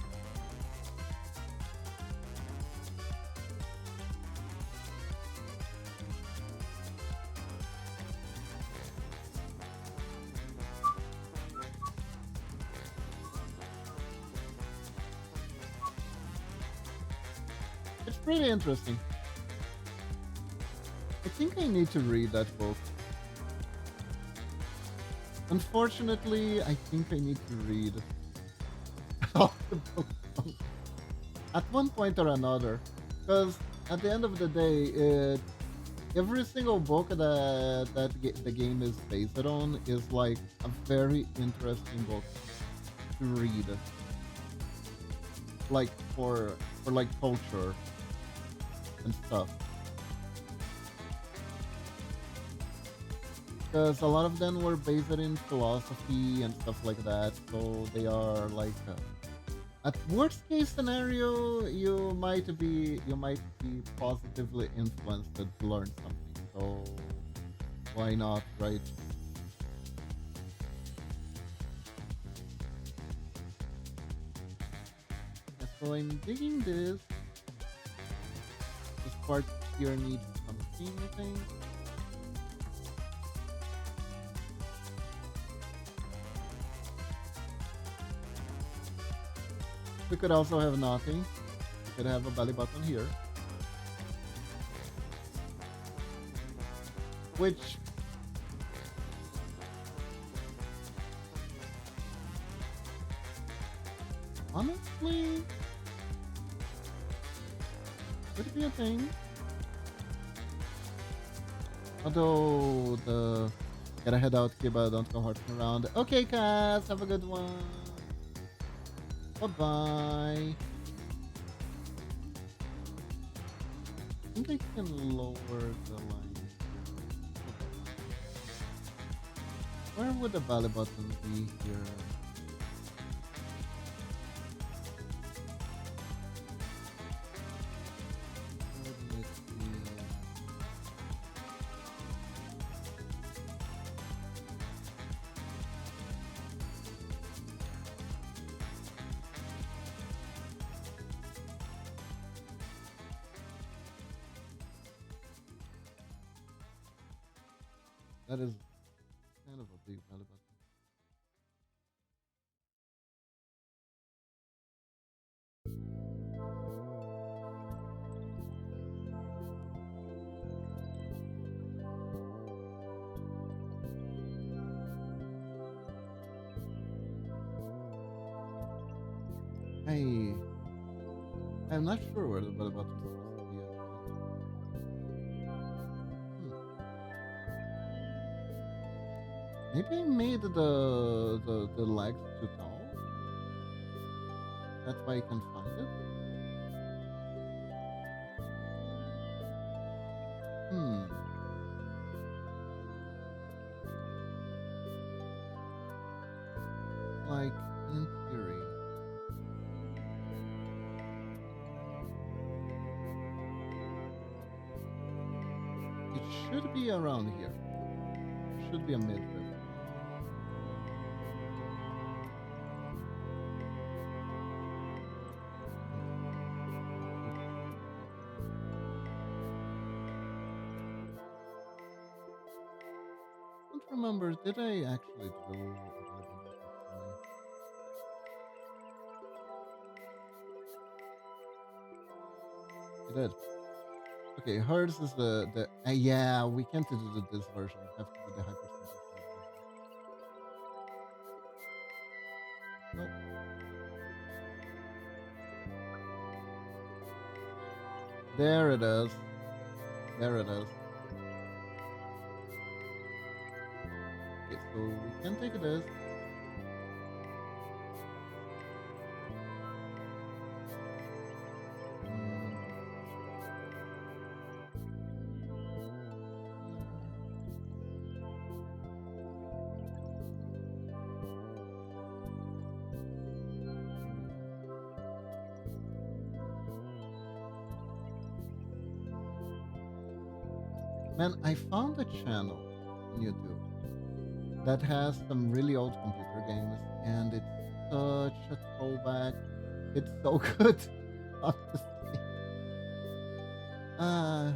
It's pretty interesting. I think I need to read that book. Unfortunately, I think I need to read all the books at one point or another. Because at the end of the day, every single book the game is based on is like a very interesting book to read, like for like culture and stuff. Because a lot of them were based in philosophy and stuff like that, so they are like at worst case scenario, you might be positively influenced to learn something. So why not, right? Yeah, so I'm digging this. This part here needs something, I think. We could also have nothing. We could have a belly button here. Which honestly could be a thing. Although the gotta head out, Kiba, don't go harping around. Okay, Cass, have a good one. Bye bye. I think I can lower the line. Where would the belly button be here? Where would it be? That is kind of a big belly button. I I'm not sure where the belly button is supposed to be actually. Maybe I made the legs too tall. That's why I can find it. Hmm. Like in theory. It should be around here. It should be a midriff. I don't remember. Did I actually drill a belly button properly? I did. Okay, hers is the yeah. We can't do this version. We have to do the hypersimplified version. Nope. There it is. There it is. Okay, so we can take this. Mm, Man, I found a channel on YouTube that has some really old computer games, and it's such a throwback. It's so good. Honestly. Uh,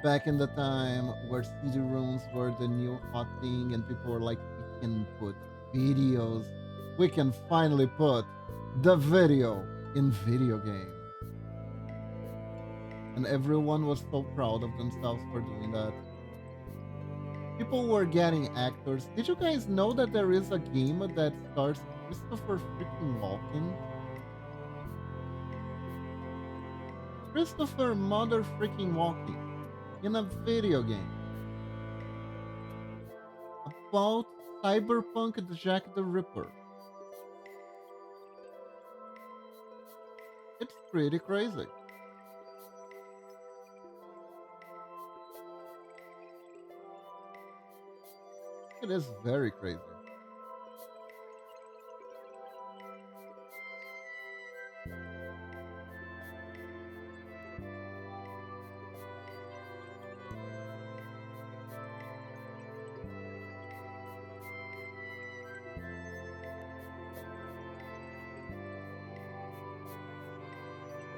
Back in the time where CD-ROOMs were the new hot thing, and people were like, we can put videos. We can finally put the video in video game. And everyone was so proud of themselves for doing that. People were getting actors. Did you guys know that there is a game that stars Christopher freaking Walken? Christopher mother freaking Walken in a video game about Cyberpunk Jack the Ripper. It's pretty crazy. It is very crazy.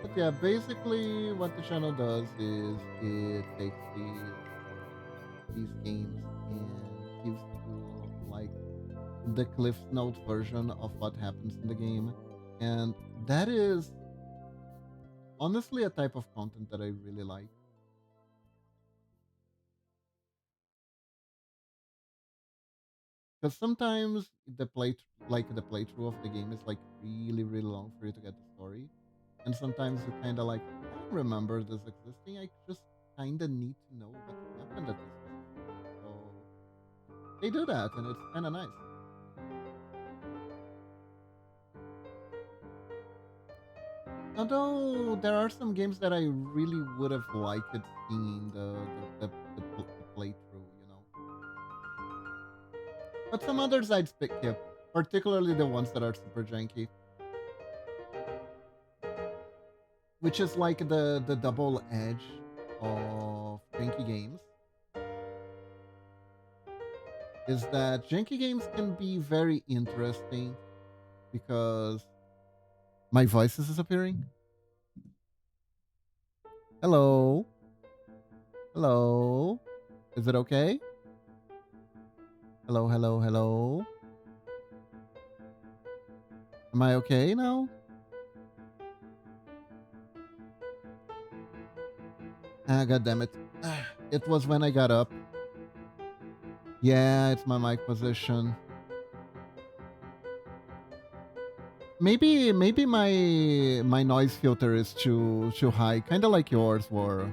But yeah, basically what the channel does is it takes these games and gives you like the Cliff Note version of what happens in the game. And that is honestly a type of content that I really like. Because sometimes the playthrough of the game is like really, really long for you to get the story. And sometimes you kinda like, I don't remember this existing. I just kinda need to know what happened at this point. So they do that and it's kinda nice. Although there are some games that I really would have liked seeing the playthrough, you know. But some others I'd skip, particularly the ones that are super janky, which is like the double edge of janky games. Is that janky games can be very interesting because my voice is disappearing. Hello, hello, is it okay? Hello, hello, hello. Am I okay now? Ah, god damn it. It was when I got up. Yeah, it's my mic position. Maybe my noise filter is too high, kind of like yours were.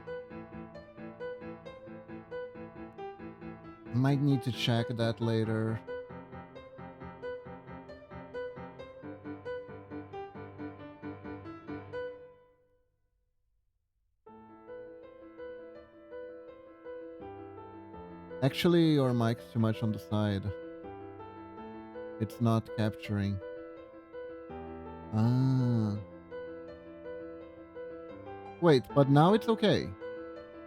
Might need to check that later. Actually, your mic's too much on the side. It's not capturing. Ah. Wait, but now it's okay.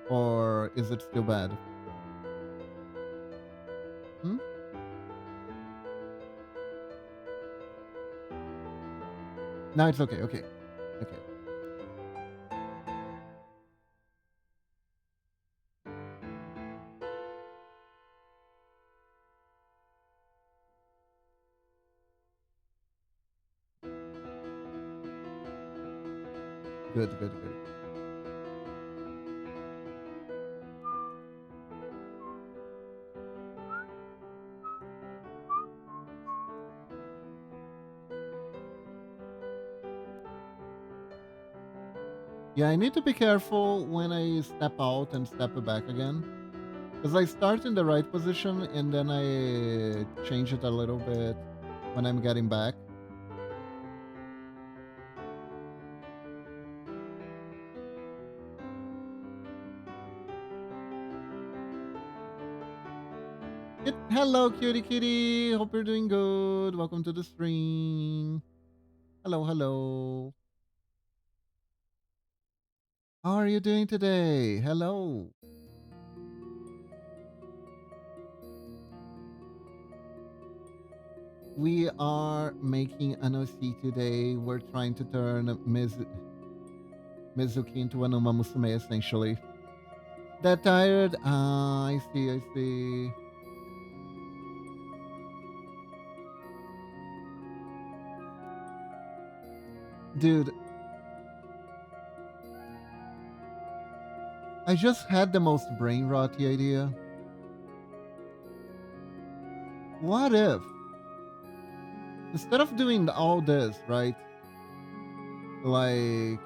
Or is it still bad? Hmm? Now it's okay. Okay. Okay. Good, good, good. Yeah, I need to be careful when I step out and step back again. Because I start in the right position and then I change it a little bit when I'm getting back. Hello, cutie kitty. Hope you're doing good. Welcome to the stream. Hello, hello. How are you doing today? Hello. We are making an OC today. We're trying to turn Mizuki into an Uma Musume, essentially. That tired? Ah, I see, I see. Dude, I just had the most brain rotty idea. What if, instead of doing all this, right? Like,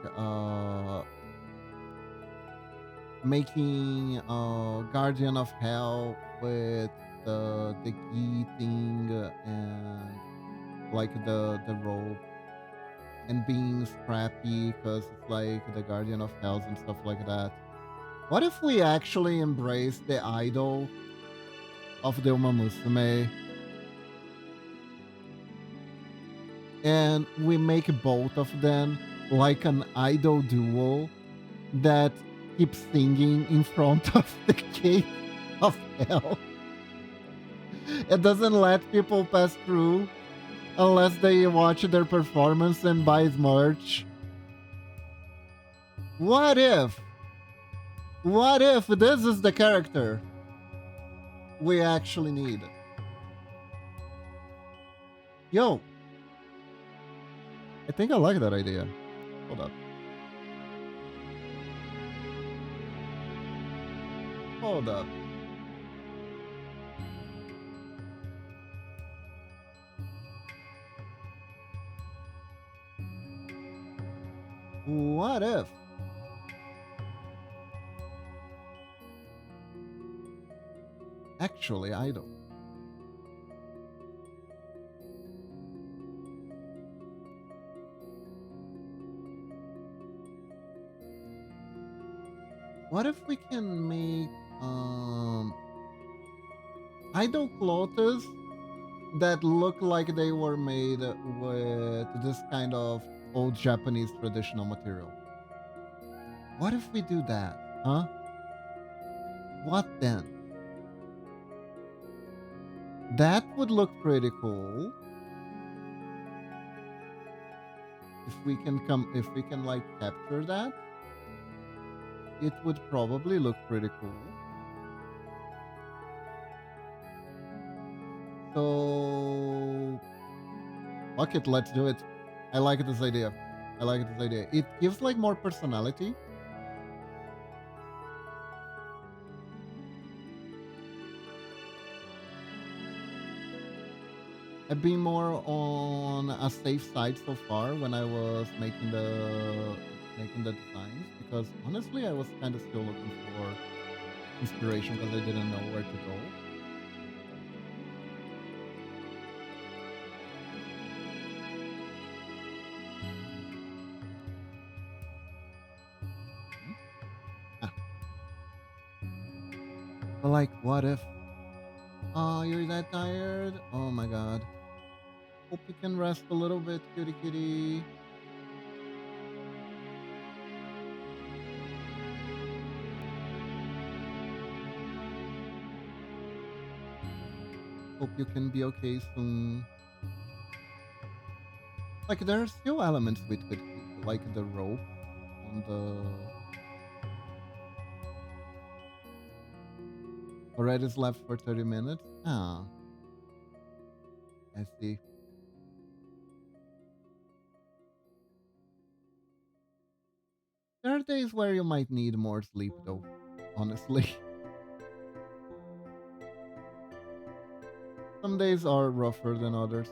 making Guardian of Hell with the key thing and like the rope and being scrappy because it's like the Guardian of Hells and stuff like that. What if we actually embrace the idol of the Uma Musume and we make both of them like an idol duo that keeps singing in front of the gate of hell? It doesn't let people pass through unless they watch their performance and buy merch. What if? What if this is the character we actually need? Yo, I think I like that idea. Hold up. Hold up. What if? Actually, I don't. What if we can make idol clothes that look like they were made with this kind of old Japanese traditional material? What if we do that? Huh? What then? That would look pretty cool. If we can like capture that, it would probably look pretty cool. So fuck it, let's do it. I like this idea. I like this idea. It gives like more personality. I've been more on a safe side so far when I was making the designs because honestly I was kind of still looking for inspiration because I didn't know where to go. Ah. But like, what if? Oh, you're that tired? Oh my god. Hope you can rest a little bit, kitty kitty. Hope you can be okay soon. Like there are still elements we could keep, like the rope on the already slept for 30 minutes. Ah, I see. There are days where you might need more sleep though, honestly. Some days are rougher than others.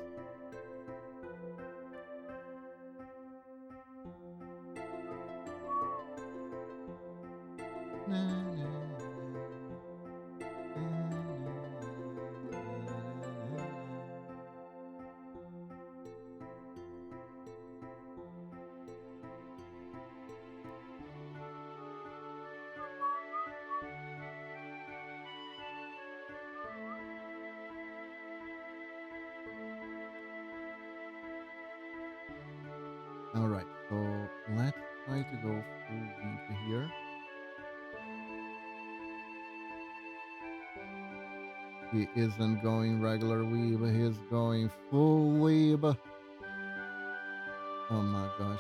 All right, so let's Try to go full weeb here. He isn't going regular weeb, he's going full weeb. Oh my gosh.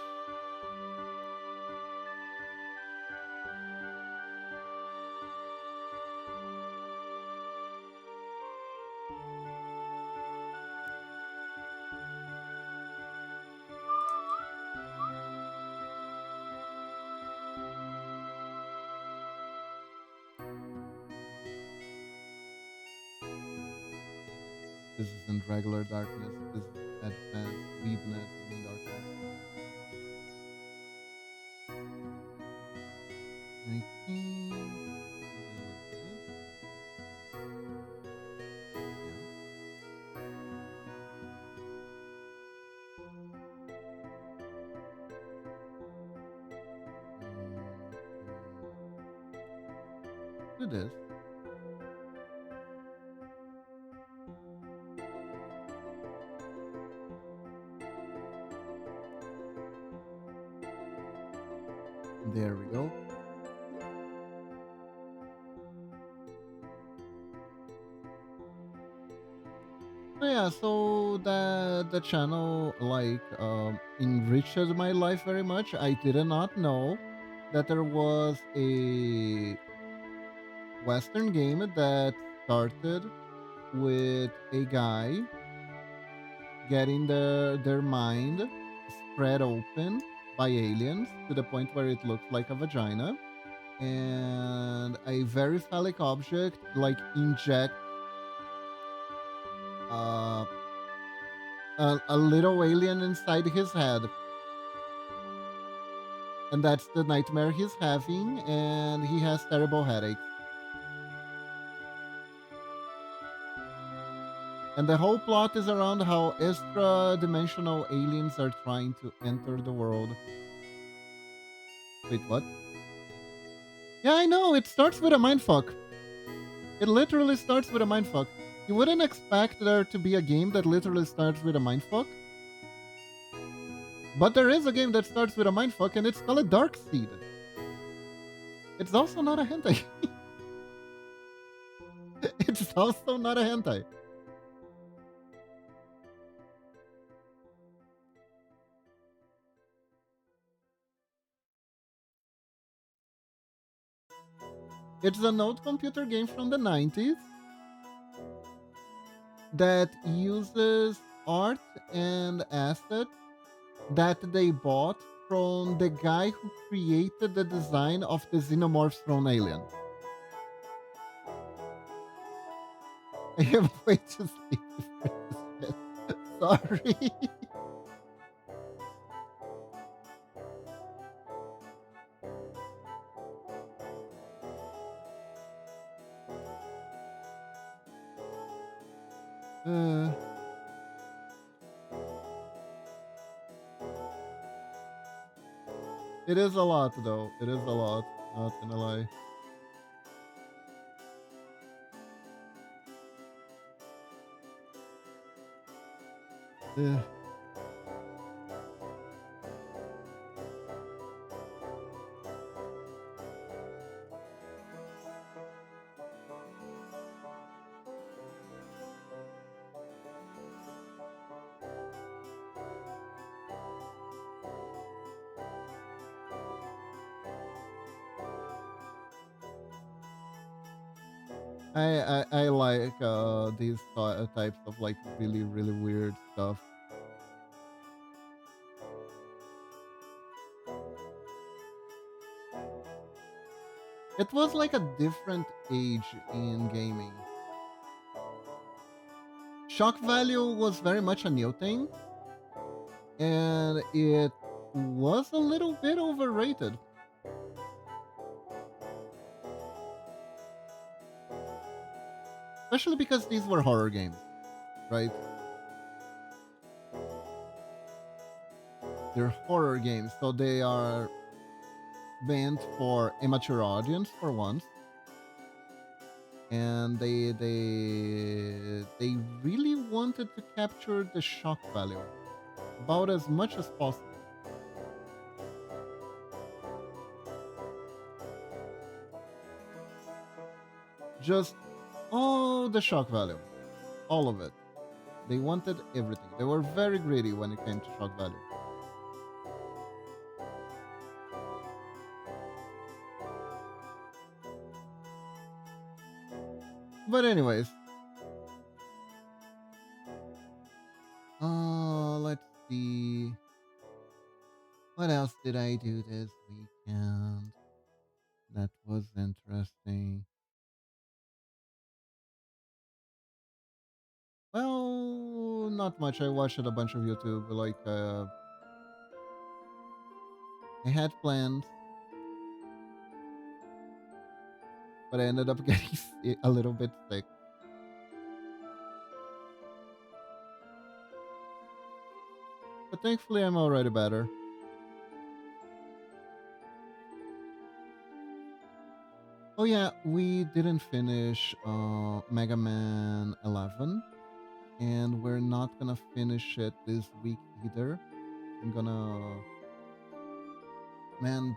This isn't regular darkness, this is advanced weebness in darkness. I think something like this. Yeah. Do this. There we go. So yeah, so the channel like enriched my life very much. I did not know that there was a Western game that started with a guy getting their mind spread open by aliens to the point where it looks like a vagina, and a very phallic object like inject uh, a little alien inside his head, and that's the nightmare he's having, and he has terrible headaches. And the whole plot is around how extra-dimensional aliens are trying to enter the world. Wait, what? Yeah, I know. It starts with a mindfuck. It literally starts with a mindfuck. You wouldn't expect there to be a game that literally starts with a mindfuck. But there is a game that starts with a mindfuck, and it's called Dark Seed. It's also not a hentai. It's also not a hentai. It's an old computer game from the 90s that uses art and assets that they bought from the guy who created the design of the xenomorphs from Alien. I have way too sleepy for this shit. Sorry. uh, it is a lot, though. It is a lot. Not gonna lie. Uh, I like these types of like really weird stuff. It was like a different age in gaming. Shock value was very much a new thing, and it was a little bit overrated. Especially because these were horror games, right? They're horror games, so they are meant for a mature audience for once, and they really wanted to capture the shock value about as much as possible. Just all the shock value, all of it. They wanted everything. They were very greedy when it came to shock value. But anyways, let's see. What else did I do this weekend that was interesting? Well, not much. I watched a bunch of YouTube. I had plans, but I ended up getting a little bit sick. But thankfully, I'm already better. Oh yeah, we didn't finish Mega Man 11, and we're not gonna finish it this week either. I'm gonna man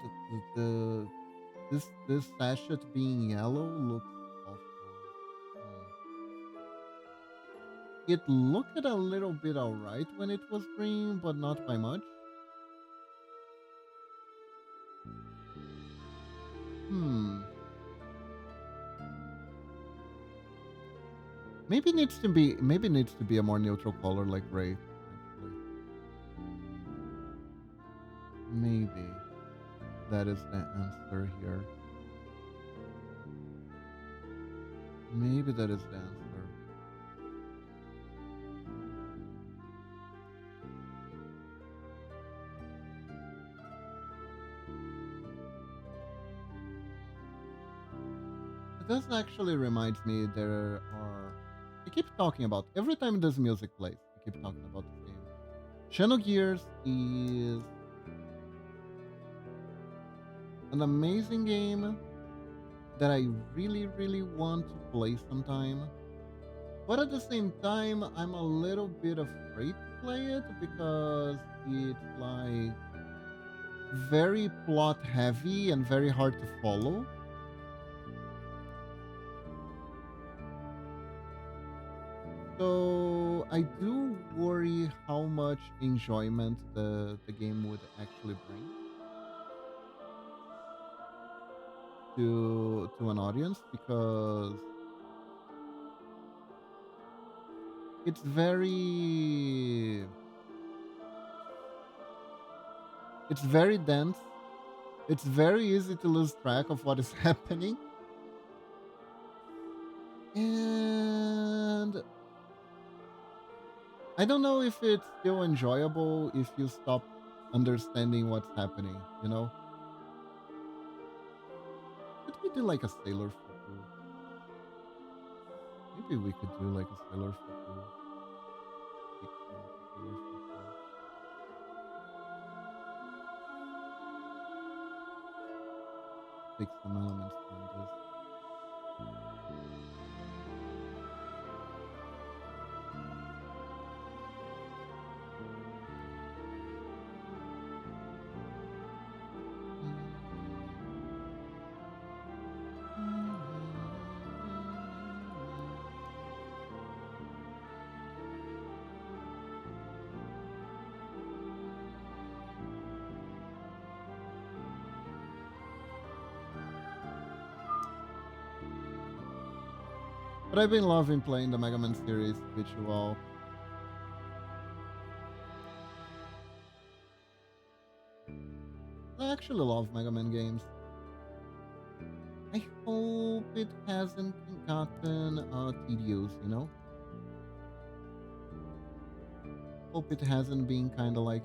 the this sachet being yellow looks awful. Hmm. It looked a little bit alright when it was green, but not by much. Hmm. Maybe it needs to be a more neutral color like gray. Actually, maybe that is the answer here. Maybe that is the answer. This actually reminds me there are. I keep talking about every time this music plays. I keep talking about this game. Xenogears is an amazing game that I really, really want to play sometime. But at the same time, I'm a little bit afraid to play it because it's like very plot heavy and very hard to follow. So I do worry how much enjoyment the game would actually bring to an audience because it's very dense. It's very easy to lose track of what is happening. And I don't know if it's still enjoyable if you stop understanding what's happening, you know? Could we do like a Sailor Fuku? Maybe we could do like a Sailor Fuku. Sailor Fuku. Take some elements from this. But I've been loving playing the Mega Man series with you all. I actually love Mega Man games. I hope it hasn't gotten tedious, you know? Hope it hasn't been kind of like,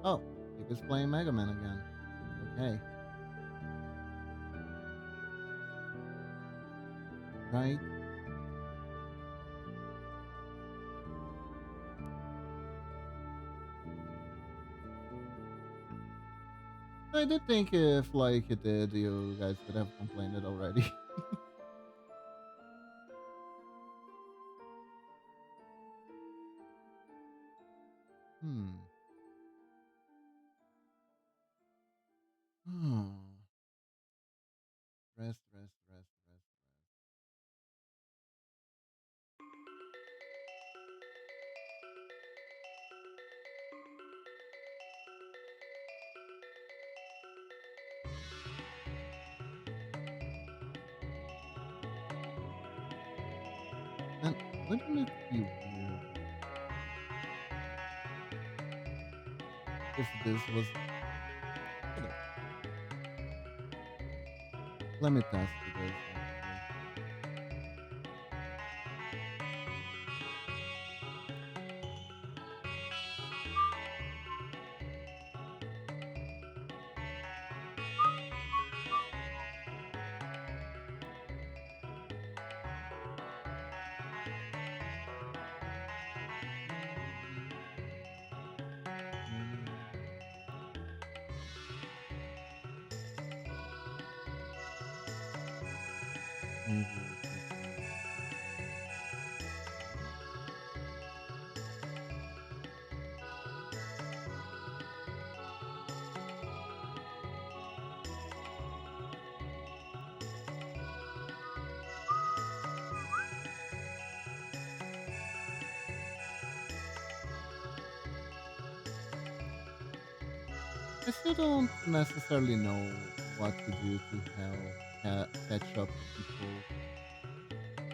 oh, he is playing Mega Man again. Okay, right? I did think if like it did, you guys would have complained it already. Hmm. Hmm. Rest, rest, rest, rest, rest. And wouldn't it be weird if this was... Hold up. Let me test this actually. Maybe we can try this. I still don't necessarily know what to do to help catch up to people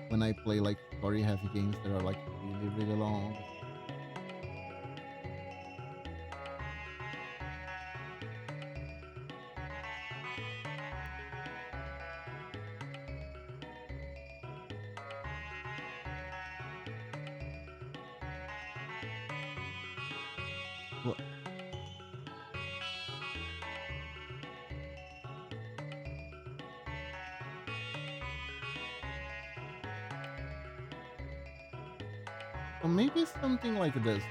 when I play like story heavy games that are like really, really long. Well, or maybe something like this.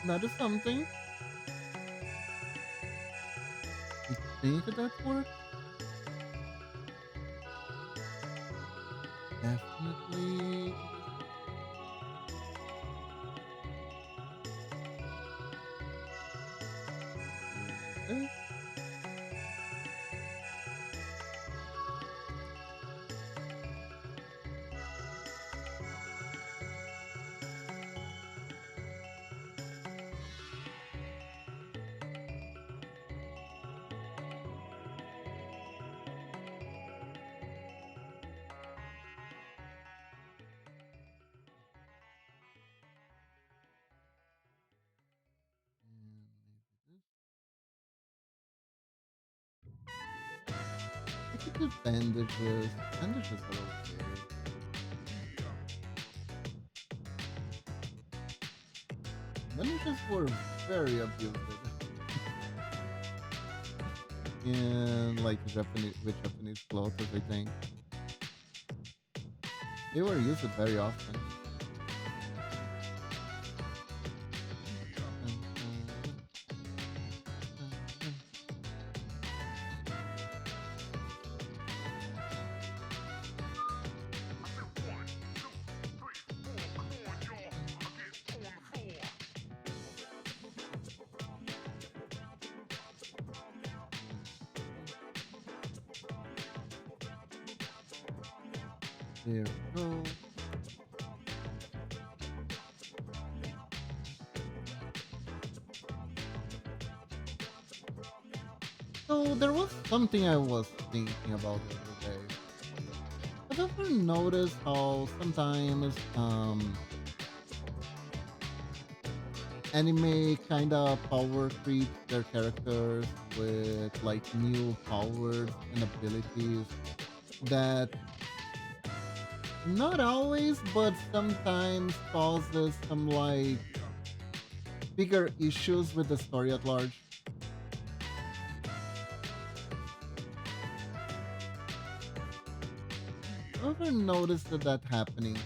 That is something. I think that works. Definitely. Do this. And maybe this. I could do bandages. Bandages are okay. Bandages were very abused in like Japanese with Japanese clothes, I think. They were used very often. There we go. So there was something I was thinking about the other day. Have you ever noticed how sometimes anime kind of power creep their characters with like new powers and abilities that not always, but sometimes causes some like bigger issues with the story at large? Ever noticed that happening?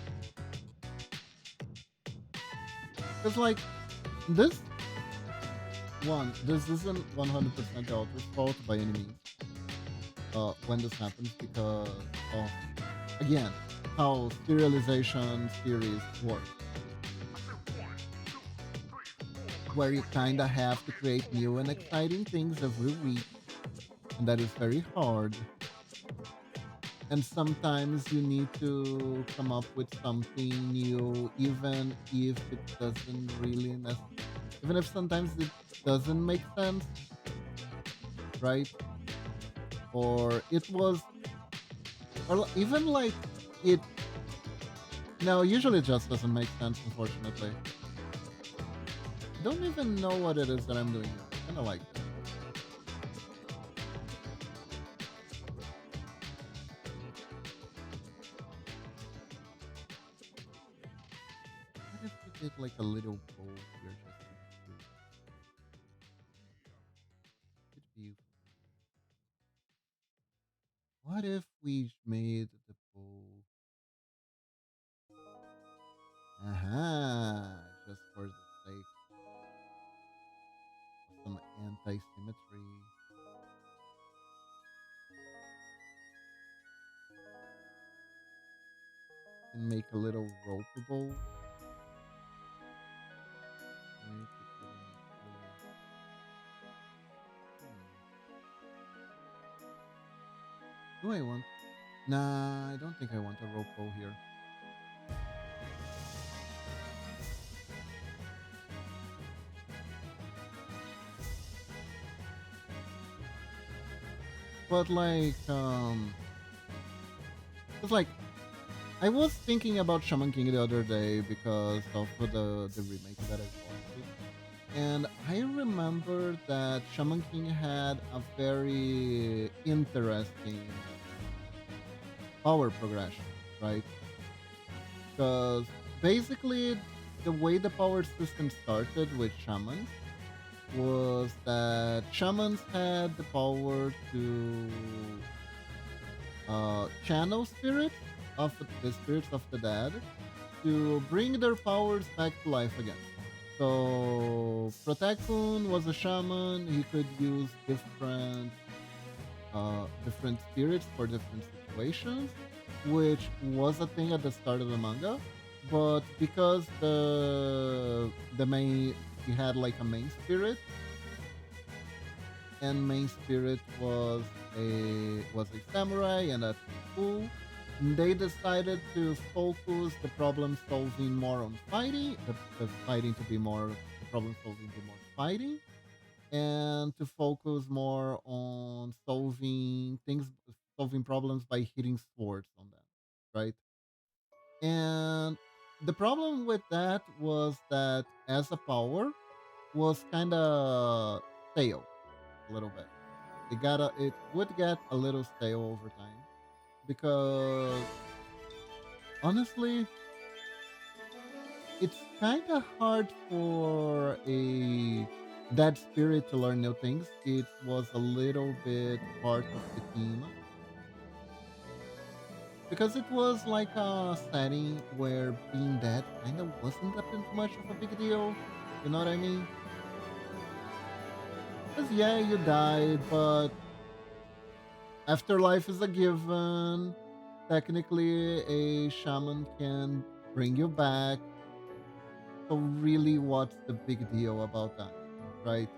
Because like this this isn't 100% the author's fault by any means. When this happens, because of again how serialization series work, where you kind of have to create new and exciting things every week, and that is very hard. And sometimes you need to come up with something new, even if it doesn't really necessarily even if sometimes it doesn't make sense, right? Or it was, even like it. No, usually it just doesn't make sense. Unfortunately, I don't even know what it is that I'm doing here. I kind of like it. What if we did like a little bow here, just to could be. What if we made the bow? Aha! Just for the sake of some anti-symmetry, and make a little rope bow. Make it really nice. Do I want? Nah, I don't think I want a rope bow here. But like, it's like I was thinking about Shaman King the other day because of the remake that I saw, and I remember that Shaman King had a very interesting power progression, right? Because basically, the way the power system started with shamans was that shamans had the power to channel spirits of the spirits of the dead to bring their powers back to life again. So Protekun was a shaman. He could use different spirits for different situations, which was a thing at the start of the manga. But because the main he had like a main spirit, and main spirit was a samurai, and that's cool. They decided to focus the problem solving more on fighting, the fighting to be more the problem solving to be more fighting, and to focus more on solving problems by hitting swords on them, right? And the problem with that was that as a power was kind of stale a little bit. It would get a little stale over time because honestly, it's kind of hard for a dead spirit to learn new things. It was a little bit part of the team because it was like a setting where being dead kind of wasn't that much of a big deal. You know what I mean? Because yeah, you died, but afterlife is a given. Technically, a shaman can bring you back. So really, what's the big deal about that, right?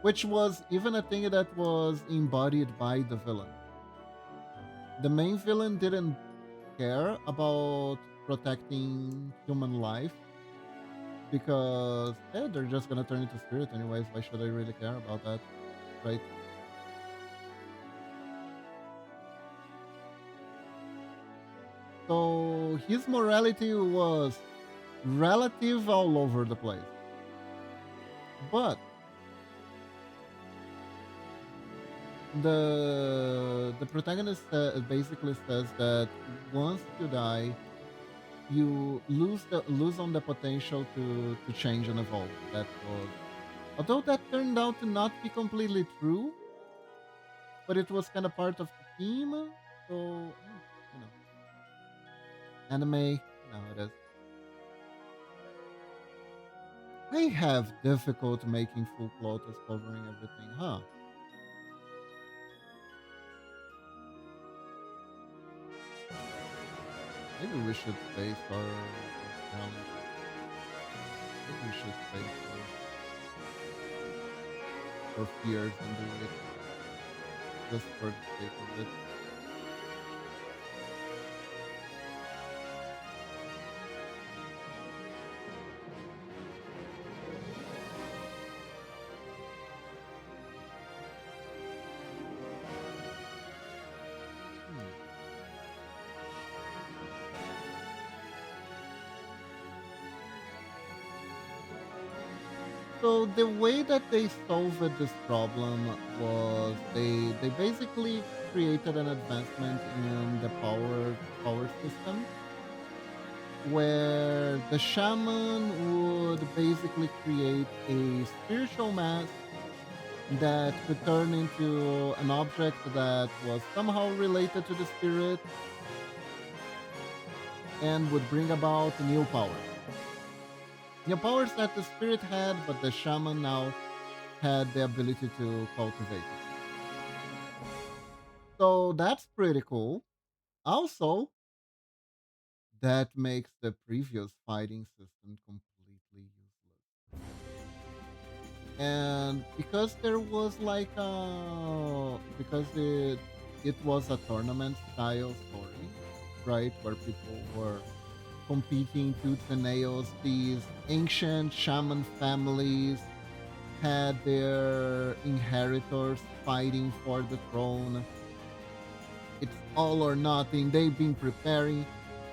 Which was even a thing that was embodied by the villain. The main villain didn't care about protecting human life because they're just gonna turn into spirit anyways. Why should I really care about that, right? So his morality was relative all over the place. But the protagonist basically says that once you die, you lose on the potential to change and evolve. That was although that turned out to not be completely true, but it was kind of part of the theme. So you know, anime, it is. I have difficult making full plotters covering everything, huh? Maybe we should face our challenge. Maybe we should face our fears and do it just for the sake of it. So the way that they solved this problem was they basically created an advancement in the power system where the shaman would basically create a spiritual mass that could turn into an object that was somehow related to the spirit and would bring about new powers. New powers that the spirit had, but the shaman now had the ability to cultivate it. So that's pretty cool. Also, that makes the previous fighting system completely useless. And because there was like because it was a tournament style story, right, where people were competing tooth and nails, these ancient shaman families had their inheritors fighting for the throne. It's all or nothing. They've been preparing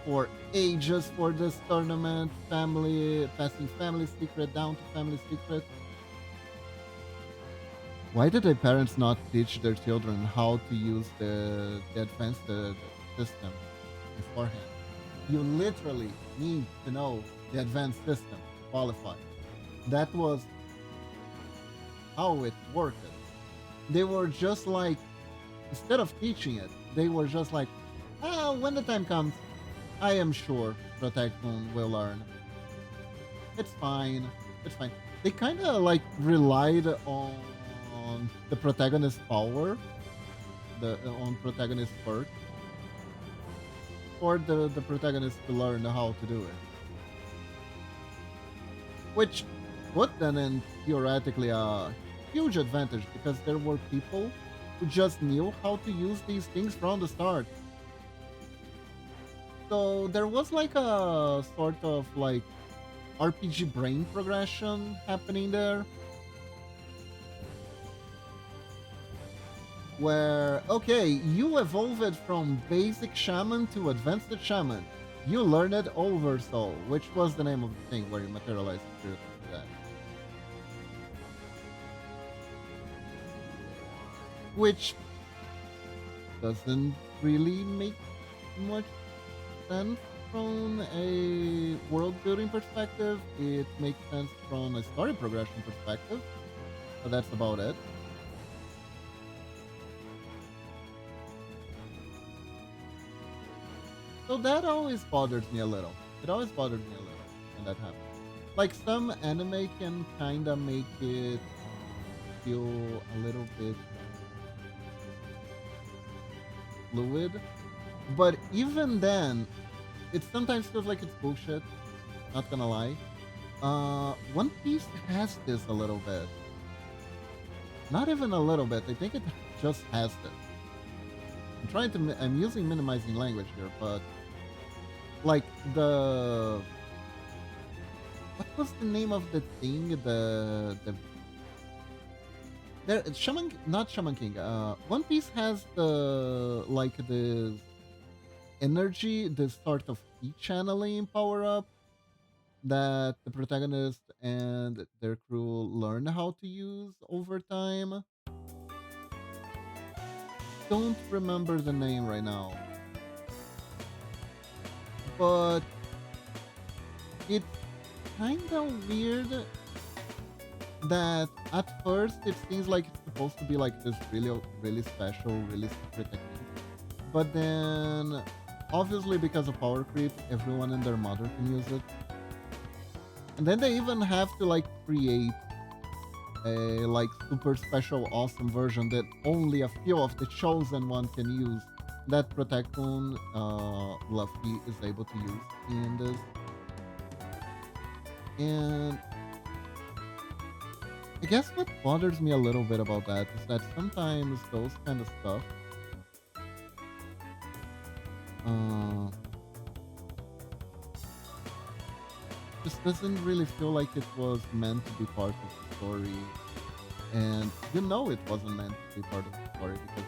for ages for this tournament, family passing family secret down to family secret. Why did the parents not teach their children how to use the advanced system beforehand? You literally need to know the advanced system to qualify. That was how it worked. They were just like, instead of teaching it, they were just like, ah, when the time comes, I am sure Protect Moon will learn. It's fine. It's fine. They kind of like relied on the protagonist's power, the on protagonist perk, for the protagonist to learn how to do it. Which put them in theoretically a huge advantage because there were people who just knew how to use these things from the start. So there was like a sort of like RPG brain progression happening there. Where, okay, you evolved from basic shaman to advanced shaman. You learned Oversoul, which was the name of the thing where you materialized the spirit of that. Which doesn't really make much sense from a world building perspective. It makes sense from a story progression perspective, but that's about it. So that always bothers me a little. It always bothers me a little when that happens. Like some anime can kind of make it feel a little bit fluid, but even then, it sometimes feels like it's bullshit. Not gonna lie. One Piece has this a little bit. Not even a little bit. I think it just has this. I'm using minimizing language here, but like what was the name of the thing? There, Shaman, not Shaman King. One Piece has the like the energy, this sort of key channeling power up that the protagonist and their crew learn how to use over time. Don't remember the name right now, but it's kind of weird that at first it seems like it's supposed to be like this really, really special, really secret technique. But then, obviously, because of power creep, everyone and their mother can use it. And then they even have to like create a like super special awesome version that only a few of the chosen one can use. That Protecton Luffy is able to use in this. And I guess what bothers me a little bit about that is that sometimes those kind of stuff uh, just doesn't really feel like it was meant to be part of the story. And you know it wasn't meant to be part of the story because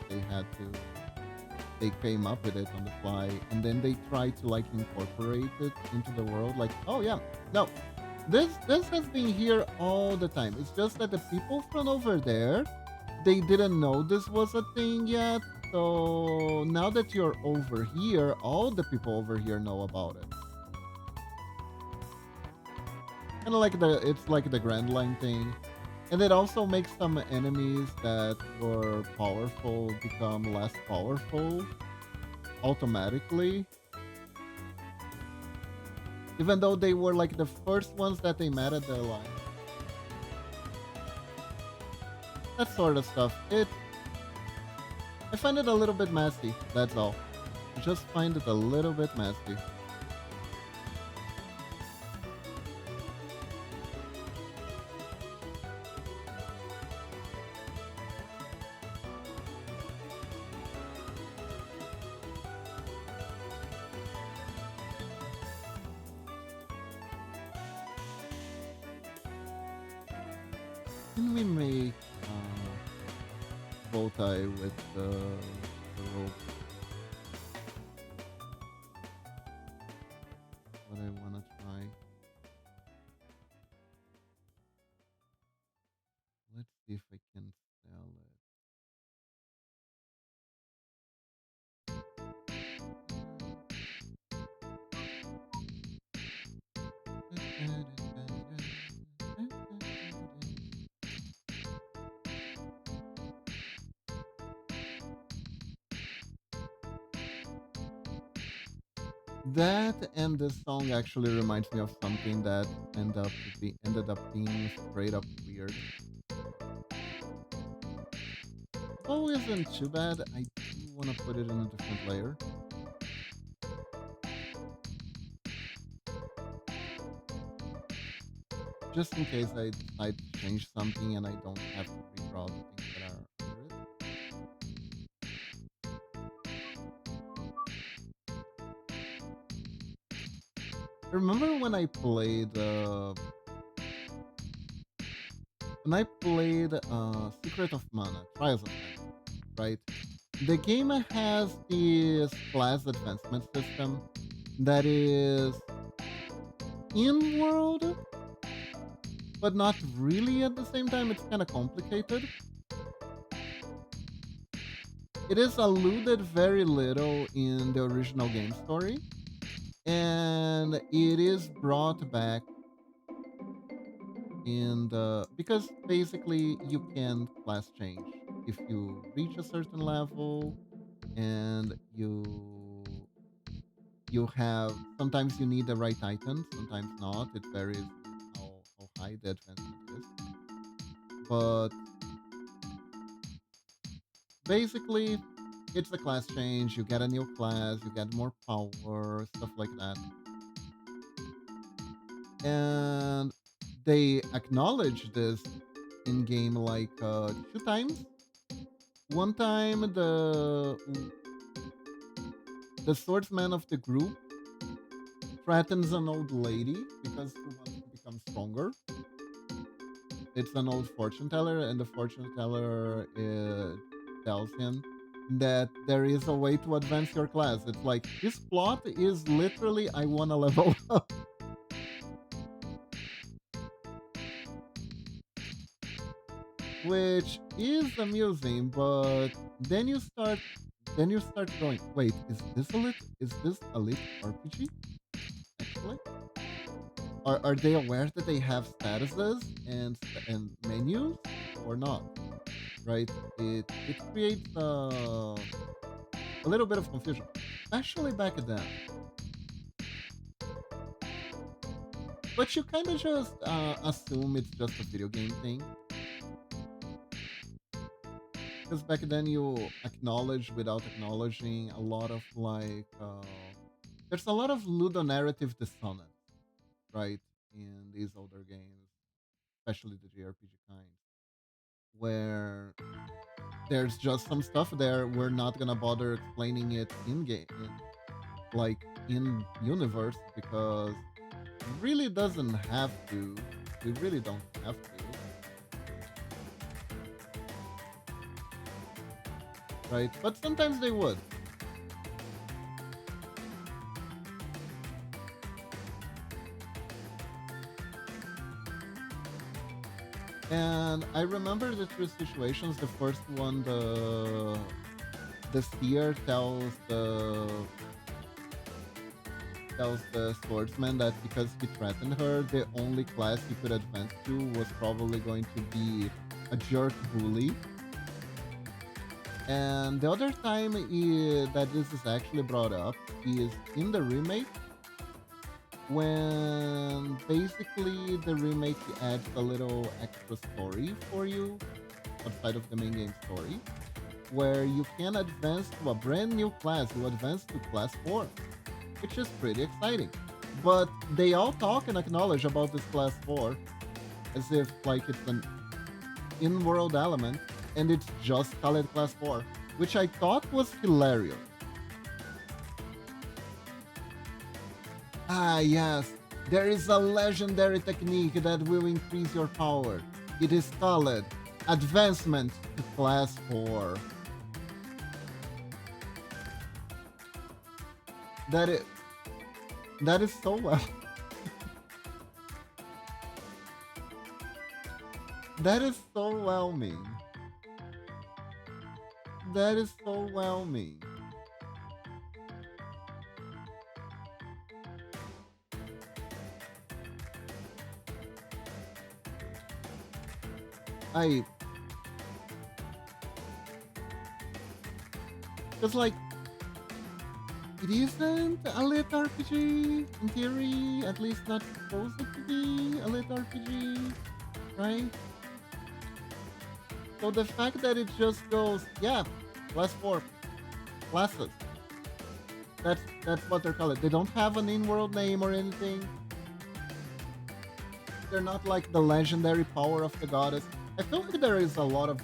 they came up with it on the fly and then they tried to like incorporate it into the world like, oh yeah, no. This has been here all the time. It's just that the people from over there, they didn't know this was a thing yet. So now that you're over here, all the people over here know about it. Kind of like it's like the Grand Line thing. And it also makes some enemies that were powerful become less powerful automatically. Even though they were like the first ones that they met at the line. That sort of stuff. I find it a little bit messy, that's all. I just find it a little bit messy. Can we make bow tie with the rope? What I wanna try. Let's see if I can sell it. That and this song actually reminds me of something that ended up being straight up weird. Oh, isn't too bad. I do want to put it in a different layer. Just in case I decide to change something and I don't have to redraw the things that are under it. Remember when I played Secret of Mana, Trials of Mana, right? The game has this class advancement system that is in world, but not really at the same time. It's kind of complicated. It is alluded very little in the original game story, and it is brought back in the because basically you can class change if you reach a certain level and you have sometimes you need the right item, sometimes not. It varies with how high the advancement is. But basically, it's a class change. You get a new class, you get more power, stuff like that. And they acknowledge this in game like two times. One time, the swordsman of the group threatens an old lady because she wants to become stronger. It's an old fortune teller, and the fortune teller tells him that there is a way to advance your class. It's like this plot is literally I want to level up, which is amusing. But then you start going, wait, is this a lit RPG? Actually, are they aware that they have statuses and menus or not? Right? It creates a little bit of confusion, especially back then. But you kind of just assume it's just a video game thing, because back then you acknowledge without acknowledging a lot of there's a lot of ludonarrative dissonance, right, in these older games, especially the JRPG kind, where there's just some stuff there we're not gonna bother explaining it in game, like in universe, because it really doesn't have to. We really don't have to, right? But sometimes they would. And I remember the two situations. The first one, the seer tells the swordsman that because he threatened her, the only class he could advance to was probably going to be a jerk bully. And the other time that this is actually brought up is in the remake, when basically the remake adds a little extra story for you outside of the main game story, where you can advance to a brand new class. You advance to class 4, which is pretty exciting. But they all talk and acknowledge about this class 4 as if like it's an in-world element and it's just called class 4, which I thought was hilarious. Ah, yes, there is a legendary technique that will increase your power. It is called advancement to class 4. That is, that is so well. That is so whelming. That is so whelming. I, because like, it isn't a lit RPG in theory, at least not supposed to be a lit RPG, right? So the fact that it just goes, yeah, class 4 classes. That's what they're called. They don't have an in-world name or anything. They're not like the legendary power of the goddess. I feel like there is a lot of.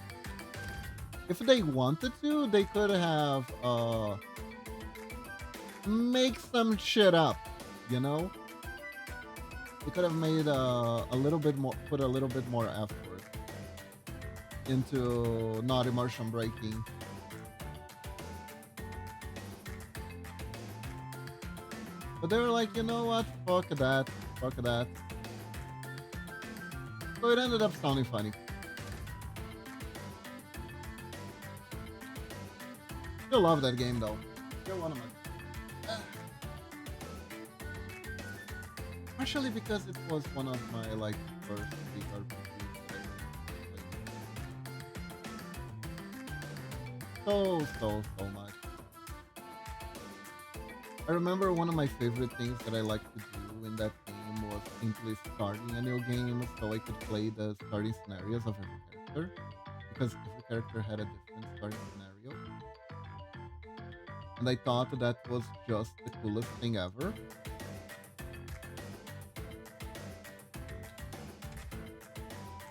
If they wanted to, they could have make some shit up, you know? They could have made a little bit more, put a little bit more effort into not immersion breaking. But they were like, you know what? Fuck that. Fuck that. So it ended up sounding funny. Still love that game though. Still one of my. Partially because it was one of my like first big RPGs. So much. I remember one of my favorite things that I liked to do in that game was simply starting a new game so I could play the starting scenarios of every character. Because every character had a different starting scenario. And I thought that was just the coolest thing ever.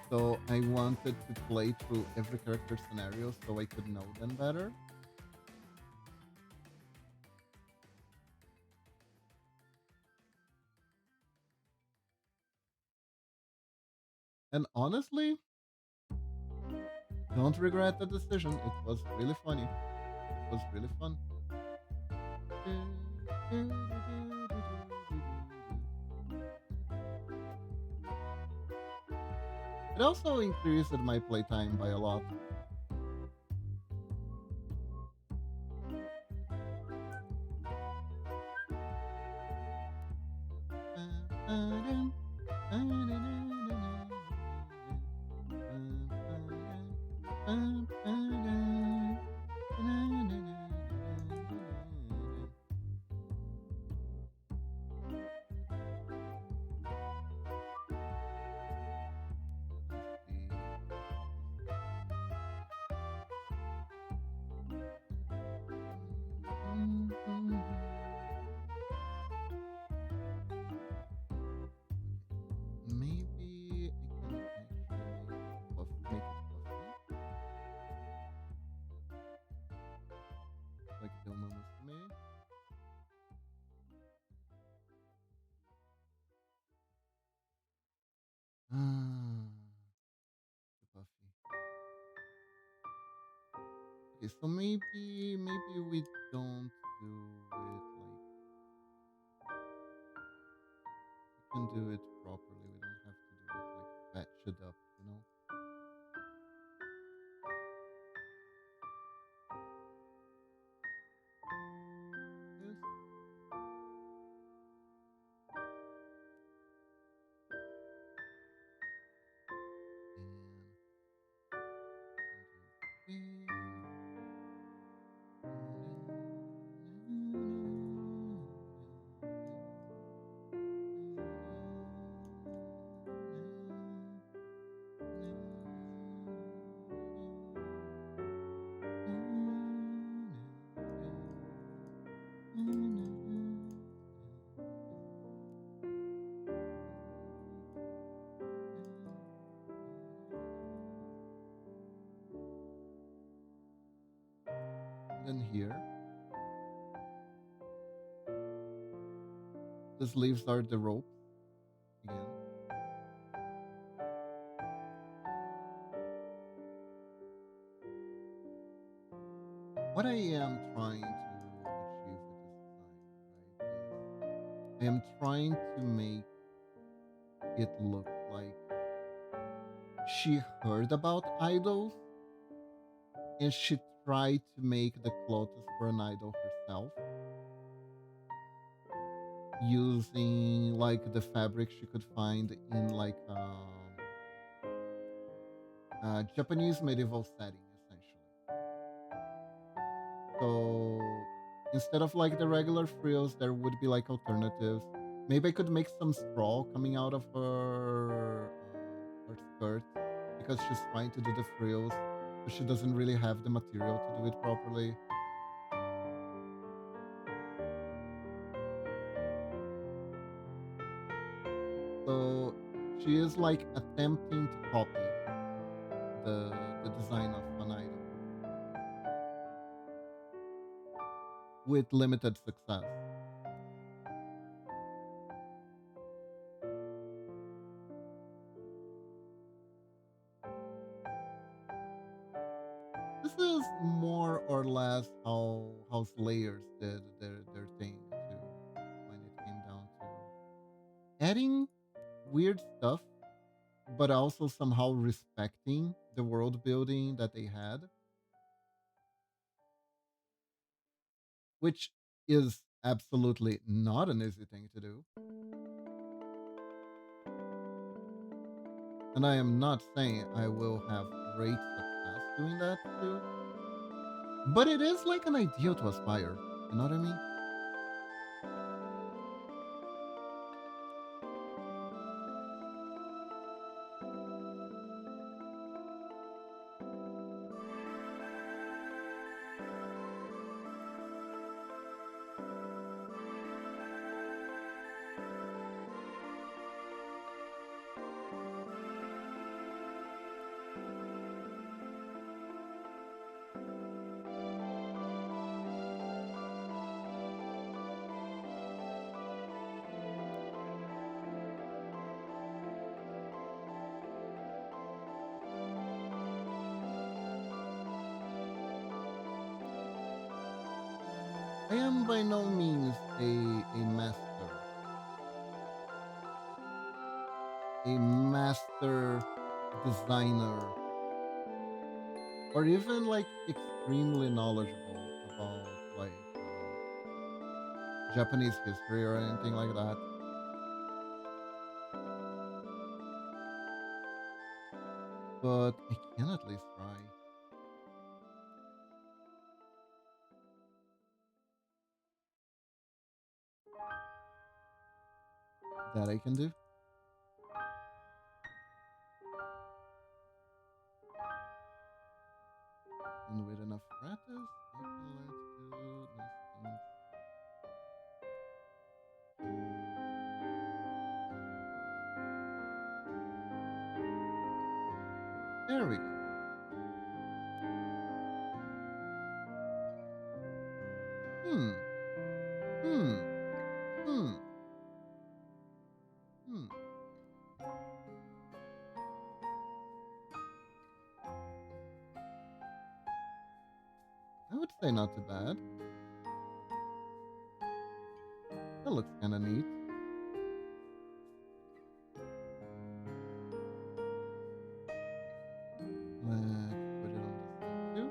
So I wanted to play through every character scenario so I could know them better. And honestly, don't regret the decision. It was really funny. It was really fun. It also increased my playtime by a lot. Maybe I can actually make it puffy, like Dilma Musume. Ah, too puffy. Okay, so maybe we don't do it like we can do it properly. We don't have to do it like batch it up, you know. The sleeves are the ropes again. What I am trying to achieve with this design, right, is I am trying to make it look like she heard about idols and she tried to make the clothes for an idol herself using like the fabric she could find in like Japanese medieval setting essentially. So instead of like the regular frills, there would be like alternatives. Maybe I could make some straw coming out of her skirt because she's trying to do the frills, but she doesn't really have the material to do it properly. So she is like attempting to copy the design of an idol with limited success. This is more or less how Slayers did their thing too, when it came down to adding weird stuff, but also somehow respecting the world building that they had, which is absolutely not an easy thing to do. And I am not saying I will have great success doing that too, but it is like an ideal to aspire. You know what I mean? I am by no means a master designer, or even like extremely knowledgeable about like Japanese history or anything like that. But I can at least try. That I can do. And with enough practice, I can learn to do nice things. There we go. Hmm. Hmm. Hmm. Hmm. I would say not too bad. That looks kind of neat. Let's put it on this side too. Good.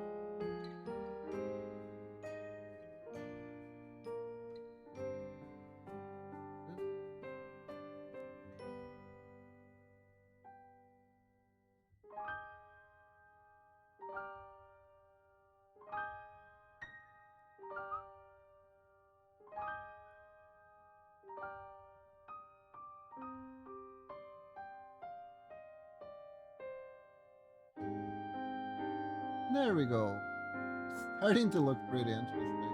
There we go. Starting to look pretty interesting.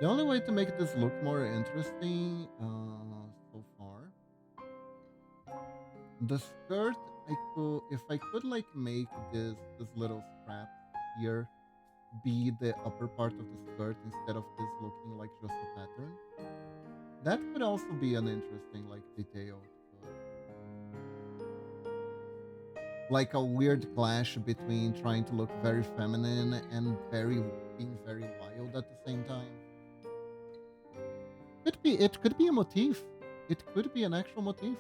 The only way to make this look more interesting so far, the skirt, I could, if I could like make this little strap here be the upper part of the skirt instead of this looking like just a pattern. That could also be an interesting like detail to put. Like a weird clash between trying to look very feminine and very being very wild at the same time. It could be a motif. It could be an actual motif.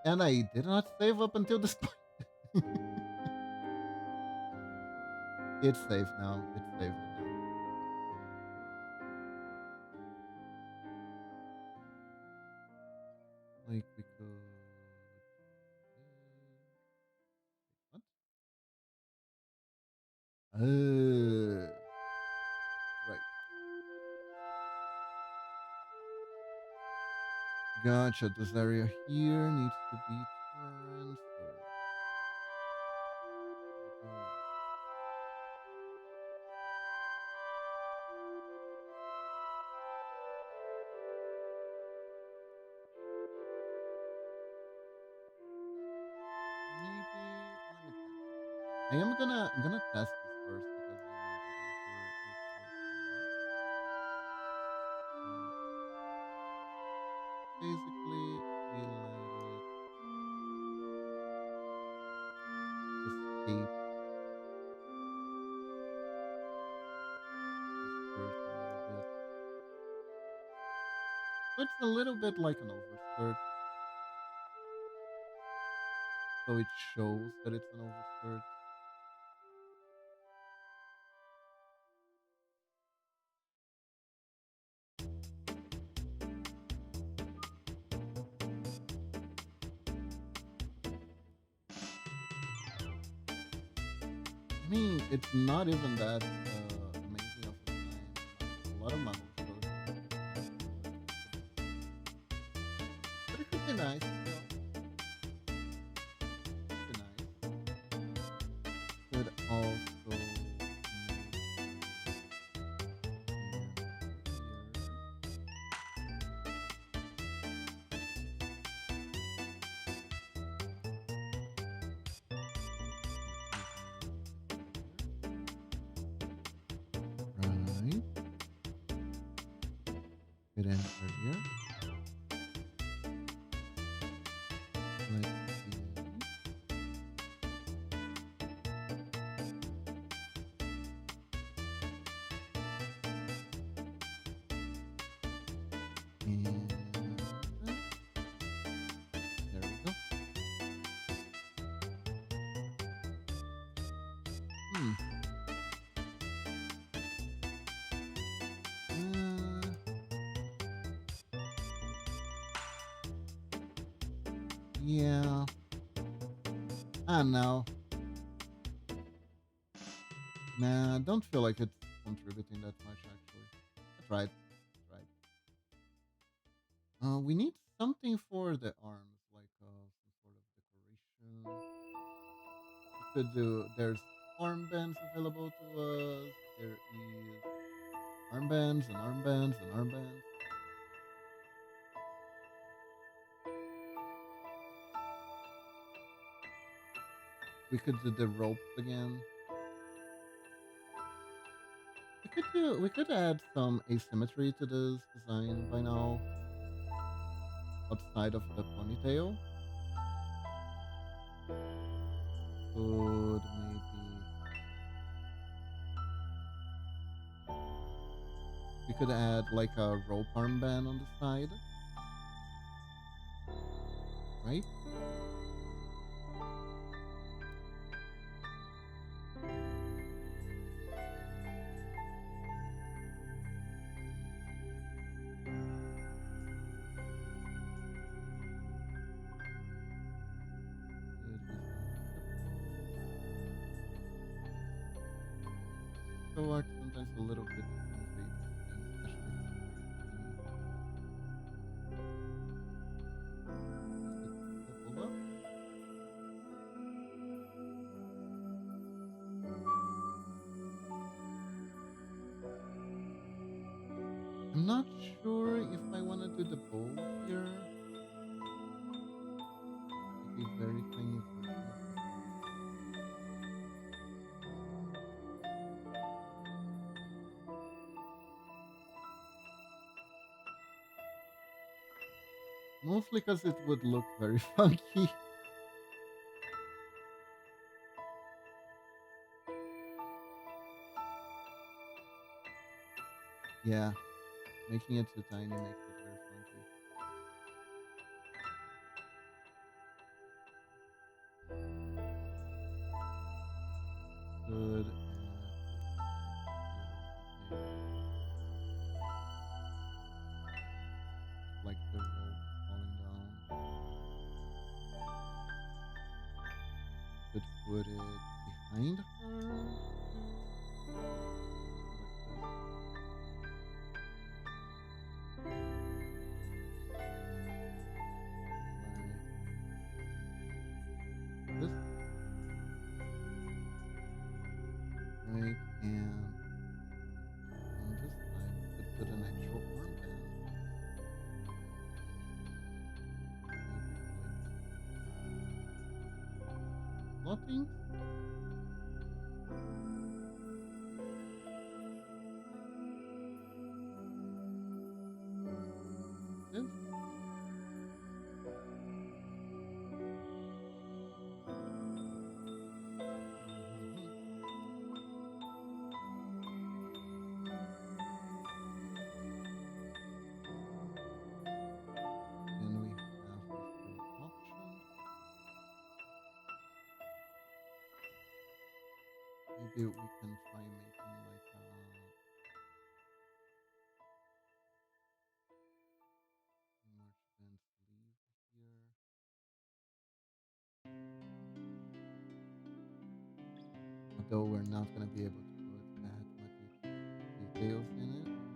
And I did not save up until this point. It's safe now. It's saved now. Like we could. What? Right. Gotcha. This area here needs to be transferred. There we go. Maybe let me test. I'm gonna test this first because I want to make sure it works for me. So basically, we let it escape the skirt a little bit. So it's a little bit like an overskirt, so it shows that it's an overskirt. I mean, it's not even that amazing of a design. A lot of models go but it could be nice still. Could be nice. Could also right. Could enter here. Let's see. And there we go. Hmm. Uh, yeah. I don't know. Nah, I don't feel like it's contributing that much actually. I tried. Tried. We need something for the arms, like some sort of decoration. We could do. There's armbands available to us. There is armbands and armbands and armbands. We could do the ropes again. We could add some asymmetry to this design by now, outside of the ponytail. Could maybe we could add like a rope armband on the side, right? Could be some nipples. So art sometimes a little bit invades things, especially if it's very tiny. Is it hold up? not sure if I want to do the bow here, like a very tiny version of the bow. Mostly because it would look very funky. Yeah, making it too tiny makes it very funky. Could add a little detail of like the rope falling down. Could put it behind her too. Something like this. Like this. Right. And on this side, we could put an actual armband. Maybe like plotting. This. Mhm. Then we have a few options. Maybe we can try making like a merchant sleeve here. Although we're not going to be able to put that much details in it, right?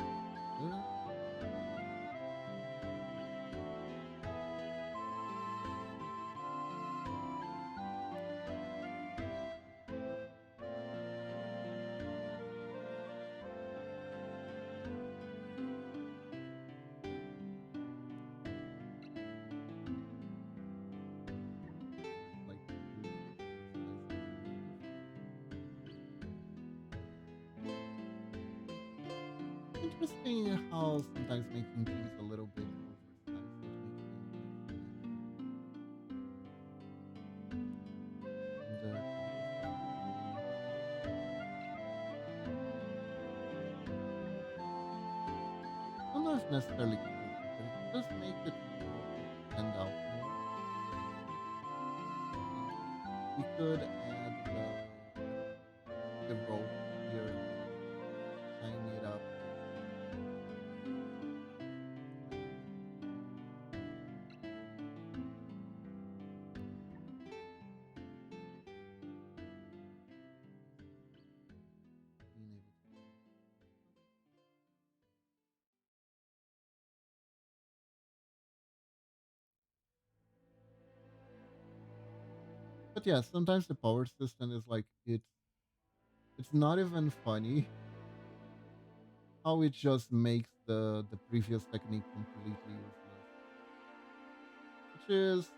This looks good. Like two slices of leaf. Interesting how sometimes making things a little bit oversized would make them look nicer. And the compass is too tiny. I don't know if necessarily cooler, but it does make it stand out more. And we could add the rope here, tying it up like this, being able to do that. Okay. But yeah, sometimes the power system is like it's not even funny how it just makes the previous technique completely useless. Which is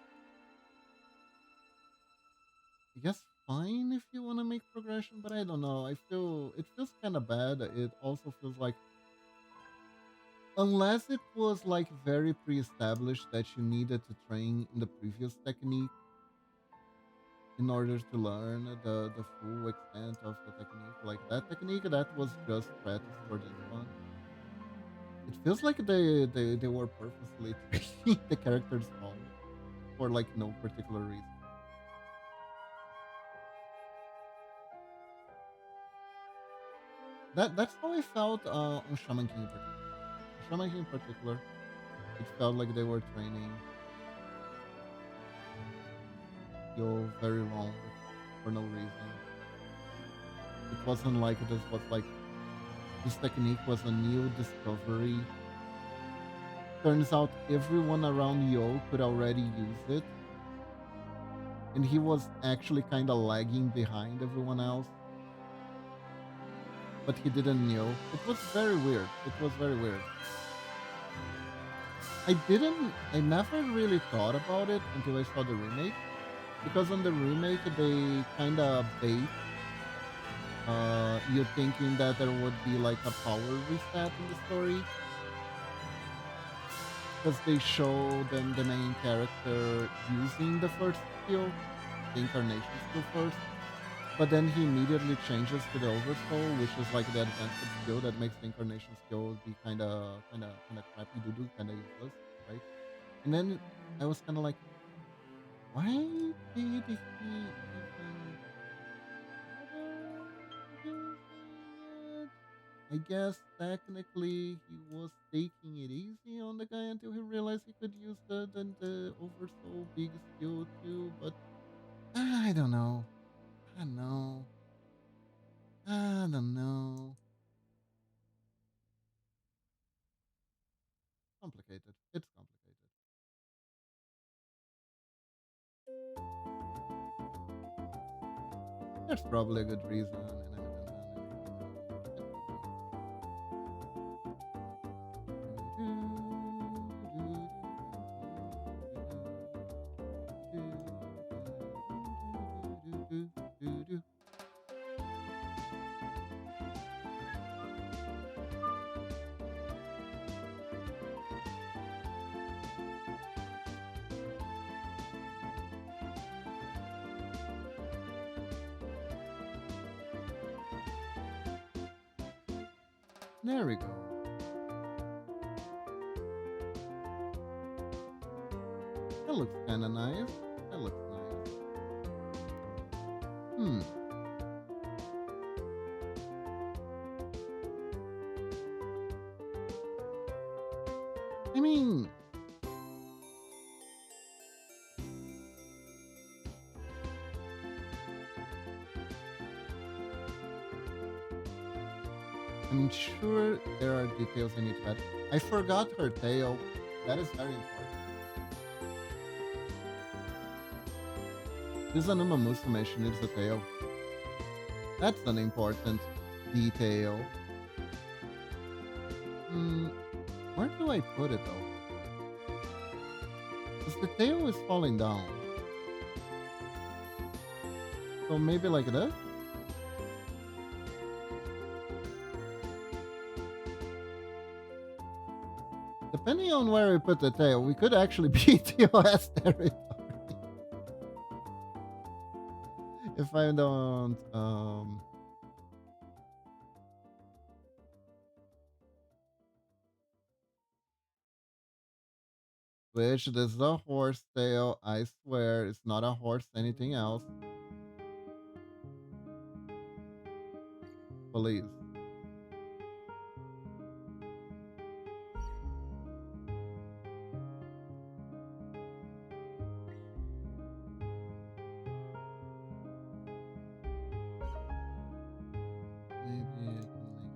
I guess fine if you want to make progression, but I don't know. I feel it feels kind of bad. It also feels like unless it was like very pre-established that you needed to train in the previous technique in order to learn the full extent of the technique, like that technique that was just practice for this fun. It feels like they were purposely training the characters small for like no particular reason. That's how I felt on Shaman King in particular. Shaman King in particular, It felt like they were training Yo very long for no reason. It wasn't like this was like this technique was a new discovery. Turns out everyone around Yo could already use it, and he was actually kind of lagging behind everyone else, but he didn't know. It was very weird. It was very weird. I never really thought about it until I saw the remake, because on the remake they kind of bait you thinking that there would be like a power reset in the story, because they show them the main character using the first skill, the incarnation skill first, but then he immediately changes to the oversoul, which is like the advanced skill that makes the incarnation skill be kind of crappy doo-doo, kind of useless, right? And then I was kind of like, why did he even bother using it? I guess technically he was taking it easy on the guy until he realized he could use the oversoul big skill too, but I don't know. I don't know. I don't know. Complicated. It's complicated. There's probably a good reason, and I haven't done anything about it. There we go. That looks kind of nice. That looks nice. Hmm. I mean, I'm sure there are details I need to add. I forgot her tail. That is very important. This Anuma Musume, she needs a tail. That's an important detail. Hmm. Where do I put it though? Because the tail is falling down. So maybe like this? Depending on where we put the tail, we could actually be TOS territory. If I don't which this is a horse tail. I swear it's not a horse anything else. Please. Maybe I can make it do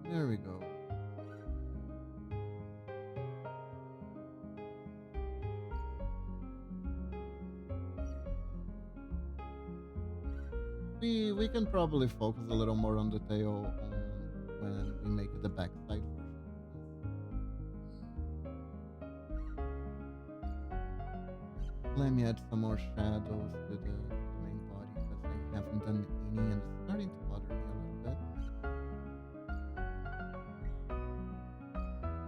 here. There we go. We can probably focus a little more on the tail when we make the backside version. Let me add some more shadows to the main body because I haven't done any and it's starting to bother me a little bit.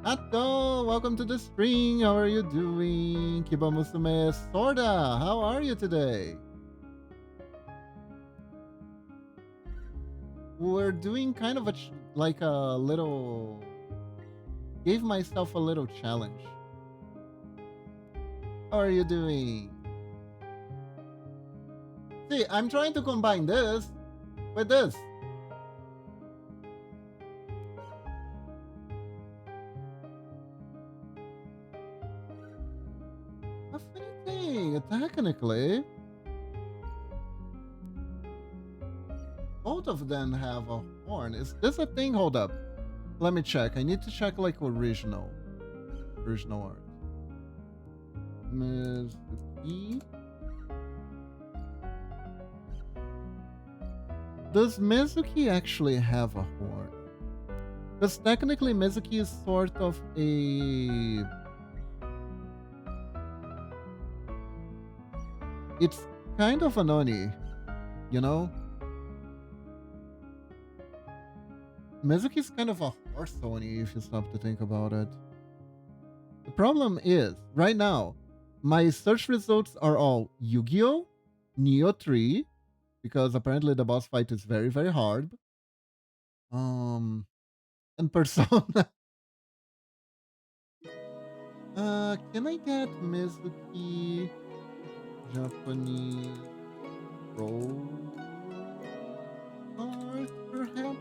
Atto, welcome to the stream. How are you doing? Kiba Musume Sorda, how are you today? We're doing kind of like a little. Gave myself a little challenge. How are you doing? See, I'm trying to combine this with this. A funny thing, technically, both of them have a horn. Is this a thing? Hold up. Let me check. I need to check like original art. Mizuki. Does Mizuki actually have a horn? Because technically Mizuki is sort of a... It's kind of an Oni, you know? Mizuki is kind of a horse Oni if you stop to think about it. The problem is, right now, my search results are all Yu-Gi-Oh!, Neo 3, because apparently the boss fight is very, very hard. And Persona. Can I get Mizuki Japanese Pro art, perhaps?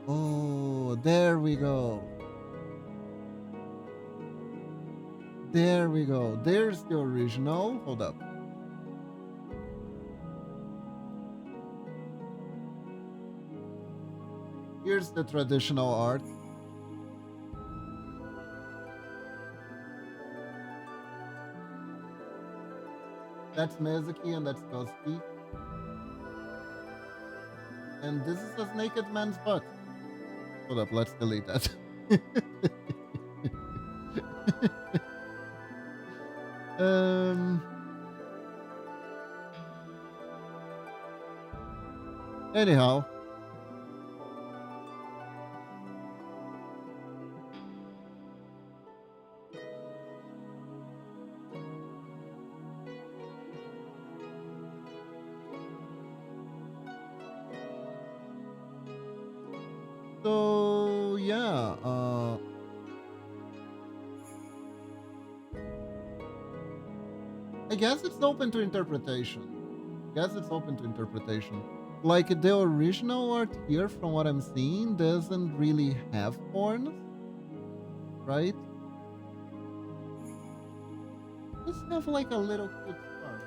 Oh, there we go. There we go. There's the original. Hold up. Here's the traditional art. That's Mizuki and that's Kosuke. And this is a naked man's butt. Hold up, let's delete that. Anyhow. So yeah, I guess it's open to interpretation. Like the original art here, from what I'm seeing, doesn't really have horns, right? Just have like a little cute scarf.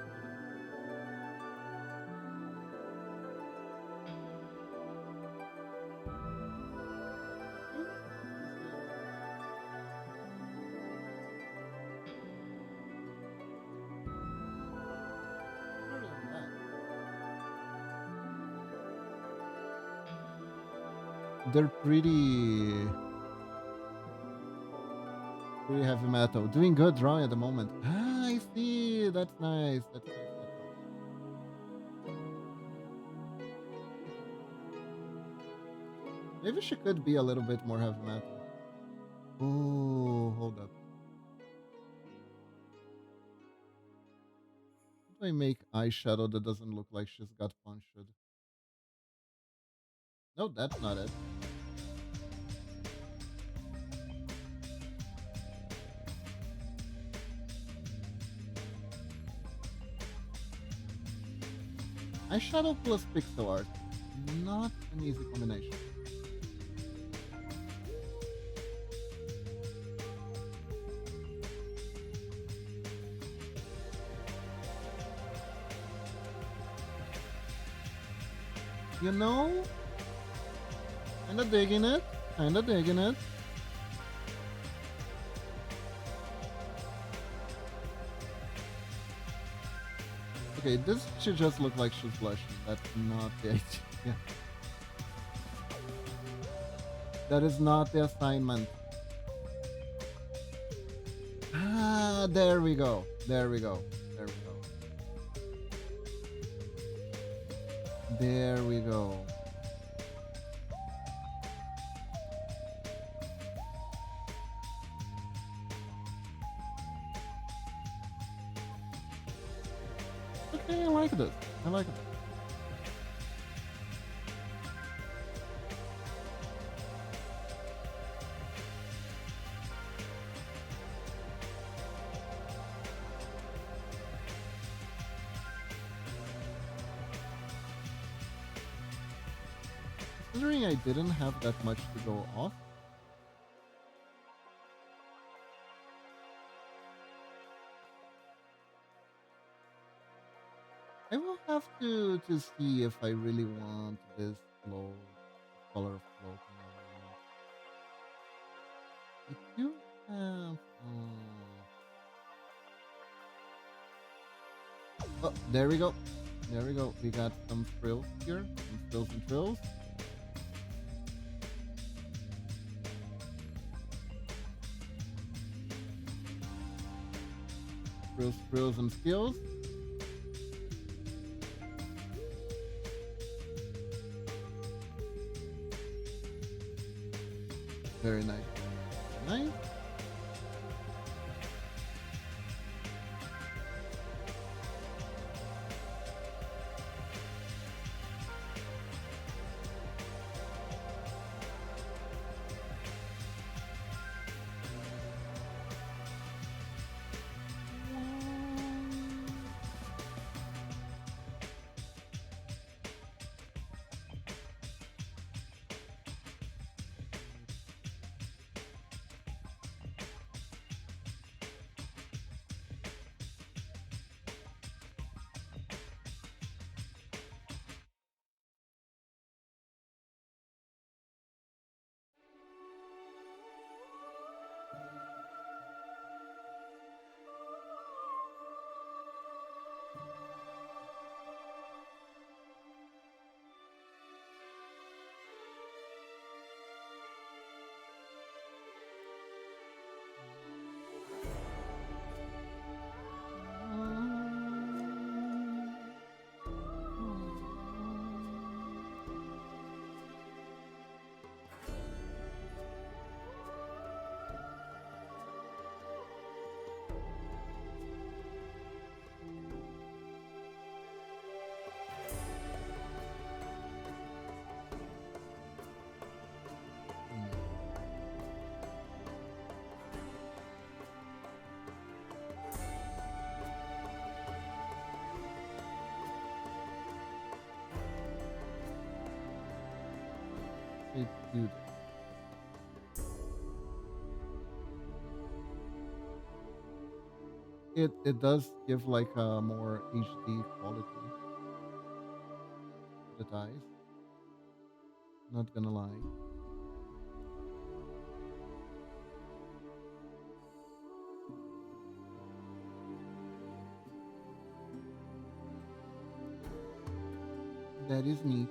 They're pretty heavy metal. Doing good drawing at the moment. Ah, I see. That's nice. That's nice. Maybe she could be a little bit more heavy metal. Oh, hold up. How do I make eyeshadow that doesn't look like she's got punched? No, that's not it. Eyeshadow plus pixel art. Not an easy combination. You know, kinda digging it. Okay, this should just look like she's blushing. That's not the idea. That is not the assignment. Ah, there we go. There we go. Okay, I like it. Considering I didn't have that much to go off, I will have to see if I really want this color floating around. I do have. Oh, there we go. There we go. We got some frills here. Some frills and trills. Frills, frills, and skills. Very nice. Very nice. Let's do this. It does give like a more HD quality to the dice. Not gonna lie. That is neat.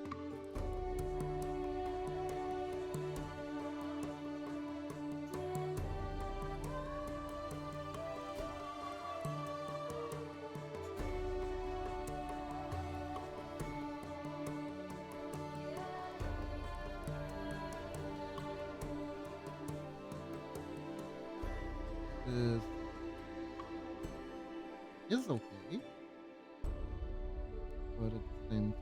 This is okay, but at the same time,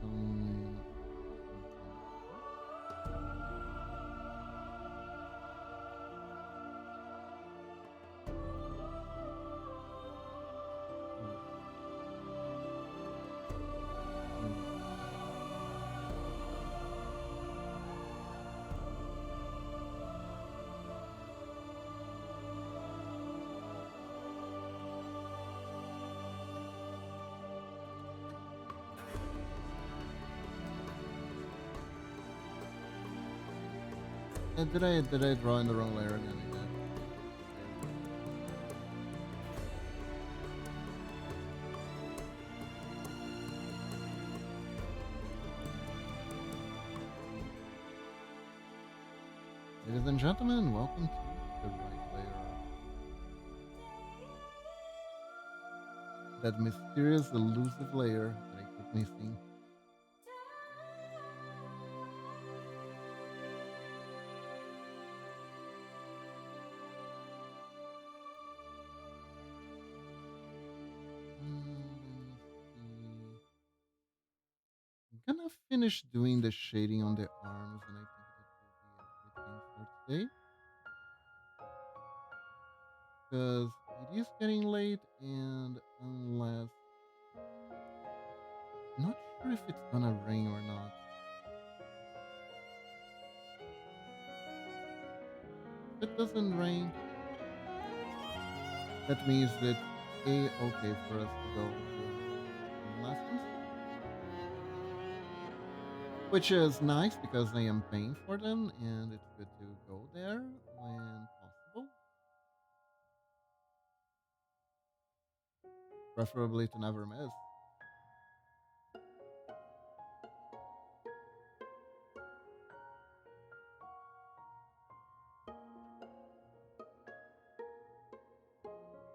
did I draw in the wrong layer again? I did. Ladies and gentlemen, welcome to the right layer. That mysterious, elusive layer that I keep missing. I'm gonna finish doing the shading on the arms, and I think that will be everything for today. Because it is getting late, and unless not sure if it's gonna rain or not. it doesn't rain, that means it's a-okay for us to go to swim lessons, which is nice because I am paying for them and it's good to go there when possible, preferably to never miss.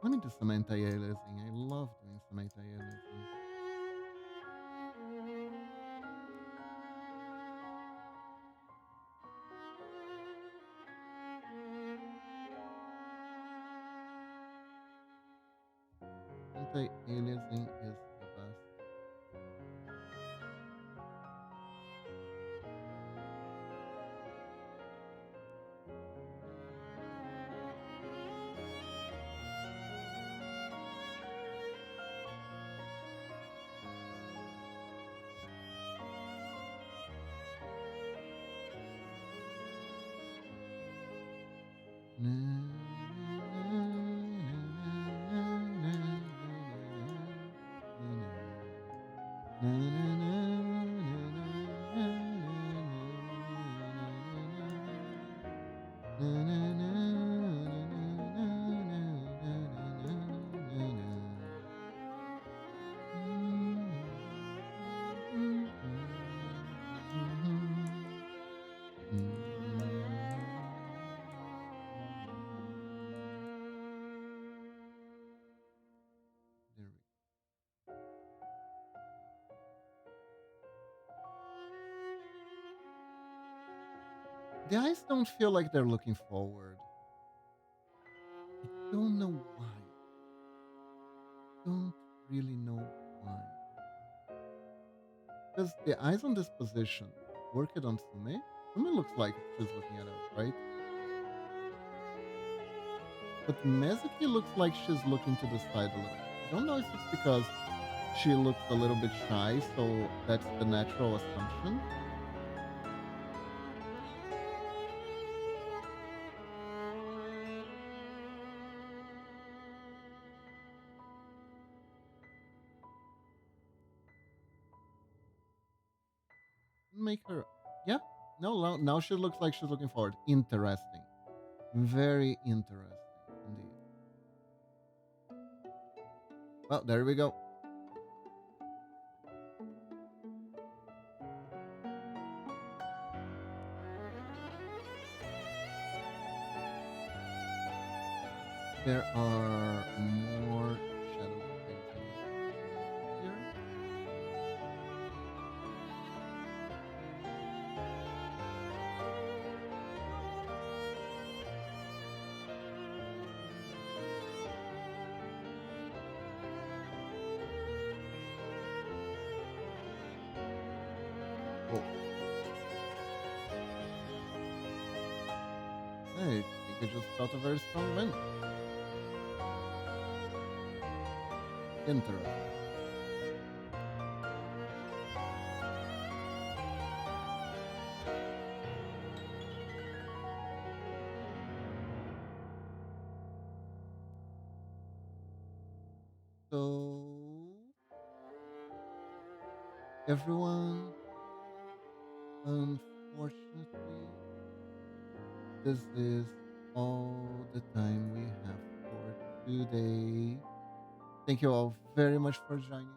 Let me do some anti-aliasing. I love doing some anti-aliasing. Anti-aliasing is the best. There we The eyes don't feel like they're looking forward. I don't know why. Don't really know why. Because the eyes on this position, work it on Sume. Sume looks like she's looking at us, right? But Mezuki looks like she's looking to the side a little. I don't know if it's because she looks a little bit shy, so that's the natural assumption. Make her, yeah. No, now she looks like she's looking forward. Interesting, very interesting indeed. Well, there we go. There are more shadow paintings here. Oh, I think I just got a very strong win. Interesting. So everyone, unfortunately, this is all the time we have for today. Thank you all very much for joining me.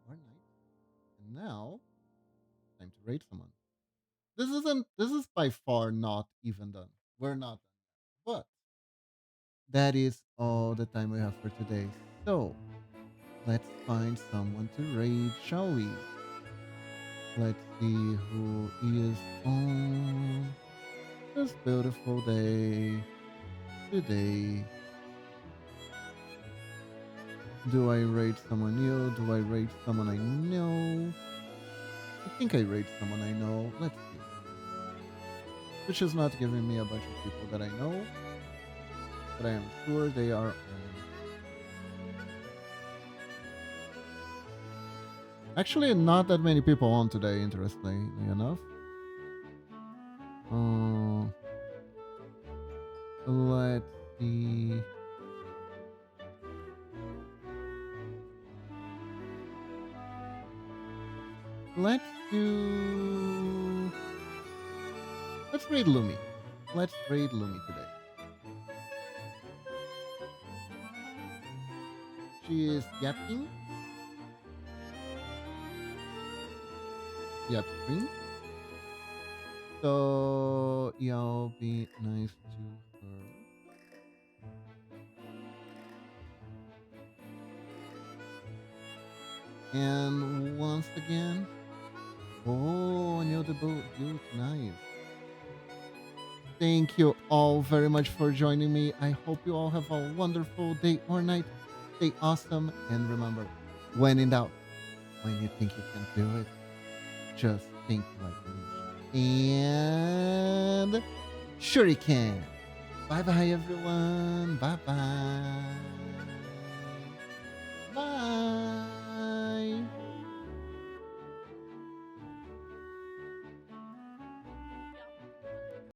Or night. And now, time to rate someone. This is by far not even done. We're not done. But that is all the time we have for today. So let's find someone to raid, shall we? Let's see who is on this beautiful day today. Do I rate someone new? Do I rate someone I know? I think I rate someone I know. Let's see. Which is not giving me a bunch of people that I know, but I am sure they are on. Actually, not that many people on today, interestingly enough. Let's see. Let's do. Let's raid Lumi. Let's raid Lumi today. She is yapping. Yap screen. So yeah, I'll be nice to her. And once again, oh, I know the boat built nice. Thank you all very much for joining me. I hope you all have a wonderful day or night. Stay awesome. And remember, when in doubt, when you think you can do it, just think like a ninja. And sure you can. Bye bye, everyone. Bye bye.